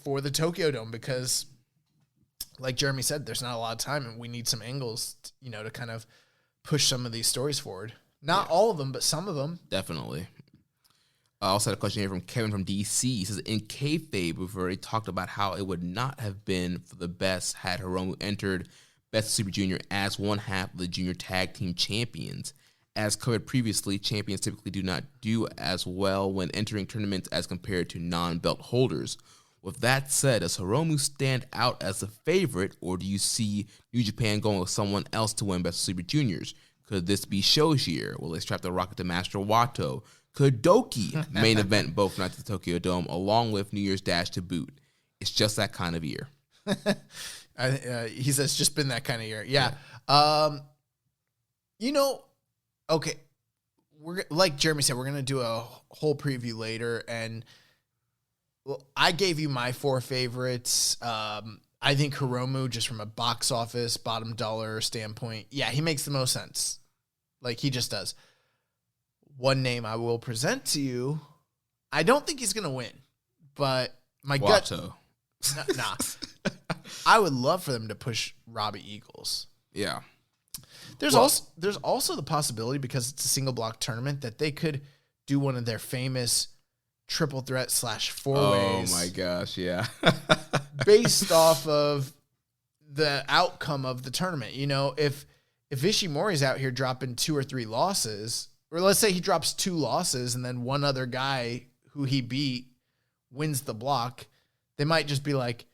for the Tokyo Dome because, like Jeremy said, there's not a lot of time and we need some angles, to kind of push some of these stories forward. Not all of them, but some of them. Definitely. I also had a question here from Kevin from DC. He says, in kayfabe, we've already talked about how it would not have been for the best had Hiromu entered Best Super Junior as one half of the junior tag team champions. As covered previously, champions typically do not do as well when entering tournaments as compared to non-belt holders. With that said, does Hiromu stand out as a favorite, or do you see New Japan going with someone else to win Best Super Juniors? Could this be Shoshier? Will they strap the rocket to Master Wato? Kodoki main event both nights at the Tokyo Dome, along with New Year's Dash to boot. It's just that kind of year. He says it's just been that kind of year. Yeah. Okay. We're like Jeremy said, we're going to do a whole preview later. And I gave you my 4 favorites. I think Hiromu, just from a box office, bottom dollar standpoint, yeah, he makes the most sense. Like, he just does. One name I will present to you, I don't think he's going to win, but my gut... Nah. I would love for them to push Robbie Eagles. Yeah. There's also the possibility, because it's a single block tournament, that they could do one of their famous triple threat / 4-ways. Oh my gosh, yeah. Based off of the outcome of the tournament. You know, if Ishimori's out here dropping 2 or 3 losses, or let's say he drops 2 losses and then one other guy who he beat wins the block, they might just be like,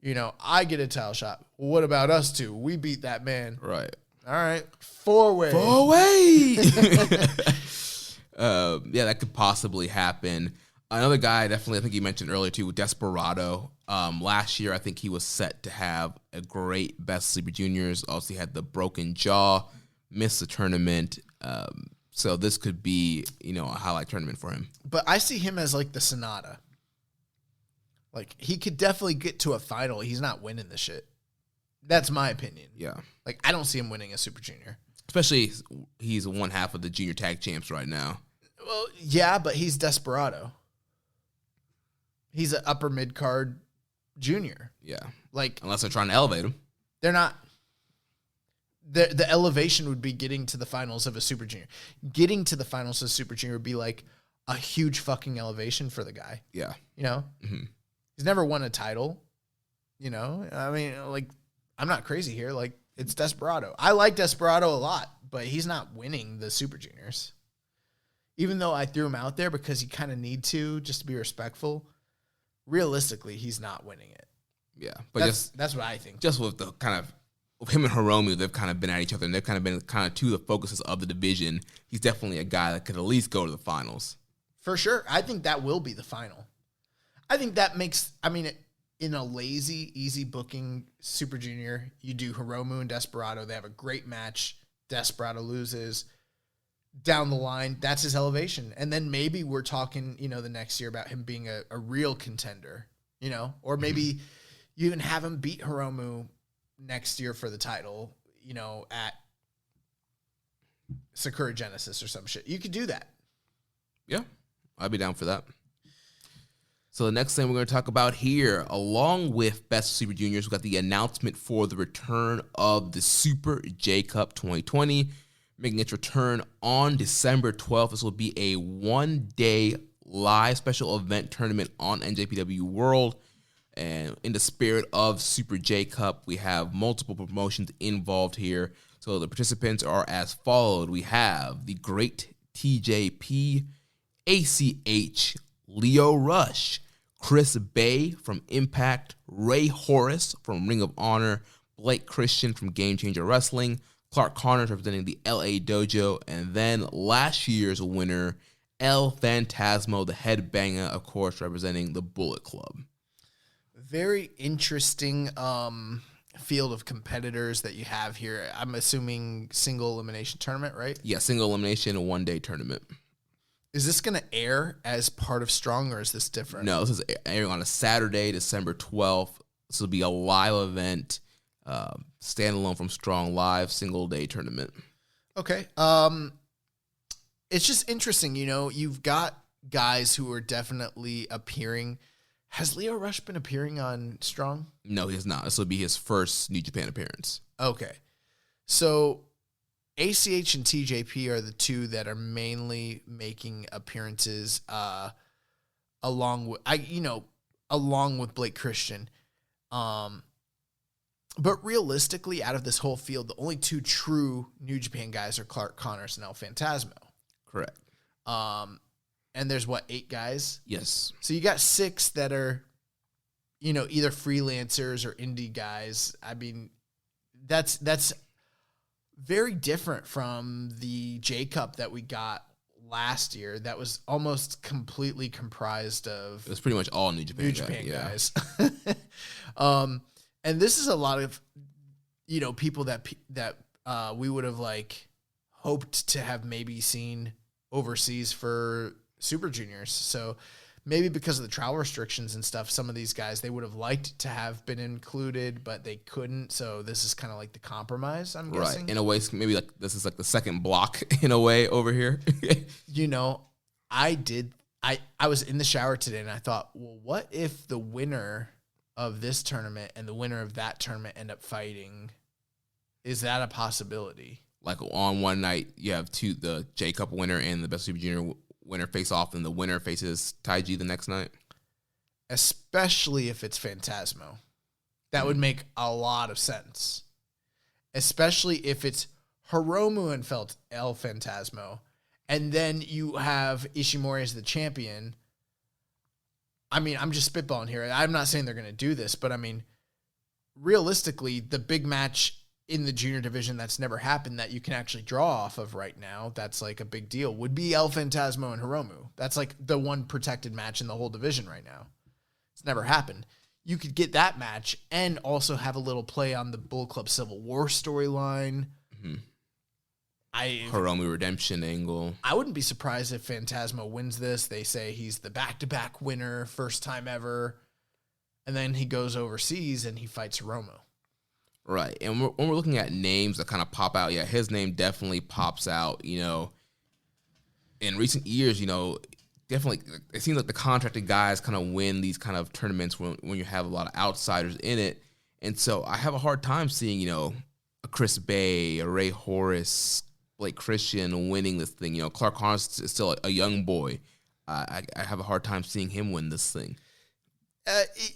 you know, I get a title shot. Well, what about us two? We beat that man. Right. All right. 4-way. 4-way. Yeah, that could possibly happen. Another guy, definitely, I think you mentioned earlier too, Desperado. Last year, I think he was set to have a great Best Sleeper Juniors. Also, he had the broken jaw, missed the tournament. So this could be, you know, a highlight tournament for him. But I see him as like the Sonata. Like, he could definitely get to a final. He's not winning the shit. That's my opinion. Yeah. Like, I don't see him winning a Super Junior. Especially he's one half of the junior tag champs right now. Well, yeah, but he's Desperado. He's an upper mid-card junior. Yeah. Like, unless they're trying to elevate him. They're not. The elevation would be getting to the finals of a Super Junior. Getting to the finals of a Super Junior would be like a huge fucking elevation for the guy. Yeah. You know? Mm-hmm. He's never won a title. You know? I mean, like, I'm not crazy here. Like, it's Desperado. I like Desperado a lot, but he's not winning the Super Juniors. Even though I threw him out there because you kind of need to, just to be respectful, realistically, he's not winning it. Yeah. But that's what I think. Just with the kind of, with him and Hiromu, they've kind of been at each other, and they've kind of been kind of two of the focuses of the division. He's definitely a guy that could at least go to the finals. For sure. I think that will be the final. I think that makes, I mean, in a lazy, easy booking Super Junior, you do Hiromu and Desperado. They have a great match. Desperado loses. Down the line, that's his elevation. And then maybe we're talking, you know, the next year about him being a real contender, you know, or maybe you even have him beat Hiromu next year for the title, you know, at Sakura Genesis or some shit. You could do that. Yeah, I'd be down for that. So the next thing we're going to talk about here, along with Best Super Juniors, we've got the announcement for the return of the Super J Cup 2020, making its return on December 12th. This will be a one-day live special event tournament on NJPW World. And in the spirit of Super J Cup, we have multiple promotions involved here. So the participants are as followed. We have the Great TJP, ACH, Leo Rush, Chris Bay from Impact, Ray Horace from Ring of Honor, Blake Christian from Game Changer Wrestling, Clark Connors representing the LA Dojo, and then last year's winner, El Phantasmo, the headbanger, of course, representing the Bullet Club. Very interesting field of competitors that you have here. I'm assuming single elimination tournament, right? Yeah, single elimination, a one-day tournament. Is this going to air as part of Strong, or is this different? No, this is airing on a Saturday, December 12th. This will be a live event, standalone from Strong Live, single-day tournament. Okay. It's just interesting, you know, you've got guys who are definitely appearing. Has Leo Rush been appearing on Strong? No, he has not. This will be his first New Japan appearance. Okay. So ACH and TJP are the two that are mainly making appearances along with Blake Christian. But realistically, out of this whole field, the only two true New Japan guys are Clark Connors and El Phantasmo. Correct. And there's 8 guys? Yes. So you got 6 that are, you know, either freelancers or indie guys. I mean, that's very different from the J Cup that we got last year that was almost completely comprised of It was pretty much all New Japan, guys. And this is a lot of, people that we would have like hoped to have maybe seen overseas for Super Juniors. So maybe because of the travel restrictions and stuff, some of these guys, they would have liked to have been included, but they couldn't. So this is kind of like the compromise, I'm guessing. Right. In a way, maybe like this is like the second block in a way over here. I was in the shower today and I thought, well, what if the winner of this tournament and the winner of that tournament end up fighting? Is that a possibility? Like on one night, you have the J Cup winner and the Best Super Junior winner face off, and the winner faces Taiji the next night. Especially if it's Phantasmo. That would make a lot of sense. Especially if it's Hiromu and El Phantasmo. And then you have Ishimori as the champion. I mean, I'm just spitballing here. I'm not saying they're going to do this, but I mean, realistically, the big match in the junior division that's never happened that you can actually draw off of right now, that's like a big deal, would be El Phantasmo and Hiromu. That's like the one protected match in the whole division right now. It's never happened. You could get that match and also have a little play on the Bullet Club Civil War storyline. Mm-hmm. Hiromu redemption angle. I wouldn't be surprised if Phantasmo wins this. They say he's the back-to-back winner, first time ever. And then he goes overseas and he fights Hiromu. Right. And when we're looking at names that kind of pop out, yeah, his name definitely pops out. In recent years, definitely it seems like the contracted guys kind of win these kind of tournaments when you have a lot of outsiders in it. And so I have a hard time seeing, a Chris Bay, a Ray Horace, Blake Christian winning this thing. Clark Harris is still a young boy. I have a hard time seeing him win this thing.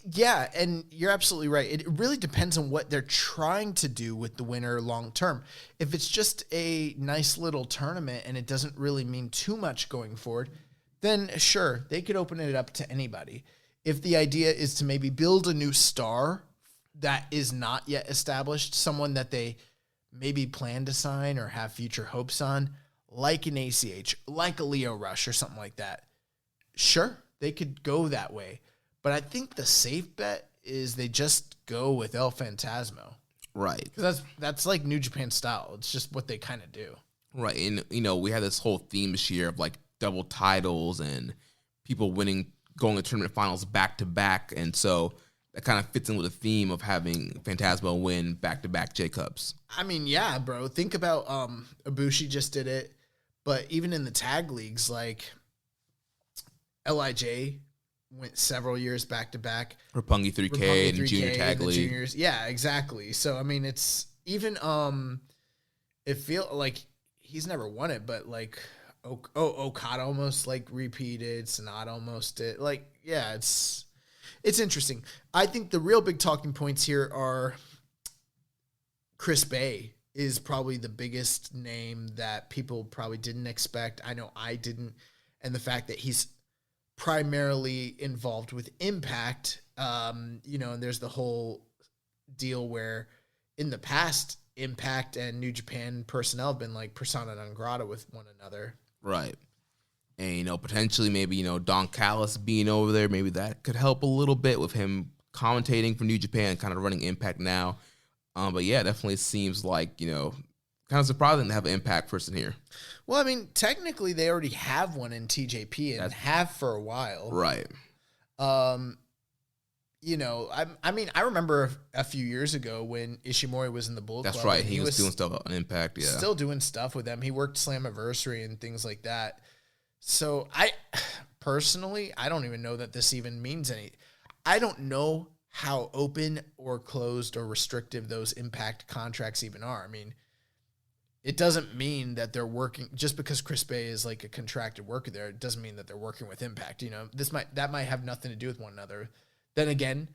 Yeah, and you're absolutely right. It really depends on what they're trying to do with the winner long term. If it's just a nice little tournament and it doesn't really mean too much going forward, then sure, they could open it up to anybody. If the idea is to maybe build a new star that is not yet established, someone that they maybe plan to sign or have future hopes on, like an ACH, like a Leo Rush or something like that, sure, they could go that way. But I think the safe bet is they just go with El Phantasmo. Right. That's like New Japan style. It's just what they kind of do. Right. And, we had this whole theme this year of like double titles and people going to tournament finals back to back. And so that kind of fits in with the theme of having Phantasmo win back to back J Cups. I mean, yeah, bro. Think about Ibushi just did it. But even in the tag leagues, like LIJ went several years back to back. Roppongi 3K and Junior Tag League. Juniors. Yeah, exactly. So I mean, it's even it feel like he's never won it, but like Okada almost like repeated, Sonata almost did. Like, yeah, it's interesting. I think the real big talking points here are Chris Bay is probably the biggest name that people probably didn't expect. I know I didn't, and the fact that he's primarily involved with Impact, and there's the whole deal where in the past, Impact and New Japan personnel have been like persona non grata with one another. Right. And, potentially maybe, Don Callis being over there, maybe that could help a little bit with him commentating for New Japan and kind of running Impact now. But yeah, definitely seems like, kind of surprising to have an Impact person here. Well, I mean, technically they already have one in TJP and have for a while. Right. I remember a few years ago when Ishimori was in the Bullet Club. That's right. He was doing stuff on Impact, yeah. Still doing stuff with them. He worked Slammiversary and things like that. So I don't even know that this even means any. I don't know how open or closed or restrictive those Impact contracts even are. I mean, it doesn't mean that they're working just because Chris Bay is like a contracted worker there. It doesn't mean that they're working with Impact. That might have nothing to do with one another. Then again,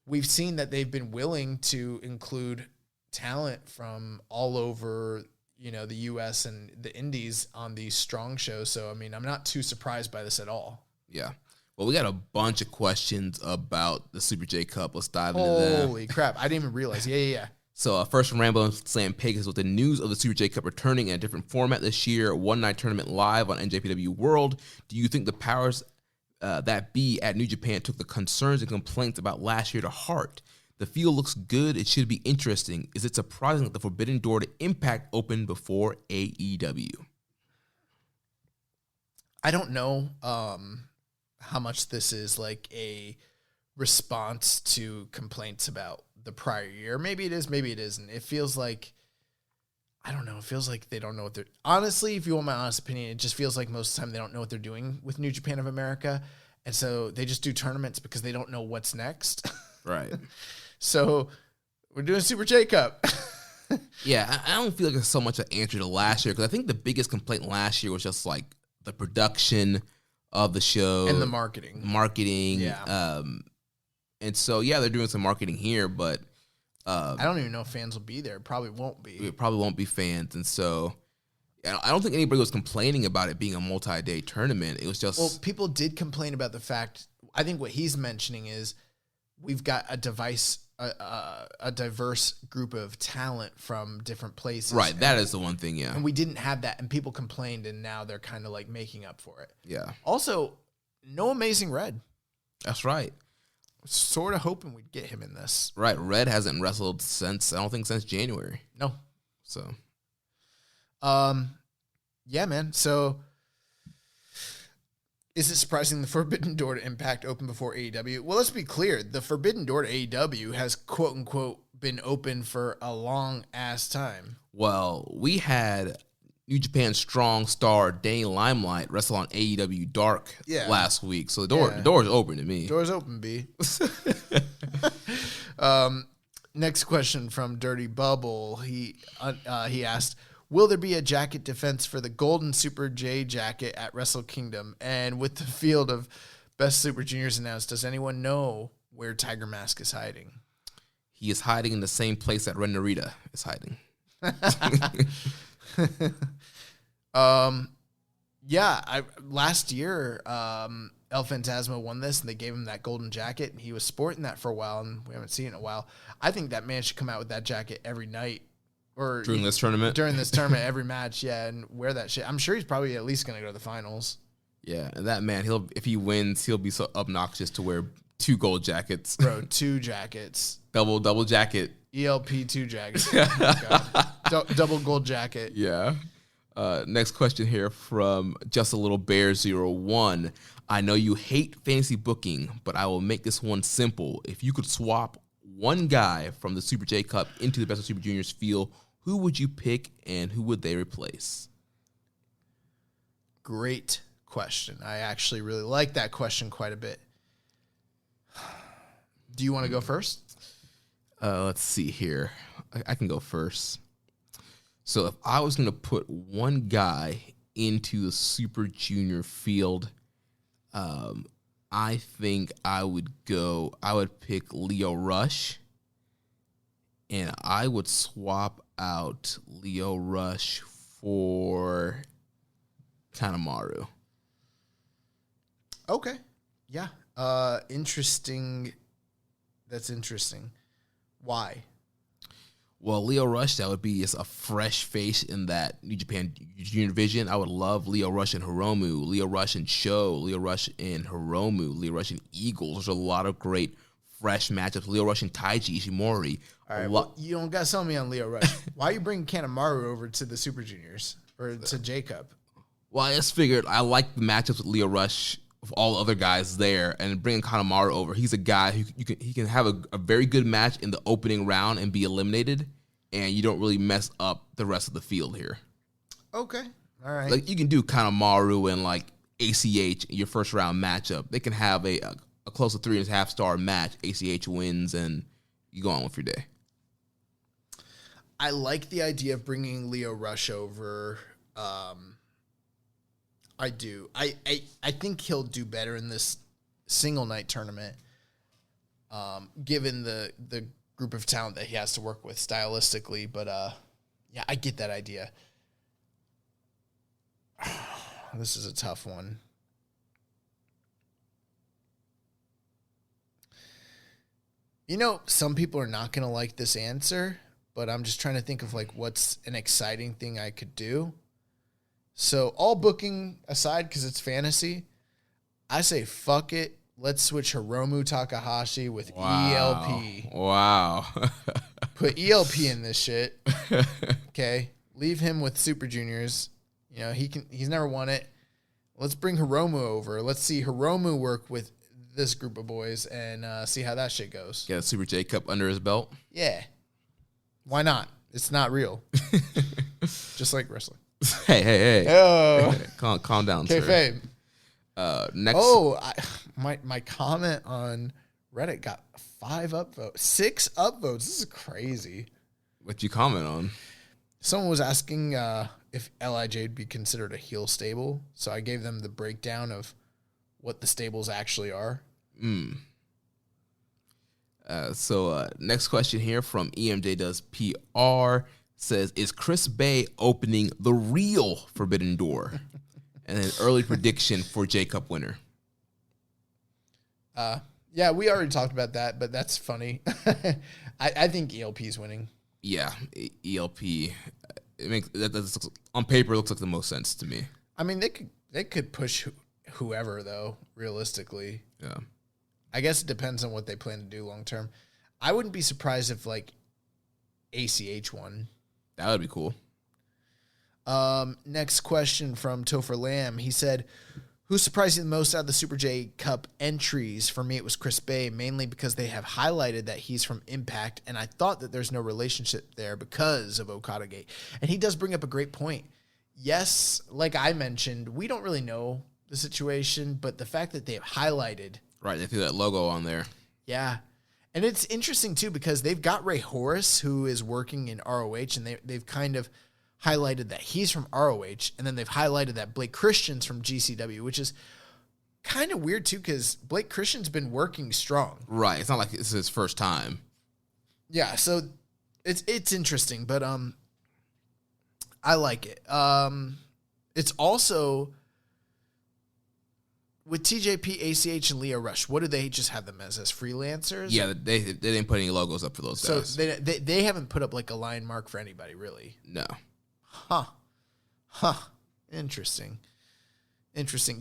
we've seen that they've been willing to include talent from all over, the U.S. and the Indies on these strong shows. So, I mean, I'm not too surprised by this at all. Yeah. Well, we got a bunch of questions about the Super J Cup. Let's dive into that. Holy crap. I didn't even realize. Yeah. So first from Rambo and Slam Pegasus with the news of the Super J Cup returning in a different format this year, one-night tournament live on NJPW World. Do you think the powers that be at New Japan took the concerns and complaints about last year to heart? The field looks good. It should be interesting. Is it surprising that the Forbidden Door to Impact opened before AEW? I don't know how much this is like a response to complaints about the prior year. Maybe it is, maybe it isn't. It feels like, I don't know, it feels like they don't know what they're... Honestly, if you want my honest opinion, it just feels like most of the time they don't know what they're doing with New Japan of America. And so they just do tournaments because they don't know what's next. Right. So we're doing Super J Cup. Yeah, I don't feel like it's so much an answer to last year, because I think the biggest complaint last year was just like the production of the show. And the marketing. Yeah. And so, yeah, they're doing some marketing here, but... I don't even know if fans will be there. Probably won't be. It probably won't be fans. And so I don't think anybody was complaining about it being a multi-day tournament. It was just... Well, people did complain about the fact... I think what he's mentioning is we've got a diverse group of talent from different places. Right, that is the one thing, yeah. And we didn't have that, and people complained, and now they're kind of like making up for it. Yeah. Also, no Amazing Red. That's right. Sort of hoping we'd get him in this. Right, Red hasn't wrestled since January. No. So. Yeah, man. So, is it surprising the Forbidden Door to Impact opened before AEW? Well, let's be clear. The Forbidden Door to AEW has, quote unquote, been open for a long ass time. Well, we had New Japan Strong star Danny Limelight wrestle on AEW Dark last week. So the door's open to me. Door's open, B. Next question from Dirty Bubble. He asked, will there be a jacket defense for the Golden Super J jacket at Wrestle Kingdom? And with the field of Best Super Juniors announced, does anyone know where Tiger Mask is hiding? He is hiding in the same place that Ren Narita is hiding. Last year, El Phantasmo won this, and they gave him that golden jacket, and he was sporting that for a while, and we haven't seen it in a while. I think that man should come out with that jacket every night. Or during this tournament, every match, and wear that shit. I'm sure he's probably at least going to go to the finals. Yeah, and that man, if he wins, he'll be so obnoxious to wear 2 gold jackets. Bro, 2 jackets. Double jacket. ELP 2 jackets. Oh, double gold jacket. Yeah. Next question here from Just a Little Bear 01. I know you hate fantasy booking, but I will make this one simple. If you could swap one guy from the Super J Cup into the Best of Super Juniors field, who would you pick and who would they replace? Great question. I actually really like that question quite a bit. Do you want to go first? Let's see here. I can go first. So if I was going to put one guy into the Super Junior field, I think I would pick Leo Rush, and I would swap out Leo Rush for Kanemaru. Okay. Yeah. Interesting. That's interesting. Why? Well, Leo Rush, that would be just a fresh face in that New Japan Junior division. I would love Leo Rush and Hiromu, Leo Rush and Sho, Leo Rush and Hiromu, Leo Rush and Eagles. There's a lot of great fresh matchups. Leo Rush and Taiji Ishimori. All right, well, you don't got to sell me on Leo Rush. Why are you bringing Kanemaru over to the Super Juniors or to J-Cup? Well, I just figured I like the matchups with Leo Rush with all the other guys there, and bringing Kanemaru over. He's a guy who he can have a very good match in the opening round and be eliminated, and you don't really mess up the rest of the field here. Okay, all right. Like you can do Kanemaru and like ACH in your first round matchup. They can have a close to 3.5 star match. ACH wins, and you go on with your day. I like the idea of bringing Leo Rush over. I do. I think he'll do better in this single night tournament, given the group of talent that he has to work with stylistically. But yeah, I get that idea. This is a tough one. You know, some people are not going to like this answer, but I'm just trying to think of like what's an exciting thing I could do. So all booking aside, because it's fantasy, I say fuck it. Let's switch Hiromu Takahashi with ELP. Wow. Put ELP in this shit. Okay. Leave him with Super Juniors. You know, he's never won it. Let's bring Hiromu over. Let's see Hiromu work with this group of boys and see how that shit goes. Got a Super J Cup under his belt. Yeah. Why not? It's not real. Just like wrestling. Hey. Oh. Calm down, sir. Kayfabe. Next. Oh, my comment on Reddit got 5 upvotes, 6 upvotes. This is crazy. What you comment on? Someone was asking if LIJ would be considered a heel stable, so I gave them the breakdown of what the stables actually are. So next question here from EMJ Does PR says, is Chris Bay opening the real Forbidden Door? And an early prediction for J Cup winner. Yeah, we already talked about that, but that's funny. I think ELP's winning. Yeah, ELP. It makes that's on paper it looks like the most sense to me. I mean, they could push whoever though. Realistically, Yeah. I guess it depends on what they plan to do long term. I wouldn't be surprised if like ACH won. That would be cool. Next question from Topher Lamb. He said, who surprised you the most out of the Super J Cup entries? For me, it was Chris Bay, mainly because they have highlighted that he's from Impact, and I thought that there's no relationship there because of Okada Gate. And he does bring up a great point. Yes, like I mentioned, we don't really know the situation, but the fact that they have highlighted. Right, they threw that logo on there. Yeah. And it's interesting, too, because they've got Ray Horace, who is working in ROH, and they've kind of highlighted that he's from ROH, and then they've highlighted that Blake Christian's from GCW, which is kind of weird, too, because Blake Christian's been working strong. Right, it's not like it's his first time. Yeah, so it's interesting, but I like it. It's also with TJP, ACH, and Leo Rush. What do they just have them as freelancers? Yeah, they didn't put any logos up for those so guys. they haven't put up like a line mark for anybody, really. No. Huh. Interesting.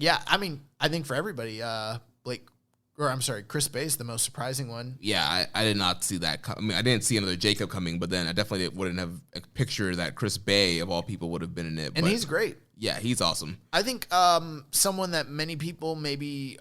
Yeah, I mean, I think for everybody, Chris Bay is the most surprising one. Yeah, I did not see that. I mean, I didn't see another Jacob coming, but then I definitely wouldn't have a picture that Chris Bay, of all people, would have been in it. And he's great. Yeah, he's awesome. I think someone that many people maybe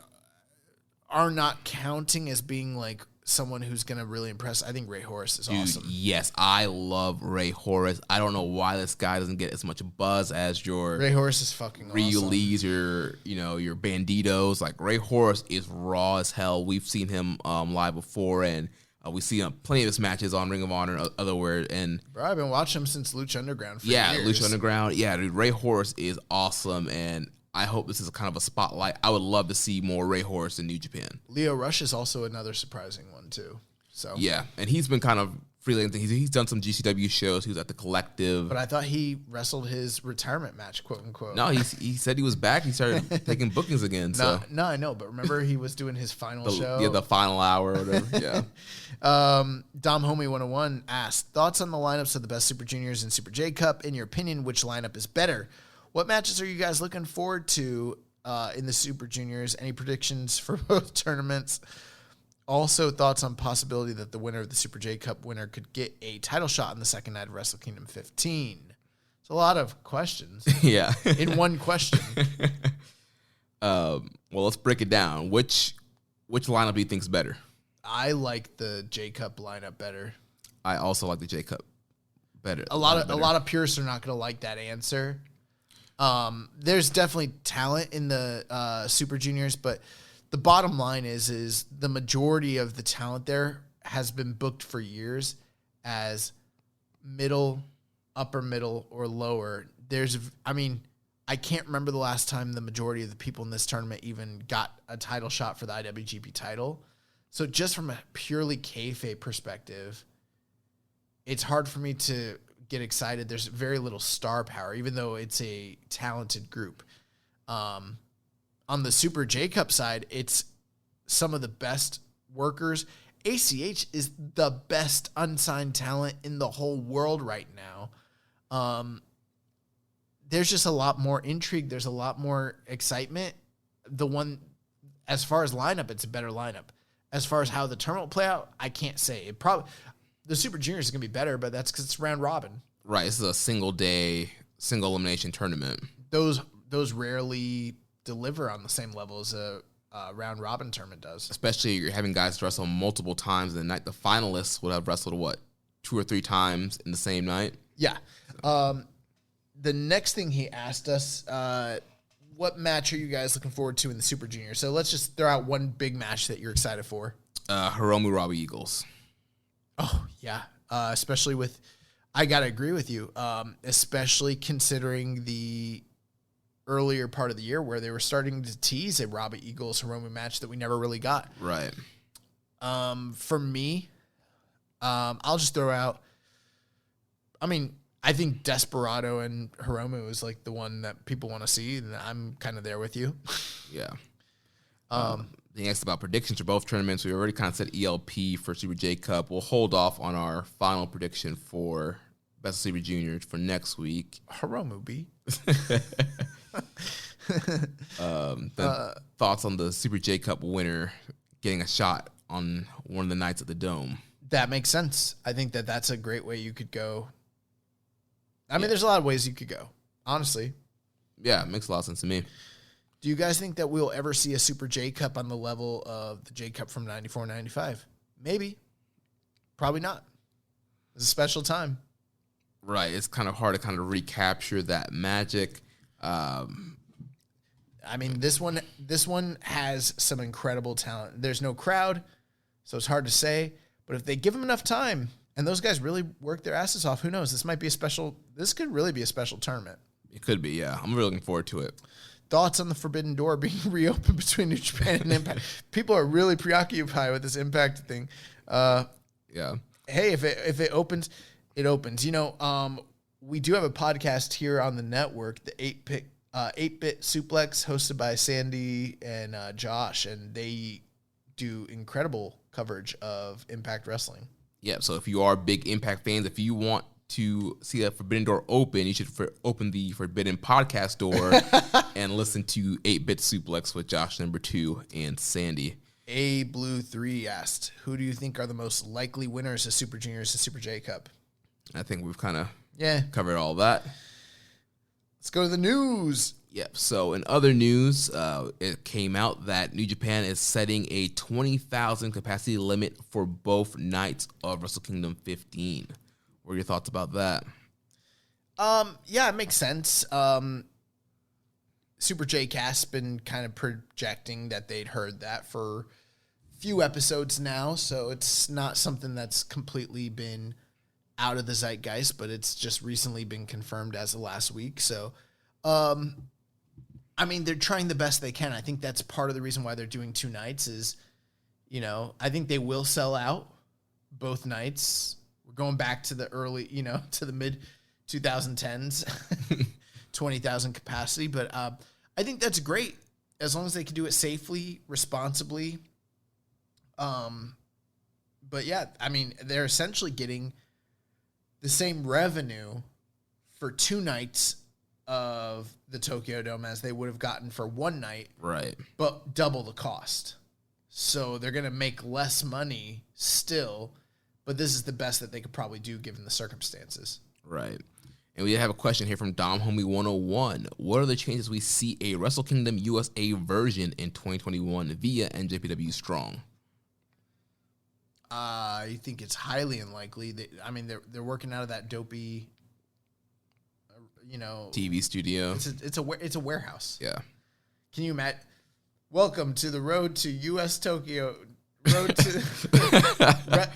are not counting as being like someone who's going to really impress. I think Ray Horace is awesome. Yes, I love Ray Horace. I don't know why this guy doesn't get as much buzz as your Ray Horace is fucking Ryu awesome. Lees, your Banditos. Like Ray Horace is raw as hell. We've seen him live before, and we see plenty of his matches on Ring of Honor and otherwhere. And bro, I've been watching him since Lucha Underground for years. Lucha Underground. Yeah, dude, Ray Horace is awesome, and I hope this is kind of a spotlight. I would love to see more Ray Horace in New Japan. Leo Rush is also another surprising one too. So yeah, and he's been kind of freelancing. He's done some GCW shows. He was at the Collective. But I thought he wrestled his retirement match, quote unquote. No, he said he was back. He started taking bookings again. No, I know. But remember, he was doing his final show. Yeah, the final hour or whatever. Yeah. Dom Homie 101 asked, thoughts on the lineups of the best Super Juniors and Super J Cup. In your opinion, which lineup is better? What matches are you guys looking forward to in the Super Juniors? Any predictions for both tournaments? Also, thoughts on possibility that the winner of the Super J Cup winner could get a title shot in the second night of Wrestle Kingdom 15. It's a lot of questions. Yeah. In one question. Well, let's break it down. Which lineup do you think is better? I like the J Cup lineup better. I also like the J Cup better. A lot of purists are not going to like that answer. There's definitely talent in the Super Juniors, but the bottom line is the majority of the talent there has been booked for years as middle, upper middle, or lower. I can't remember the last time the majority of the people in this tournament even got a title shot for the IWGP title. So just from a purely kayfabe perspective, it's hard for me to get excited. There's very little star power, even though it's a talented group. On the Super J Cup side, it's some of the best workers ACH is the best unsigned talent in the whole world right now. There's just a lot more intrigue. There's a lot more excitement. As far as lineup, it's a better lineup. As far as how the tournament will play out, I can't say. The Super Juniors is going to be better, but that's because it's round robin. Right. This is a single elimination tournament. Those rarely deliver on the same level as a round robin tournament does. Especially you're having guys wrestle multiple times in the night. The finalists would have wrestled 2 or 3 times in the same night. Yeah. The next thing he asked us, what match are you guys looking forward to in the Super Junior? So let's just throw out one big match that you're excited for. Hiromu Robbie Eagles. Oh, yeah. Especially with, I got to agree with you, especially considering the earlier part of the year where they were starting to tease a Robbie Eagles Hiromu match that we never really got. Right. For me, I'll just throw out, I think Desperado and Hiromu is like the one that people want to see, and I'm kind of there with you. Yeah. Being asked about predictions for both tournaments, we already kind of said ELP for Super J Cup. We'll hold off on our final prediction for Best of Super Juniors for next week. Hiromu B. Thoughts on the Super J Cup winner getting a shot on one of the nights at the Dome. That makes sense. I think that's a great way you could go. There's a lot of ways you could go, honestly. Yeah, it makes a lot of sense to me. Do you guys think that we'll ever see a Super J Cup on the level of the J Cup from 94, 95? Maybe. Probably not. It's a special time. Right. It's kind of hard to kind of recapture that magic. This one has some incredible talent. There's no crowd, so it's hard to say. But if they give them enough time, and those guys really work their asses off, who knows? This could really be a special tournament. It could be, yeah. I'm really looking forward to it. Thoughts on the Forbidden Door being reopened between New Japan and Impact? People are really preoccupied with this Impact thing. Yeah. Hey, if it opens, it opens. We do have a podcast here on the network, the 8-Bit Suplex, hosted by Sandy and Josh, and they do incredible coverage of Impact Wrestling. Yeah, so if you are big Impact fans, if you want to see that Forbidden Door open, you should open the Forbidden Podcast door and listen to 8-Bit Suplex with Josh number 2 and Sandy. A Blue 3 asked, who do you think are the most likely winners of Super Juniors and Super J Cup? I think we've kind of covered all that. Let's go to the news. Yep. So in other news, it came out that New Japan is setting a 20,000 capacity limit for both nights of Wrestle Kingdom 15. What are your thoughts about that? Yeah, it makes sense. Super J-Cast's been kind of projecting that they'd heard that for a few episodes now, so it's not something that's completely been out of the zeitgeist, but it's just recently been confirmed as of last week. So, they're trying the best they can. I think that's part of the reason why they're doing 2 nights is, I think they will sell out both nights. We're going back to the early, to the mid 2010s, 20,000 capacity. But I think that's great as long as they can do it safely, responsibly. But yeah, they're essentially getting the same revenue for 2 nights of the Tokyo Dome as they would have gotten for 1 night. Right. But double the cost. So they're going to make less money still, but this is the best that they could probably do given the circumstances. Right. And we have a question here from Dom Homie 101. What are the chances we see a Wrestle Kingdom USA version in 2021 via NJPW Strong? I think it's highly unlikely. They're working out of that dopey, TV studio. It's a warehouse. Yeah. Can you imagine? Welcome to the road to US Tokyo. Road to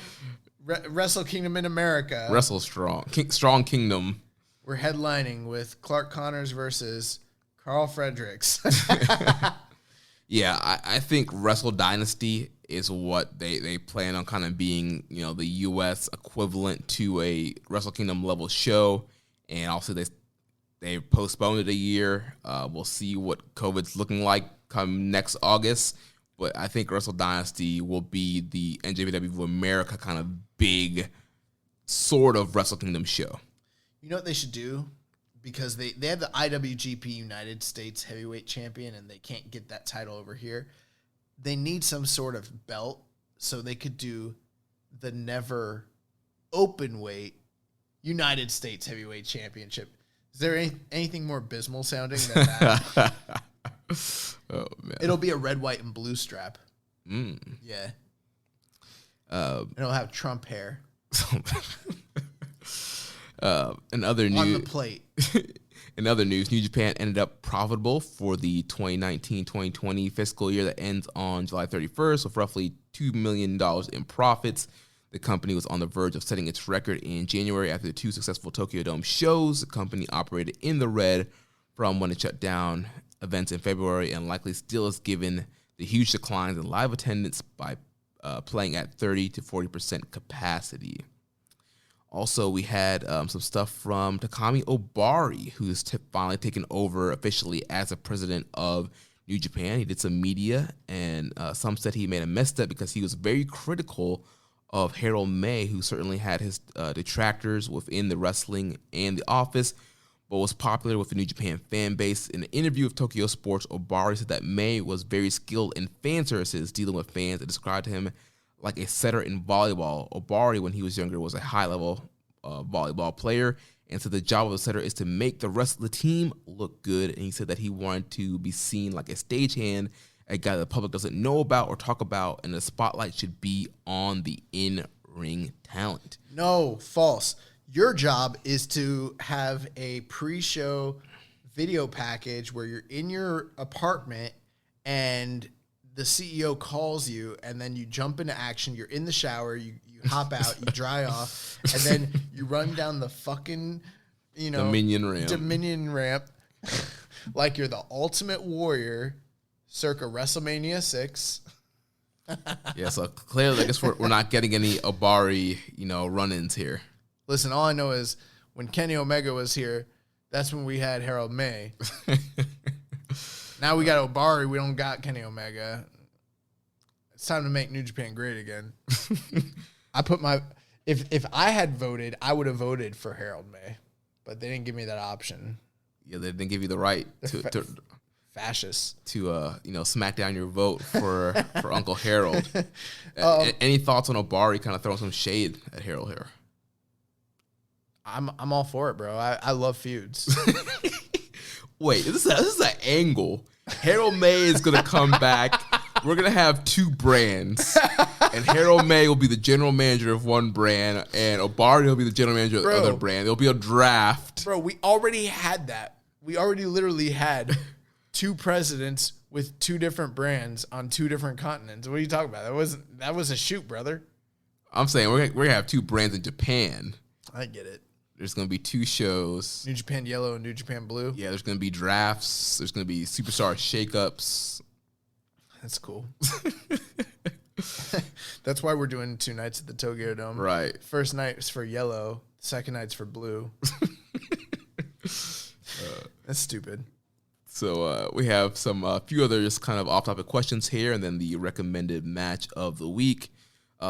Wrestle Kingdom in America. Wrestle Strong. Strong Kingdom. We're headlining with Clark Connors versus Carl Fredericks. Yeah, I think Wrestle Dynasty is what they plan on kind of being, the U.S. equivalent to a Wrestle Kingdom level show. And also they postponed it a year. We'll see what COVID's looking like come next August. But I think Wrestle Dynasty will be the NJPW of America kind of big sort of Wrestle Kingdom show. You know what they should do? Because they have the IWGP United States Heavyweight Champion, and they can't get that title over here. They need some sort of belt, so they could do the never openweight United States Heavyweight Championship. Is there anything more abysmal sounding than that? Oh, man. It'll be a red, white, and blue strap. Yeah. And it'll have Trump hair. In other news, on the plate. In other news, New Japan ended up profitable for the 2019-2020 fiscal year that ends on July 31st with roughly $2 million in profits. The company was on the verge of setting its record in January after the 2 successful Tokyo Dome shows. The company operated in the red from when it shut down events in February and likely still is given the huge declines in live attendance by playing at 30 to 40% capacity. Also, we had some stuff from Takami Obari, who's finally taken over officially as the president of New Japan. He did some media, and some said he made a mess up because he was very critical of Harold May, who certainly had his detractors within the wrestling and the office, but was popular with the New Japan fan base. In an interview with Tokyo Sports, Obari said that May was very skilled in fan services, dealing with fans, and described him like a setter in volleyball. Obari, when he was younger, was a high-level volleyball player, and so the job of a setter is to make the rest of the team look good, and he said that he wanted to be seen like a stagehand, a guy that the public doesn't know about or talk about, and the spotlight should be on the in-ring talent. No, false. Your job is to have a pre-show video package where you're in your apartment and the CEO calls you, and then you jump into action. You're in the shower, you hop out, you dry off, and then you run down the fucking, Dominion ramp like you're the Ultimate Warrior circa WrestleMania 6. Yeah, so clearly I guess we're not getting any Obari, run-ins here. Listen, all I know is when Kenny Omega was here, that's when we had Harold May. Now we got Obari. We don't got Kenny Omega. It's time to make New Japan great again. I put if I had voted, I would have voted for Harold May, but they didn't give me that option. Yeah, they didn't give you the right to fascists to smack down your vote for Uncle Harold. Any thoughts on Obari kind of throwing some shade at Harold here? I'm all for it, bro. I love feuds. Wait, this is an angle. Harold May is going to come back. We're going to have 2 brands. And Harold May will be the general manager of one brand. And Obari will be the general manager of the other brand. There'll be a draft. Bro, we already had that. We already literally had 2 presidents with 2 different brands on 2 different continents. What are you talking about? That was a shoot, brother. I'm saying we're going to have 2 brands in Japan. I get it. There's going to be 2 shows. New Japan Yellow and New Japan Blue. Yeah, there's going to be drafts. There's going to be superstar shakeups. That's cool. That's why we're doing 2 nights at the Tokyo Dome. Right. First night is for Yellow. Second night's for Blue. That's stupid. So we have some few other just kind of off-topic questions here, and then the recommended match of the week.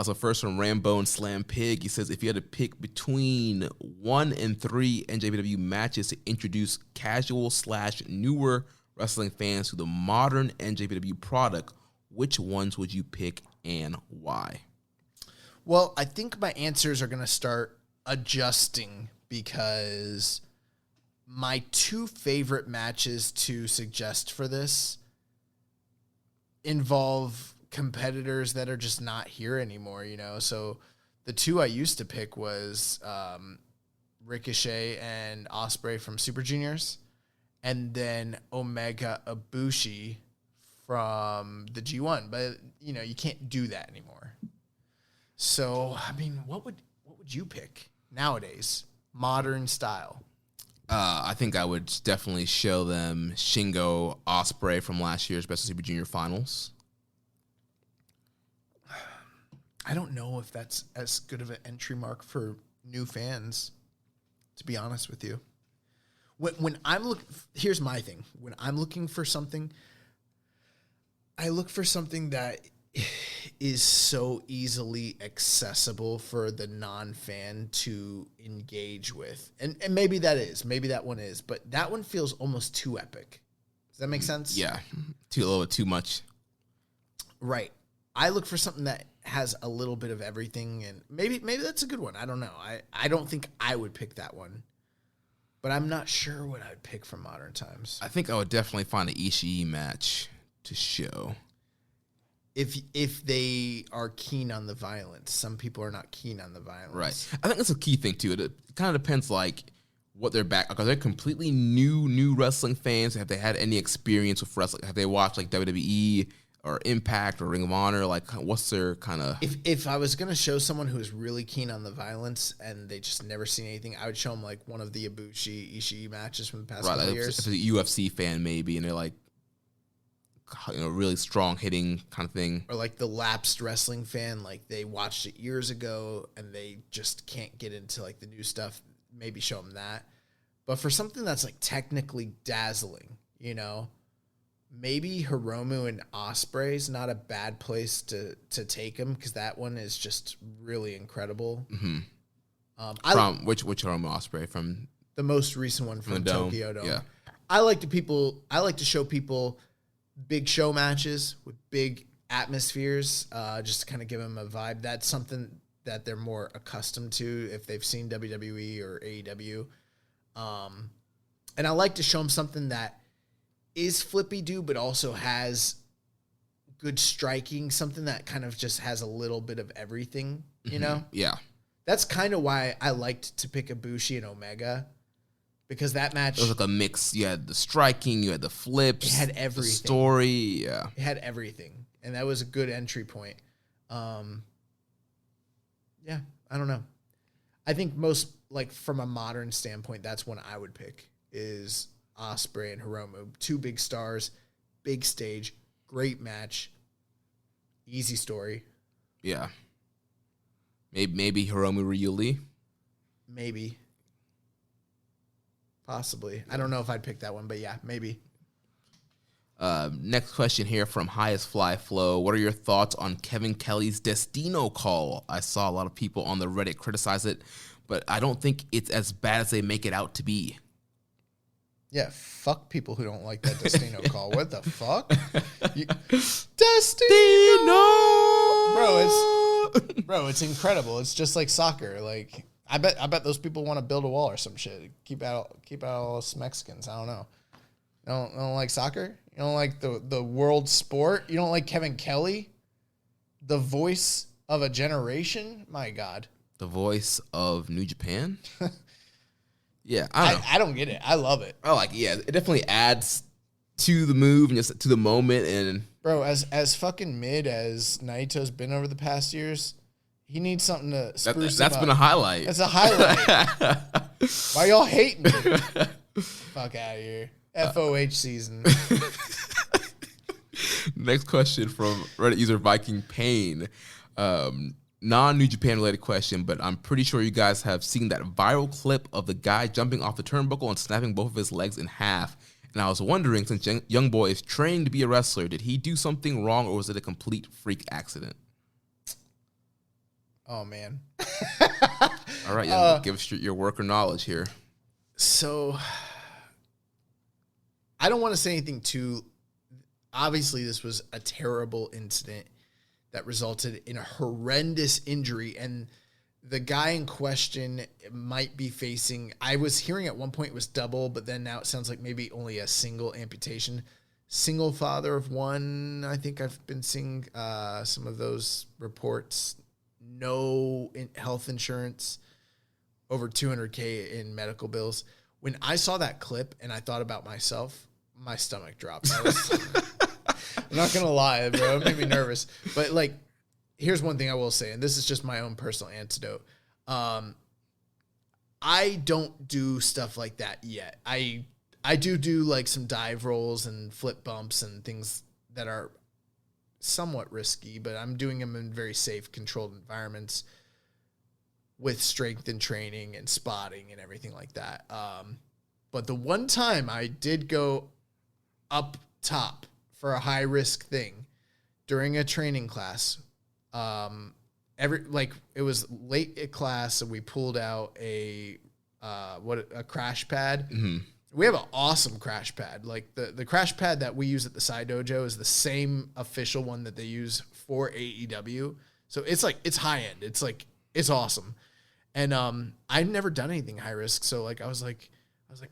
So first from Rambo and Slam Pig, he says, if you had to pick between 1 and 3 NJPW matches to introduce casual/newer wrestling fans to the modern NJPW product, which ones would you pick and why? Well, I think my answers are going to start adjusting because my 2 favorite matches to suggest for this involve competitors that are just not here anymore, So the 2 I used to pick was Ricochet and Ospreay from Super Juniors, and then Omega Ibushi from the G1. But you can't do that anymore. So I mean, what would you pick nowadays, modern style? I think I would definitely show them Shingo Ospreay from last year's Best of Super Junior Finals. I don't know if that's as good of an entry mark for new fans, to be honest with you. When I'm looking, here's my thing. When I'm looking for something, I look for something that is so easily accessible for the non-fan to engage with. And maybe that one is, but that one feels almost too epic. Does that make sense? Yeah. A little bit too much. Right. I look for something that has a little bit of everything, and maybe that's a good one. I don't know. I don't think I would pick that one, but I'm not sure what I'd pick from modern times. I think I would definitely find an Ishii match to show. If they are keen on the violence. Some people are not keen on the violence. Right. I think that's a key thing, too. It kind of depends, like, what they're back. Like, are they completely new wrestling fans? Have they had any experience with wrestling? Have they watched, like, WWE or Impact or Ring of Honor? Like, what's their kind of... If I was going to show someone who is really keen on the violence and they just never seen anything, I would show them, like, one of the Ibushi, Ishii matches from the past couple years. If it's a UFC fan, maybe, and they're, like, really strong hitting kind of thing. Or like the lapsed wrestling fan, like they watched it years ago and they just can't get into like the new stuff. Maybe show them that. But for something that's like technically dazzling, maybe Hiromu and Ospreay's not a bad place to take him, because that one is just really incredible. Mm-hmm. From which Hiromu Ospreay? From the most recent one from Tokyo Dome. Yeah. I like to show people big show matches with big atmospheres, just to kind of give them a vibe. That's something that they're more accustomed to if they've seen WWE or AEW. And I like to show them something that is flippy-do, but also has good striking, something that kind of just has a little bit of everything, Yeah. That's kind of why I liked to pick Ibushi and Omega. Because that match... It was like a mix. You had the striking, you had the flips. It had everything. The story, yeah. It had everything. And that was a good entry point. Yeah, I don't know. I think most, like, from a modern standpoint, that's one I would pick, is Ospreay and Hiromu. Two big stars, big stage, great match, easy story. Yeah. Maybe Hiromu Ryuli. Maybe. Possibly. I don't know if I'd pick that one, but yeah, maybe. Next question here from Highest Fly Flow. What are your thoughts on Kevin Kelly's Destino call? I saw a lot of people on the Reddit criticize it, but I don't think it's as bad as they make it out to be. Yeah, fuck people who don't like that Destino call. What the fuck? Destino! Bro, it's incredible. It's just like soccer. Like, I bet those people want to build a wall or some shit. Keep out all us Mexicans. I don't know. You don't like soccer? You don't like the world sport? You don't like Kevin Kelly? The voice of a generation? My God. The voice of New Japan? Yeah, I don't know. I don't get it. I love it. I like it. Yeah, it definitely adds to the move and just to the moment. And bro, as fucking mid as Naito's been over the past years, he needs something to spruce him that's up. been a highlight. That's a highlight. Why y'all hating me? Fuck out of here. FOH season. Next question from Reddit user Viking Pain. Non-New Japan related question, but I'm pretty sure you guys have seen that viral clip of the guy jumping off the turnbuckle and snapping both of his legs in half. And I was wondering, since Young Boy is trained to be a wrestler, did he do something wrong or was it a complete freak accident? Oh, man. All right, give us your work or knowledge here. So, I don't want to say anything too... Obviously, this was a terrible incident that resulted in a horrendous injury, and the guy in question might be facing... I was hearing at one point it was double, but then now it sounds like maybe only a single amputation. Single father of one, I think I've been seeing some of those reports. No health insurance, over $200K in medical bills. When I saw that clip and I thought about myself, my stomach dropped. I'm not going to lie, bro. It made me nervous. But, like, here's one thing I will say, and this is just my own personal antidote. I don't do stuff like that yet. I do like some dive rolls and flip bumps and things that are somewhat risky, but I'm doing them in very safe, controlled environments with strength and training and spotting and everything like that. But the one time I did go up top for a high risk thing, during a training class. It was late at class, so we pulled out a crash pad. Mm-hmm. We have an awesome crash pad. Like the crash pad that we use at the Side Dojo is the same official one that they use for AEW. So it's high end. It's awesome. And I've never done anything high risk. So like I was like,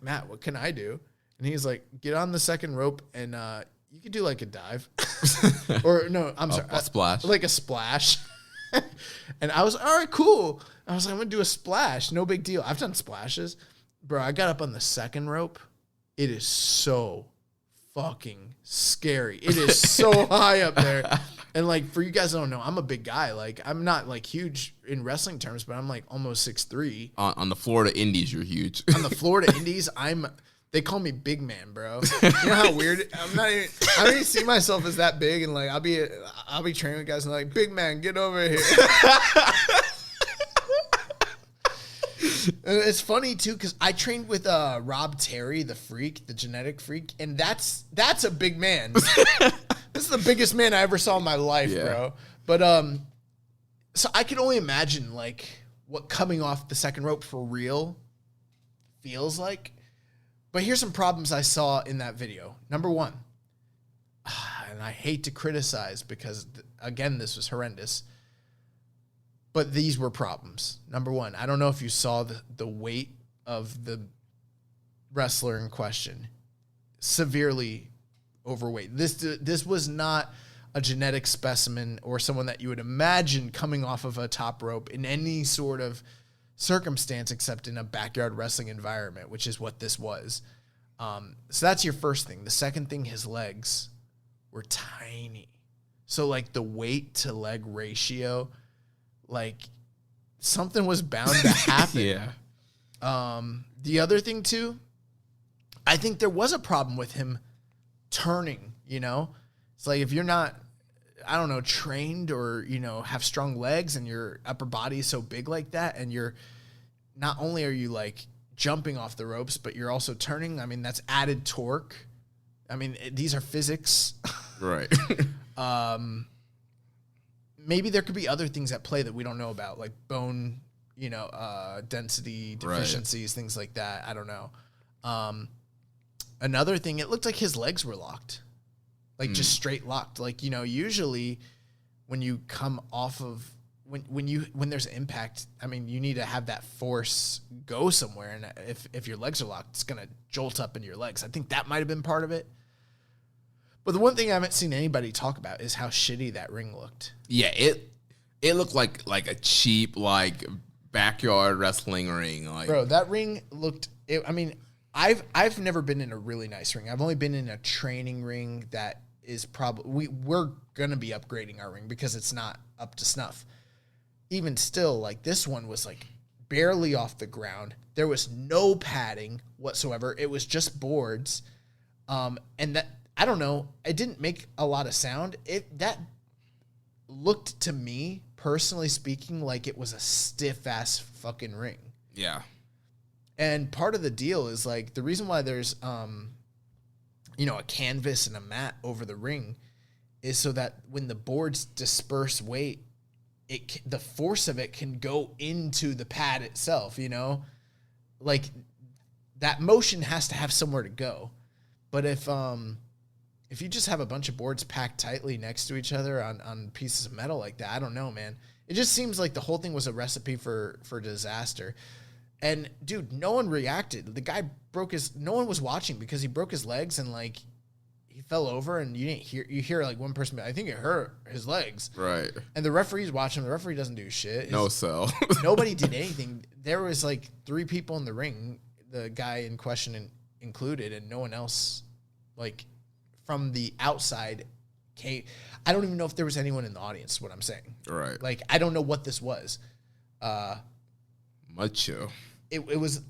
Matt, what can I do? And he's like, get on the second rope and you could do like a dive. Or no, I'm sorry. A splash. Like a splash. And I was, all right, cool. I was like, I'm going to do a splash. No big deal. I've done splashes. Bro, I got up on the second rope. It is so fucking scary. It is so high up there. And like, for you guys that don't know, I'm a big guy. Like, I'm not like huge in wrestling terms, but I'm like almost 6'3". On the Florida Indies, you're huge. On the Florida Indies, they call me big man, bro. You know how weird? I don't even see myself as that big, and like I'll be training with guys and like, big man, get over here. And it's funny too because I trained with Rob Terry, the freak, the genetic freak, and that's a big man. This is the biggest man I ever saw in my life, bro. But so I can only imagine like what coming off the second rope for real feels like. But here's some problems I saw in that video. Number one, and I hate to criticize because, again, this was horrendous, but these were problems. Number one, I don't know if you saw the weight of the wrestler in question. Severely overweight. This was not a genetic specimen or someone that you would imagine coming off of a top rope in any sort of circumstance except in a backyard wrestling environment, which is what this was. So that's your first thing. The second thing, his legs were tiny. So like the weight to leg ratio, like something was bound to happen. The other thing too, I think there was a problem with him turning, you know? It's like if you're not, I don't know, trained or, you know, have strong legs and your upper body is so big like that, and you're not only are you like jumping off the ropes, but you're also turning. I mean, that's added torque. I mean, these are physics. Right. Maybe there could be other things at play that we don't know about, like bone, you know, density deficiencies, things like that. I don't know. Another thing, it looked like his legs were locked. Like just straight locked. Like, you know, usually when you come off of when there's impact, I mean, you need to have that force go somewhere, and if your legs are locked, it's gonna jolt up into your legs. I think that might have been part of it. But the one thing I haven't seen anybody talk about is how shitty that ring looked. Yeah, it looked like a cheap like backyard wrestling ring. Like, bro, that ring looked. I mean, I've never been in a really nice ring. I've only been in a training ring that is probably we're gonna be upgrading our ring because it's not up to snuff. Even still, like this one was like barely off the ground. There was no padding whatsoever. It was just boards. And that, I don't know, it didn't make a lot of sound. That looked to me, personally speaking, like it was a stiff ass fucking ring. Yeah. And part of the deal is like the reason why there's you know, a canvas and a mat over the ring is so that when the boards disperse weight, the force of it can go into the pad itself, you know? Like that motion has to have somewhere to go. But if you just have a bunch of boards packed tightly next to each other on pieces of metal like that, I don't know, man. It just seems like the whole thing was a recipe for disaster. And dude, no one reacted. The guy no one was watching because he broke his legs and like he fell over, and you hear like one person, I think it hurt his legs. Right. And the referee's watching. The referee doesn't do shit. No sell. Nobody did anything. There was like 3 people in the ring, the guy in question included, and no one else, like from the outside came. I don't even know if there was anyone in the audience, is what I'm saying. Right. Like, I don't know what this was. Mud show. It was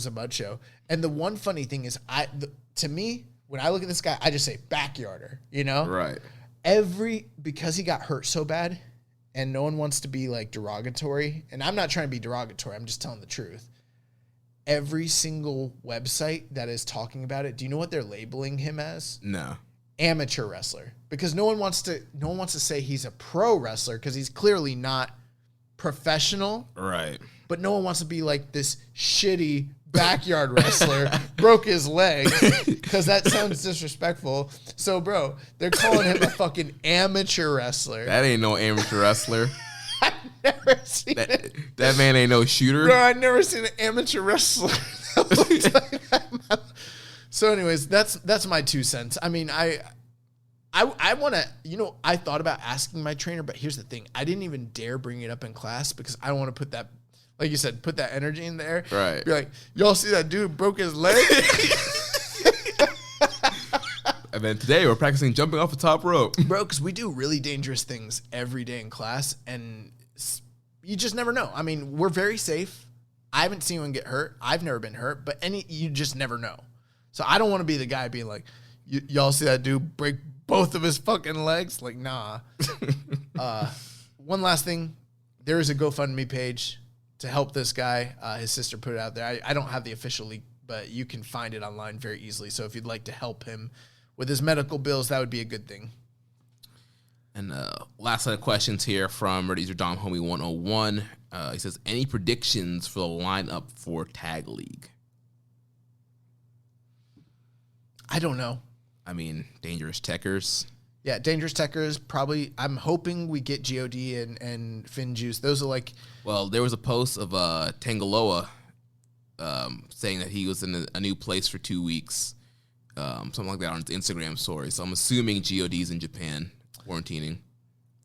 a mud show. And the one funny thing is, to me, when I look at this guy, I just say backyarder, you know? Right. Because he got hurt so bad, and no one wants to be like derogatory, and I'm not trying to be derogatory, I'm just telling the truth. Every single website that is talking about it, do you know what they're labeling him as? No. amateur wrestler, because no one wants to say he's a pro wrestler because he's clearly not professional. Right. But no one wants to be like this shitty backyard wrestler, broke his leg, because that sounds disrespectful. So, bro, they're calling him a fucking amateur wrestler. That ain't no amateur wrestler. I've never seen it. That man ain't no shooter. Bro, I've never seen an amateur wrestler that looks like that. So, anyways, that's my 2 cents. I mean, I want to, I thought about asking my trainer, but here's the thing. I didn't even dare bring it up in class because I don't want to put that, like you said, put that energy in there. Right. Be like, y'all see that dude broke his leg? And then today we're practicing jumping off the top rope. Bro, because we do really dangerous things every day in class, and you just never know. I mean, we're very safe. I haven't seen anyone get hurt. I've never been hurt, but you just never know. So I don't want to be the guy being like, y'all see that dude break both of his fucking legs? Like, nah. One last thing. There is a GoFundMe page to help this guy. His sister put it out there. I don't have the official link, but you can find it online very easily. So if you'd like to help him with his medical bills, that would be a good thing. And last set of questions here from Ready Dom Homie 101. He says, any predictions for the lineup for Tag League? I don't know. I mean, Dangerous Techers. Yeah, Dangerous Techers, probably. I'm hoping we get GOD and Finn Juice. Those are like... Well, there was a post of Tangaloa saying that he was in a new place for 2 weeks. Something like that on his Instagram story. So I'm assuming GOD's in Japan, quarantining.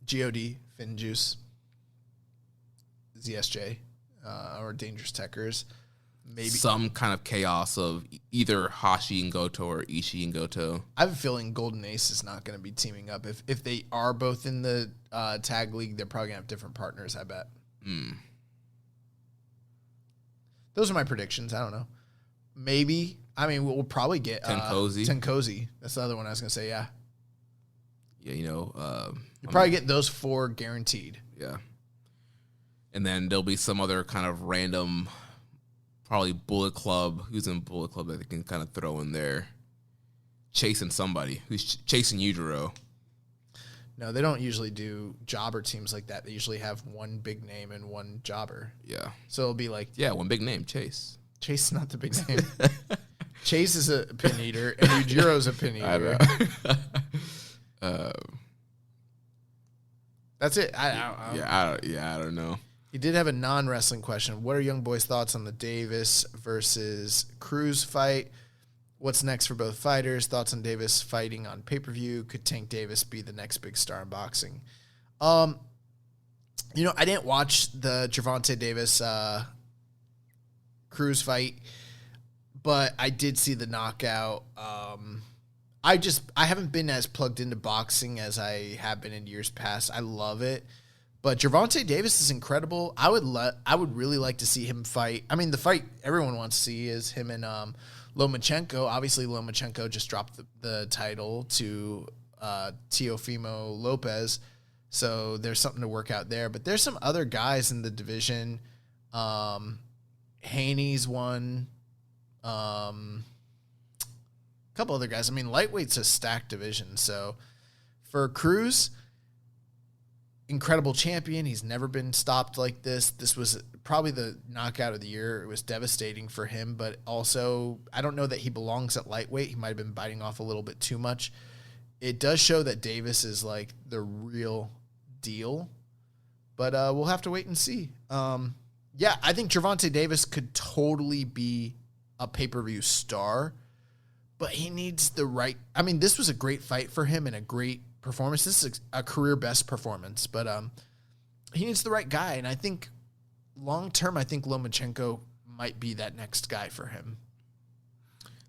GOD, Finn Juice, ZSJ, or Dangerous Techers. Maybe some kind of chaos of either Hashi and Goto or Ishii and Goto. I have a feeling Golden Ace is not going to be teaming up. If they are both in the tag league, they're probably going to have different partners, I bet. Those are my predictions. I don't know. Maybe. I mean, we'll probably get Tenkozy. That's the other one I was going to say, yeah. Yeah, you'll probably get those 4 guaranteed. Yeah. And then there'll be some other kind of random... Probably Bullet Club. Who's in Bullet Club that they can kind of throw in there? Chasing somebody. Who's chasing Yujiro? No, they don't usually do jobber teams like that. They usually have one big name and one jobber. Yeah. So it'll be like... Yeah, one big name, Chase. Chase is not the big name. Chase is a pin eater, and Yujiro's a pin eater. I know. That's it. I don't know. He did have a non-wrestling question. What are Young Boy's thoughts on the Davis versus Cruz fight? What's next for both fighters? Thoughts on Davis fighting on pay-per-view? Could Tank Davis be the next big star in boxing? I didn't watch the Gervonta Davis Cruz fight, but I did see the knockout. I haven't been as plugged into boxing as I have been in years past. I love it. But Gervonta Davis is incredible. I would really like to see him fight. I mean, the fight everyone wants to see is him and Lomachenko. Obviously, Lomachenko just dropped the title to Teofimo Lopez, so there's something to work out there. But there's some other guys in the division. Haney's one. A couple other guys. I mean, lightweight's a stacked division. So for Cruz, incredible champion. He's never been stopped like this. This was probably the knockout of the year. It was devastating for him, but also I don't know that he belongs at lightweight. He might have been biting off a little bit too much. It does show that Davis is like the real deal, but we'll have to wait and see. I think Gervonta Davis could totally be a pay-per-view star, but he needs the right... I mean, this was a great fight for him and a great performance. This is a career best performance, but he needs the right guy. And I think long term, I think Lomachenko might be that next guy for him.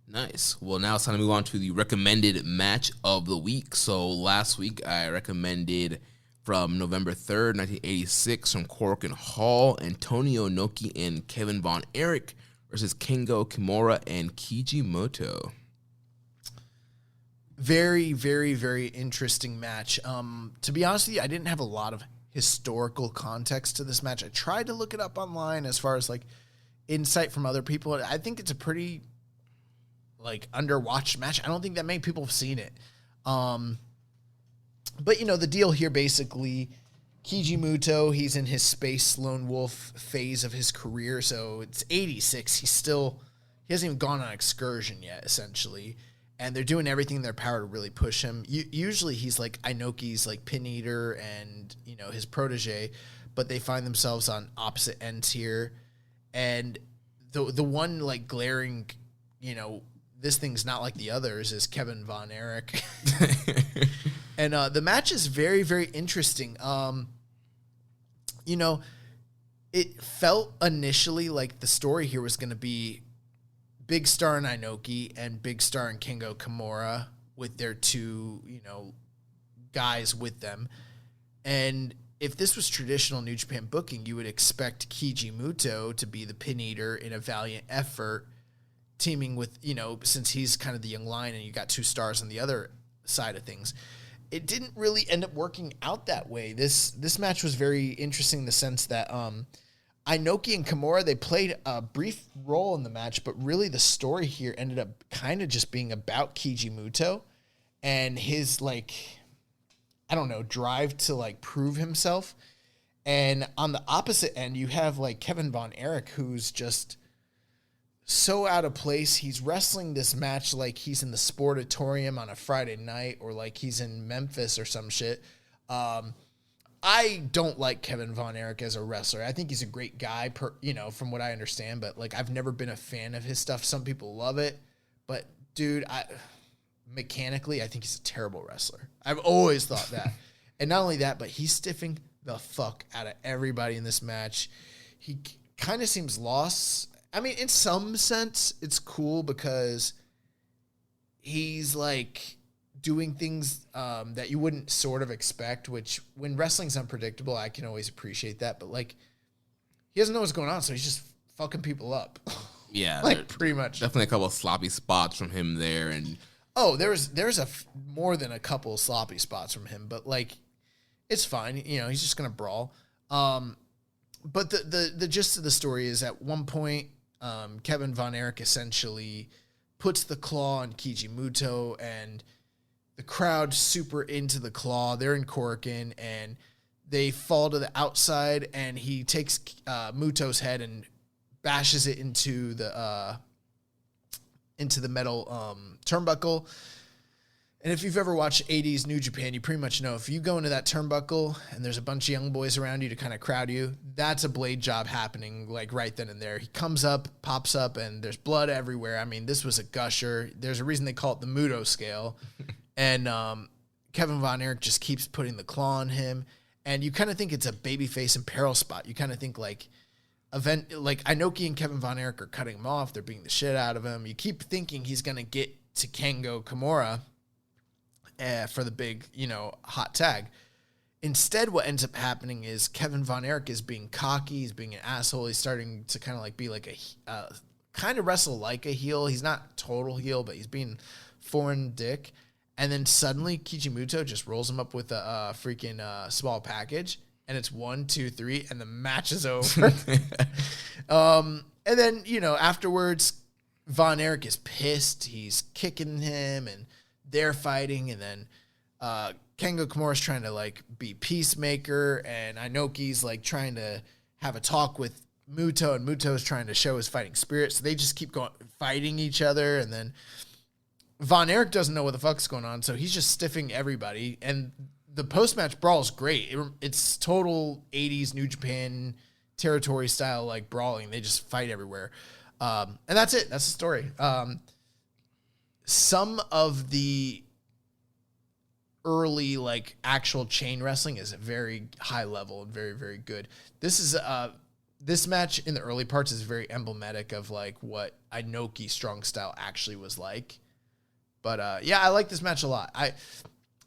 Nice. Well, now it's time to move on to the recommended match of the week. So last week I recommended from November 3rd, 1986 from Korakuen Hall, Antonio Inoki and Kevin Von Erich versus Kengo Kimura and Kijimoto. Very, very, very interesting match. To be honest with you, I didn't have a lot of historical context to this match. I tried to look it up online as far as like insight from other people. I think it's a pretty like underwatched match. I don't think that many people have seen it. But, the deal here basically, Keiji Muto, he's in his space lone wolf phase of his career, so it's 86. He hasn't even gone on excursion yet, essentially. And they're doing everything in their power to really push him. Usually he's like Inoki's like pin eater and, his protege, but they find themselves on opposite ends here. And the one like glaring, this thing's not like the others is Kevin Von Erich. And the match is very, very interesting. It felt initially like the story here was going to be Big Star and Inoki and Big Star and Kengo Kimura with their two, guys with them. And if this was traditional New Japan booking, you would expect Keiji Muto to be the pin eater in a valiant effort, teaming with, since he's kind of the young lion and you got 2 stars on the other side of things. It didn't really end up working out that way. This match was very interesting in the sense that Inoki and Kimura, they played a brief role in the match, but really the story here ended up kind of just being about Keiji Muto and his, drive to, prove himself. And on the opposite end, you have, Kevin Von Erich, who's just so out of place. He's wrestling this match like he's in the Sportatorium on a Friday night or like he's in Memphis or some shit. I don't like Kevin Von Erich as a wrestler. I think he's a great guy, from what I understand, but I've never been a fan of his stuff. Some people love it, but dude, mechanically, I think he's a terrible wrestler. I've always thought that. And not only that, but he's stiffing the fuck out of everybody in this match. He kind of seems lost. I mean, in some sense, it's cool because he's doing things that you wouldn't sort of expect, which when wrestling's unpredictable, I can always appreciate that. But he doesn't know what's going on, so he's just fucking people up. Yeah. Pretty much. Definitely a couple of sloppy spots from him there. And there's more than a couple of sloppy spots from him, but it's fine. He's just going to brawl. But the gist of the story is at one point, Kevin Von Erich essentially puts the claw on Keiji Muto, and the crowd super into the claw. They're in Korakuen, and they fall to the outside, and he takes Muto's head and bashes it into the metal turnbuckle. And if you've ever watched 80s New Japan, you pretty much know if you go into that turnbuckle and there's a bunch of young boys around you to kind of crowd you, that's a blade job happening right then and there. He comes up, pops up, and there's blood everywhere. I mean, this was a gusher. There's a reason they call it the Muto scale. And Kevin Von Erich just keeps putting the claw on him. And you kind of think it's a babyface and peril spot. You kind of think Inoki and Kevin Von Erich are cutting him off. They're beating the shit out of him. You keep thinking he's going to get to Kengo Kimura for the big, hot tag. Instead, what ends up happening is Kevin Von Erich is being cocky. He's being an asshole. He's starting to kind of be kind of wrestle like a heel. He's not total heel, but he's being foreign dick. And then suddenly Keiji Muto just rolls him up with a freaking small package. And it's 1, 2, 3, and the match is over. And then, afterwards, Von Erich is pissed. He's kicking him, and they're fighting. And then Kengo Kimura's trying to, be peacemaker, and Inoki's, trying to have a talk with Muto, and Muto's trying to show his fighting spirit. So they just keep fighting each other, and then Von Erich doesn't know what the fuck's going on, so he's just stiffing everybody. And the post-match brawl is great. It's total 80s New Japan territory style, brawling. They just fight everywhere. And that's it. That's the story. Some of the early, actual chain wrestling is very high level and very, very good. This match in the early parts is very emblematic of, what Inoki Strong Style actually was like. But, I like this match a lot.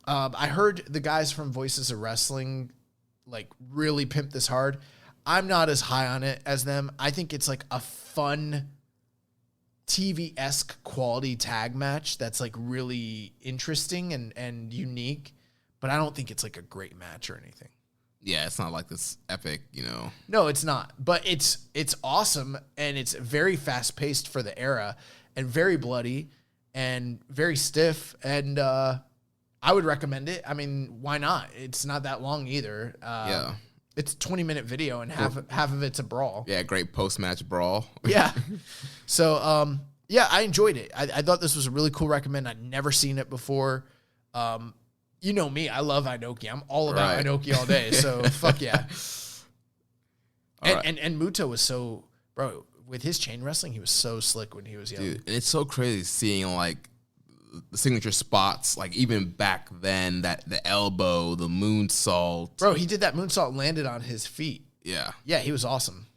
I heard the guys from Voices of Wrestling, really pimp this hard. I'm not as high on it as them. I think it's, a fun TV-esque quality tag match that's, really interesting and unique. But I don't think it's, a great match or anything. Yeah, it's not this epic, No, it's not. But it's awesome, and it's very fast-paced for the era and very bloody and very stiff, and I would recommend it. I mean, why not? It's not that long either. Yeah. It's a 20-minute video, and half of it's a brawl. Yeah, great post-match brawl. Yeah. So, yeah, I enjoyed it. I thought this was a really cool recommend. I'd never seen it before. You know me. I love Inoki. I'm all about Inoki all day. So, fuck yeah. And Muto was so... Bro, with his chain wrestling, he was so slick when he was young. Dude, and it's so crazy seeing, like, the signature spots, like, even back then, that the elbow, the moonsault. Bro, he did that moonsault and landed on his feet. Yeah. Yeah, he was awesome.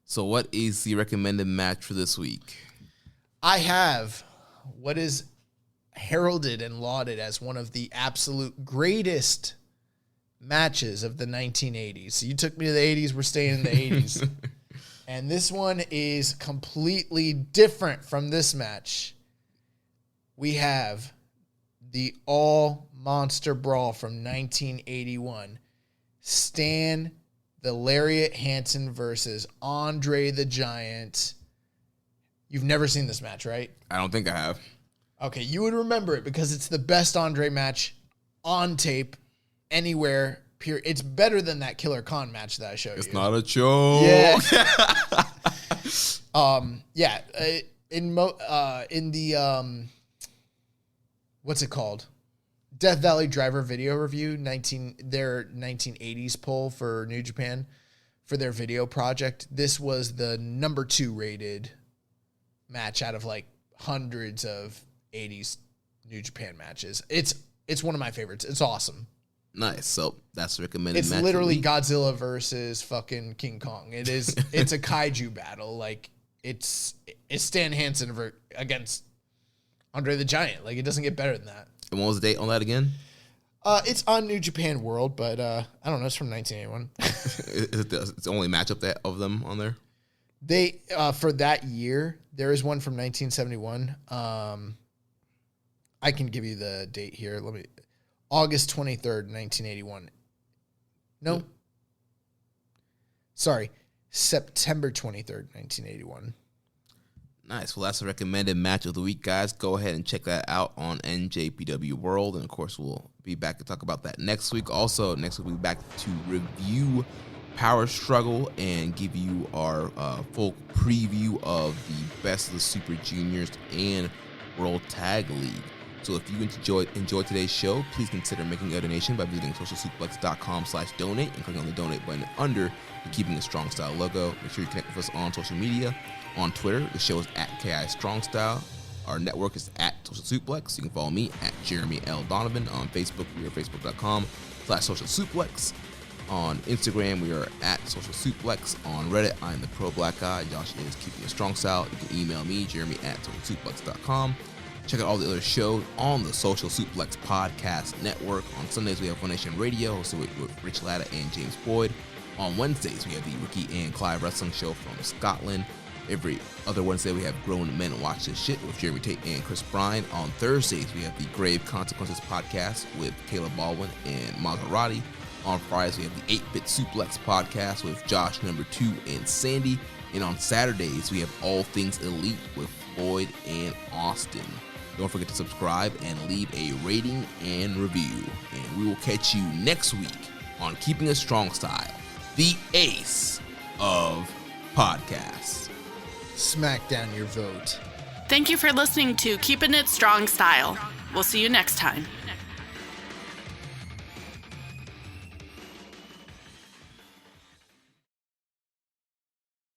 So what is the recommended match for this week? I have what is heralded and lauded as one of the absolute greatest matches of the 1980s. So you took me to the 80s, we're staying in the 80s. And this one is completely different from this match. We have the All Monster Brawl from 1981. Stan the Lariat Hansen versus Andre the Giant. You've never seen this match, right? I don't think I have. Okay, you would remember it because it's the best Andre match on tape anywhere. Period. It's better than that Killer Khan match that I showed you. It's not a joke. Yeah. In the what's it called? Death Valley Driver video review, their 1980s poll for New Japan for their video project. This was the number 2 rated match out of like hundreds of 80s New Japan matches. It's one of my favorites. It's awesome. Nice. So that's recommended. It's match literally Godzilla versus fucking King Kong. It's a kaiju battle. Like it's Stan Hansen against Andre the Giant. Like it doesn't get better than that. And what was the date on that again? It's on New Japan World, but I don't know. It's from 1981. It's the only matchup of them on there. They for that year, there is one from 1971. I can give you the date here. August 23rd, 1981. No. Sorry. September 23rd, 1981. Nice. Well, that's the recommended match of the week, guys. Go ahead and check that out on NJPW World. And, of course, we'll be back to talk about that next week. Also, next week we'll be back to review Power Struggle and give you our full preview of the Best of the Super Juniors and World Tag League. So if you enjoyed today's show, please consider making a donation by visiting socialsuplex.com/donate and clicking on the donate button under the Keeping It Strong Style logo. Make sure you connect with us on social media. On Twitter, the show is @KI Strong Style. Our network is @SocialSuplex. You can follow me @Jeremy L. Donovan. On Facebook, we are facebook.com/SocialSuplex. On Instagram, we are @SocialSuplex. On Reddit, I'm the Pro Black Guy. Josh is Keeping It Strong Style. You can email me, Jeremy @SocialSuplex.com. Check out all the other shows on the Social Suplex Podcast Network. On Sundays, we have One Nation Radio, hosted with Rich Latta and James Boyd. On Wednesdays, we have the Ricky and Clive Wrestling Show from Scotland. Every other Wednesday, we have Grown Men Watch This Shit with Jeremy Tate and Chris Bryan. On Thursdays, we have the Grave Consequences Podcast with Caleb Baldwin and Maserati. On Fridays, we have the 8-Bit Suplex Podcast with Josh Number 2 and Sandy. And on Saturdays, we have All Things Elite with Floyd and Austin. Don't forget to subscribe and leave a rating and review. And we will catch you next week on Keeping It Strong Style, the ace of podcasts. Smack down your vote. Thank you for listening to Keepin' It Strong Style. We'll see you next time.